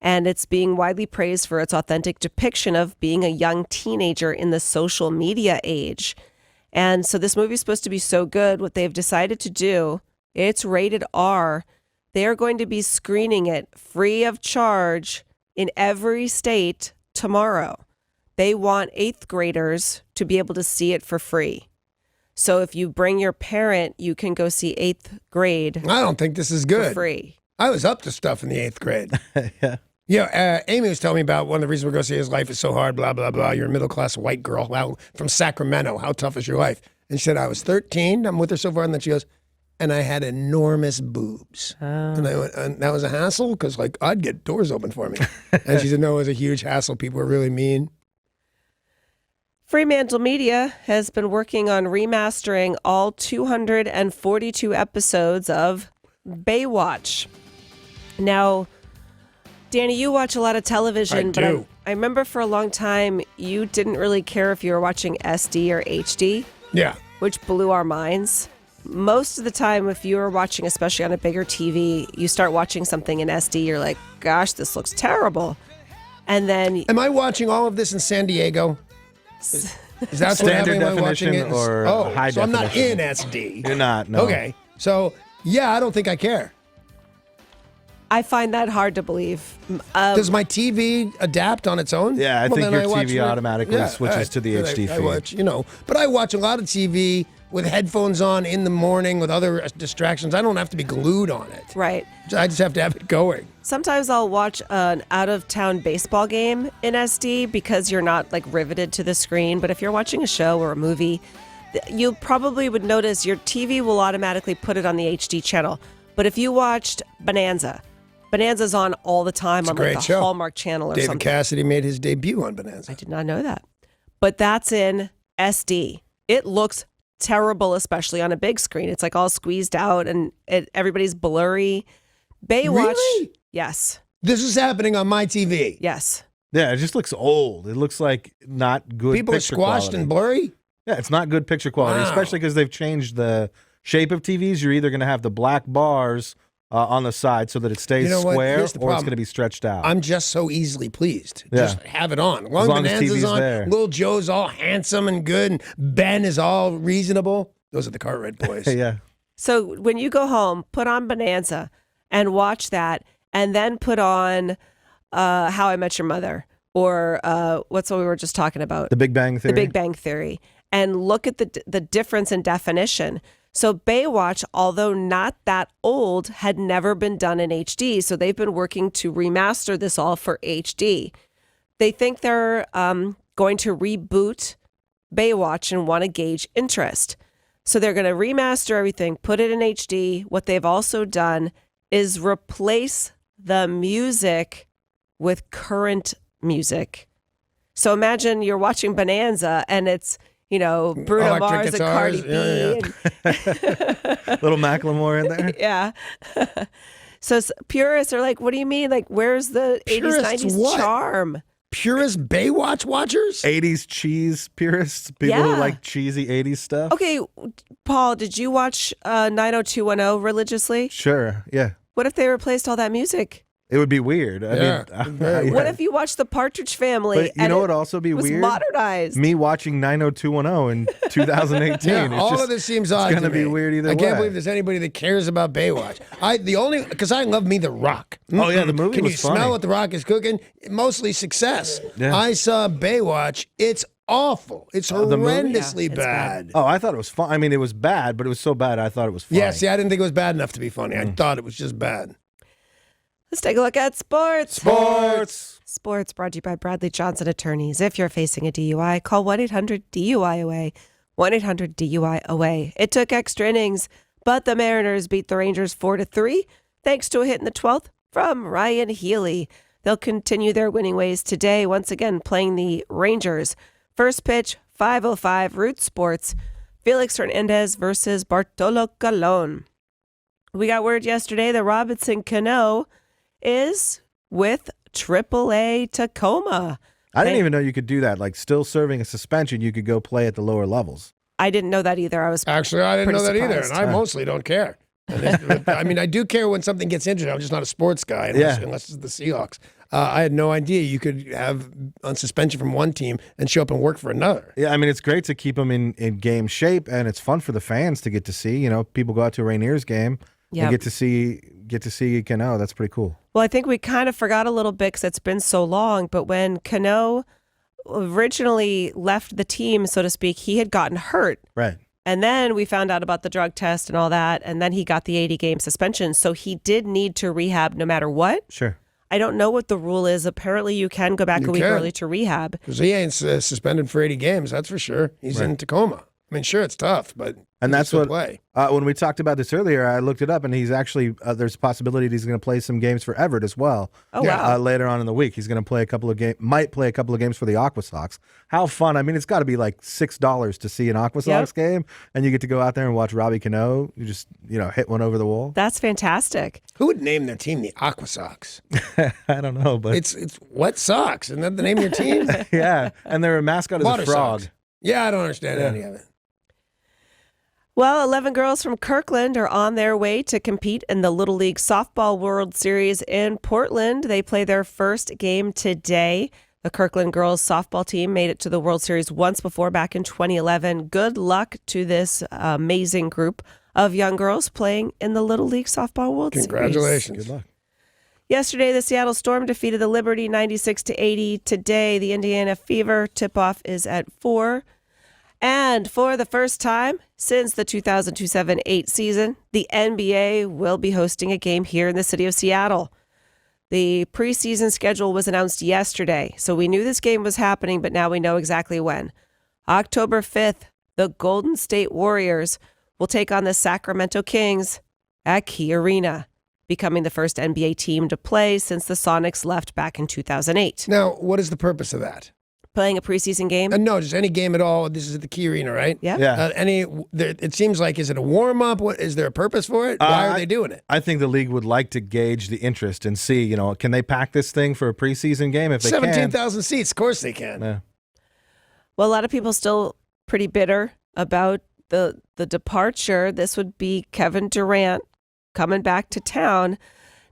and it's being widely praised for its authentic depiction of being a young teenager in the social media age. And so this movie is supposed to be so good. What they've decided to do, it's rated R. They're going to be screening it free of charge in every state tomorrow. They want 8th graders to be able to see it for free. So if you bring your parent, you can go see 8th grade. I don't think this is good. For free. I was up to stuff in the 8th grade. Yeah. Amy was telling me about one of the reasons we're going to see his life is so hard, blah, blah, blah. You're a middle-class white girl from Sacramento. How tough is your life? And she said, I was 13. I'm with her so far. And then she goes, and I had enormous boobs. And I went, and that was a hassle? Because, like, I'd get doors open for me. And she said, no, it was a huge hassle. People were really mean. Fremantle Media has been working on remastering all 242 episodes of Baywatch. Now, Danny, you watch a lot of television, but I remember for a long time you didn't really care if you were watching SD or HD. Yeah. Which blew our minds. Most of the time, if you were watching, especially on a bigger TV, you start watching something in SD, you're like, gosh, this looks terrible. And then... Am I watching all of this in San Diego? Is that what happening? Am I watching it? Or high so I'm definition? not in SD. You're not, no. Okay. So, yeah, I don't think I care. I find that hard to believe. Does my TV adapt on its own? Yeah, I think then your watch TV automatically switches to the HD I feed. watch, but I watch a lot of TV with headphones on in the morning with other distractions. I don't have to be glued on it. Right. I just have to have it going. Sometimes I'll watch an out-of-town baseball game in SD because you're not like riveted to the screen. But if you're watching a show or a movie, you probably would notice your TV will automatically put it on the HD channel. But if you watched Bonanza's on all the time on like the show. Hallmark Channel or David something. Cassidy made his debut on Bonanza. I did not know that. But that's in SD. It looks terrible, especially on a big screen. It's like all squeezed out and everybody's blurry. Baywatch. Really? Yes. This is happening on my TV. Yes. Yeah, it just looks old. It looks like not good People are picture squashed quality. and blurry? Yeah, it's not good picture quality, Wow. especially because they've changed the shape of TVs. You're either going to have the black bars on the side so that it stays square, Here's the or it's problem. going to be stretched out. I'm just so easily pleased. Yeah. Just have it on. As long as Bonanza's TV's on, there. Little Joe's all handsome and good, and Ben is all reasonable. Those are the Cartwright boys. Yeah. So when you go home, put on Bonanza and watch that, and then put on How I Met Your Mother, or what's what we were just talking about? The Big Bang Theory. The Big Bang Theory. And look at the difference in definition. So Baywatch, although not that old, had never been done in HD. So they've been working to remaster this all for HD. They think they're going to reboot Baywatch and want to gauge interest. So they're going to remaster everything, put it in HD. What they've also done is replace the music with current music. So imagine you're watching Bonanza and it's, Bruno Electric Mars and Cardi guitars. B. Yeah. Little Macklemore in there. Yeah. So purists are like, what do you mean? Like, where's the 80s, Purists 90s what? charm? Purist Baywatch watchers? 80s cheese purists, people who Yeah. like cheesy 80s stuff. Okay, Paul, did you watch 90210 religiously? Sure, yeah. What if they replaced all that music? It would be weird. Yeah, very What if you watched The Partridge Family? But you and know it what would also be was weird? modernized. Me watching 90210 in 2018. Yeah, It's all just- of this seems odd It's to going to be me. weird either I way. can't believe there's anybody that cares about Baywatch. Because I love Me the Rock. Oh, yeah, the movie Can was you funny. smell what the Rock is cooking? Mostly success. Yeah. I saw Baywatch. It's awful. It's the movie? horrendously Yeah, it's bad. Oh, I thought it was fun. I mean, it was bad, but it was so bad I thought it was funny. Yeah, see, I didn't think it was bad enough to be funny. I thought it was just bad. Let's take a look at sports. Sports. Sports brought to you by Bradley Johnson Attorneys. If you're facing a DUI, call 1-800-DUI-AWAY. 1-800-DUI-AWAY. It took extra innings, but the Mariners beat the Rangers 4-3 thanks to a hit in the 12th from Ryan Healy. They'll continue their winning ways today, once again playing the Rangers. First pitch, 5:05, Root Sports. Felix Hernandez versus Bartolo Colon. We got word yesterday that Robinson Cano is with AAA Tacoma. I didn't even know you could do that. Like, still serving a suspension, you could go play at the lower levels. I didn't know that either. I was Actually, I didn't know that pretty either, and surprised. I mostly don't care. I mean, I do care when something gets injured. I'm just not a sports guy unless it's the Seahawks. I had no idea you could have on suspension from one team and show up and work for another. Yeah, I mean, it's great to keep them in game shape, and it's fun for the fans to get to see. People go out to a Rainiers game Yep. and get to see Cano. That's pretty cool. Well, I think we kind of forgot a little bit because it's been so long. But when Cano originally left the team, so to speak, he had gotten hurt. Right. And then we found out about the drug test and all that. And then he got the 80-game suspension. So he did need to rehab no matter what. Sure. I don't know what the rule is. Apparently, you can go back You a week can. early to rehab. Because he ain't suspended for 80 games, that's for sure. He's in Tacoma. I mean, sure, it's tough, but And he that's can what still play. When we talked about this earlier, I looked it up, and he's actually there's a possibility that he's going to play some games for Everett as well. Oh, wow. Later on in the week, he's going to play might play a couple of games for the Aqua Sox. How fun! I mean, it's got to be like $6 to see an Aqua Sox game, and you get to go out there and watch Robbie Cano. You just hit one over the wall. That's fantastic. Who would name their team the Aqua Sox? I don't know, but It's Wet Sox. Isn't that the name of your team? yeah, and their mascot is Water a frog. Sox. Yeah, I don't understand any of it. Well, 11 girls from Kirkland are on their way to compete in the Little League Softball World Series in Portland. They play their first game today. The Kirkland girls softball team made it to the World Series once before, back in 2011. Good luck to this amazing group of young girls playing in the Little League Softball World Series. Congratulations. Good luck. Yesterday, the Seattle Storm defeated the Liberty 96-80. Today, the Indiana Fever tip-off is at 4. And for the first time since the 2007-08 season, the NBA will be hosting a game here in the city of Seattle. The preseason schedule was announced yesterday, so we knew this game was happening, but now we know exactly when. October 5th, the Golden State Warriors will take on the Sacramento Kings at Key Arena, becoming the first NBA team to play since the Sonics left back in 2008. Now, what is the purpose of that? Playing a preseason game? No, just any game at all. This is at the Key Arena, right? Yeah. It seems like, is it a warm-up? Is there a purpose for it? Why are they doing it? I think the league would like to gauge the interest and see, can they pack this thing for a preseason game? If they 17,000 seats, of course they can. Yeah. Well, a lot of people still pretty bitter about the departure. This would be Kevin Durant coming back to town.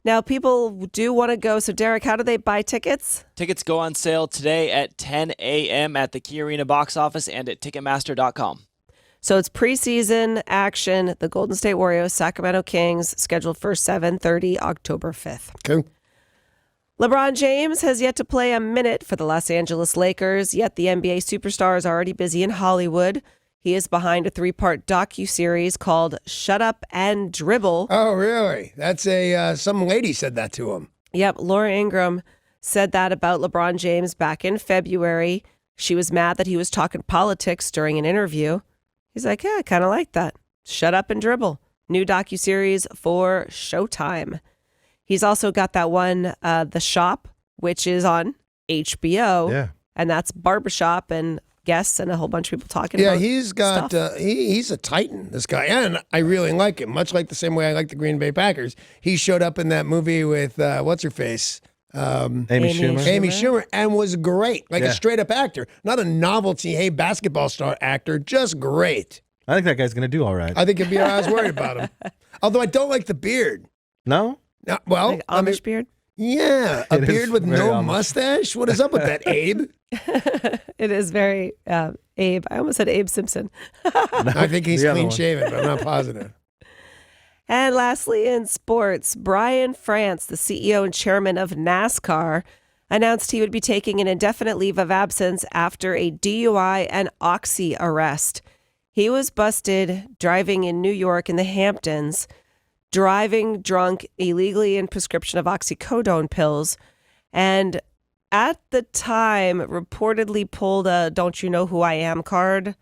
Now, people do want to go. So, Derek, how do they buy tickets? Tickets go on sale today at 10 a.m. at the Key Arena box office and at Ticketmaster.com. So it's preseason action. The Golden State Warriors, Sacramento Kings, scheduled for 7:30 October 5th. Cool. LeBron James has yet to play a minute for the Los Angeles Lakers, yet the NBA superstar is already busy in Hollywood. He is behind a 3-part docuseries called Shut Up and Dribble. Oh, really? That's some lady said that to him. Yep, Laura Ingraham said that about LeBron James back in February. She was mad that he was talking politics during an interview. He's like, yeah, I kind of like that. Shut Up and Dribble. New docuseries for Showtime. He's also got that one, The Shop, which is on HBO. Yeah. And that's barbershop and guests and a whole bunch of people talking about he's got he's a titan, this guy, and I really like him, much like the same way I like the Green Bay Packers. He showed up in that movie with what's her face, Amy Schumer, and was great, like a straight up actor, not a novelty hey basketball star actor, just great. I think that guy's gonna do all right. I think I was worried about him, although I don't like the beard. No, well, like Amish beard. Yeah, a beard with no Amish. mustache. What is up with that, Abe? It is very Abe. I almost said Abe Simpson. I think he's The other clean one. shaven, but I'm not positive. And lastly, in sports, Brian France, the CEO and chairman of NASCAR, announced he would be taking an indefinite leave of absence after a DUI and Oxy arrest. He was busted driving in New York in the Hamptons, driving drunk illegally in prescription of oxycodone pills, and at the time reportedly pulled a "Don't you know who I am" card.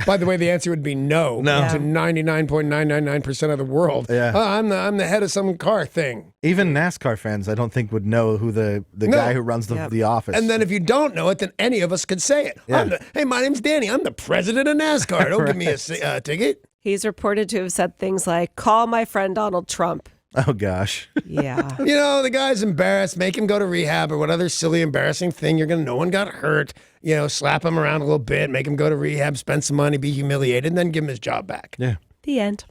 By the way, the answer would be no. No. To 99.999% of the world. Yeah. Oh, I'm the head of some car thing. even NASCAR fans, I don't think would know who the guy who runs the office. And then if you don't know it, then any of us could say it. Yeah. Hey, my name's Danny. I'm the president of NASCAR. Don't give me a ticket. He's reported to have said things like, "Call my friend Donald Trump." Oh, gosh. Yeah. You know, the guy's embarrassed. Make him go to rehab or what other silly, embarrassing thing. No one got hurt. You know, slap him around a little bit, make him go to rehab, spend some money, be humiliated, and then give him his job back. Yeah. The end.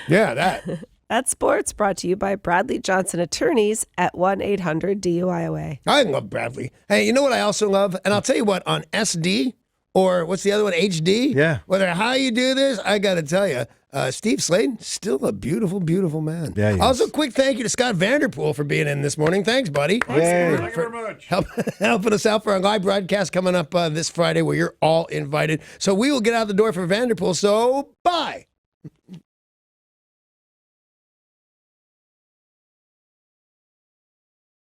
Yeah, that. That's sports, brought to you by Bradley Johnson Attorneys at 1-800-DUIOA. I love Bradley. Hey, you know what I also love? And I'll tell you what, on SD, or what's the other one, HD? Yeah. Whether how you do this, I got to tell you, Steve Slayton, still a beautiful, beautiful man. Yeah, he Also, is. quick thank you to Scott Vanderpool for being in this morning. Thanks, buddy. Thank you very much. Helping us out for our live broadcast coming up this Friday where you're all invited. So we will get out the door for Vanderpool. So bye.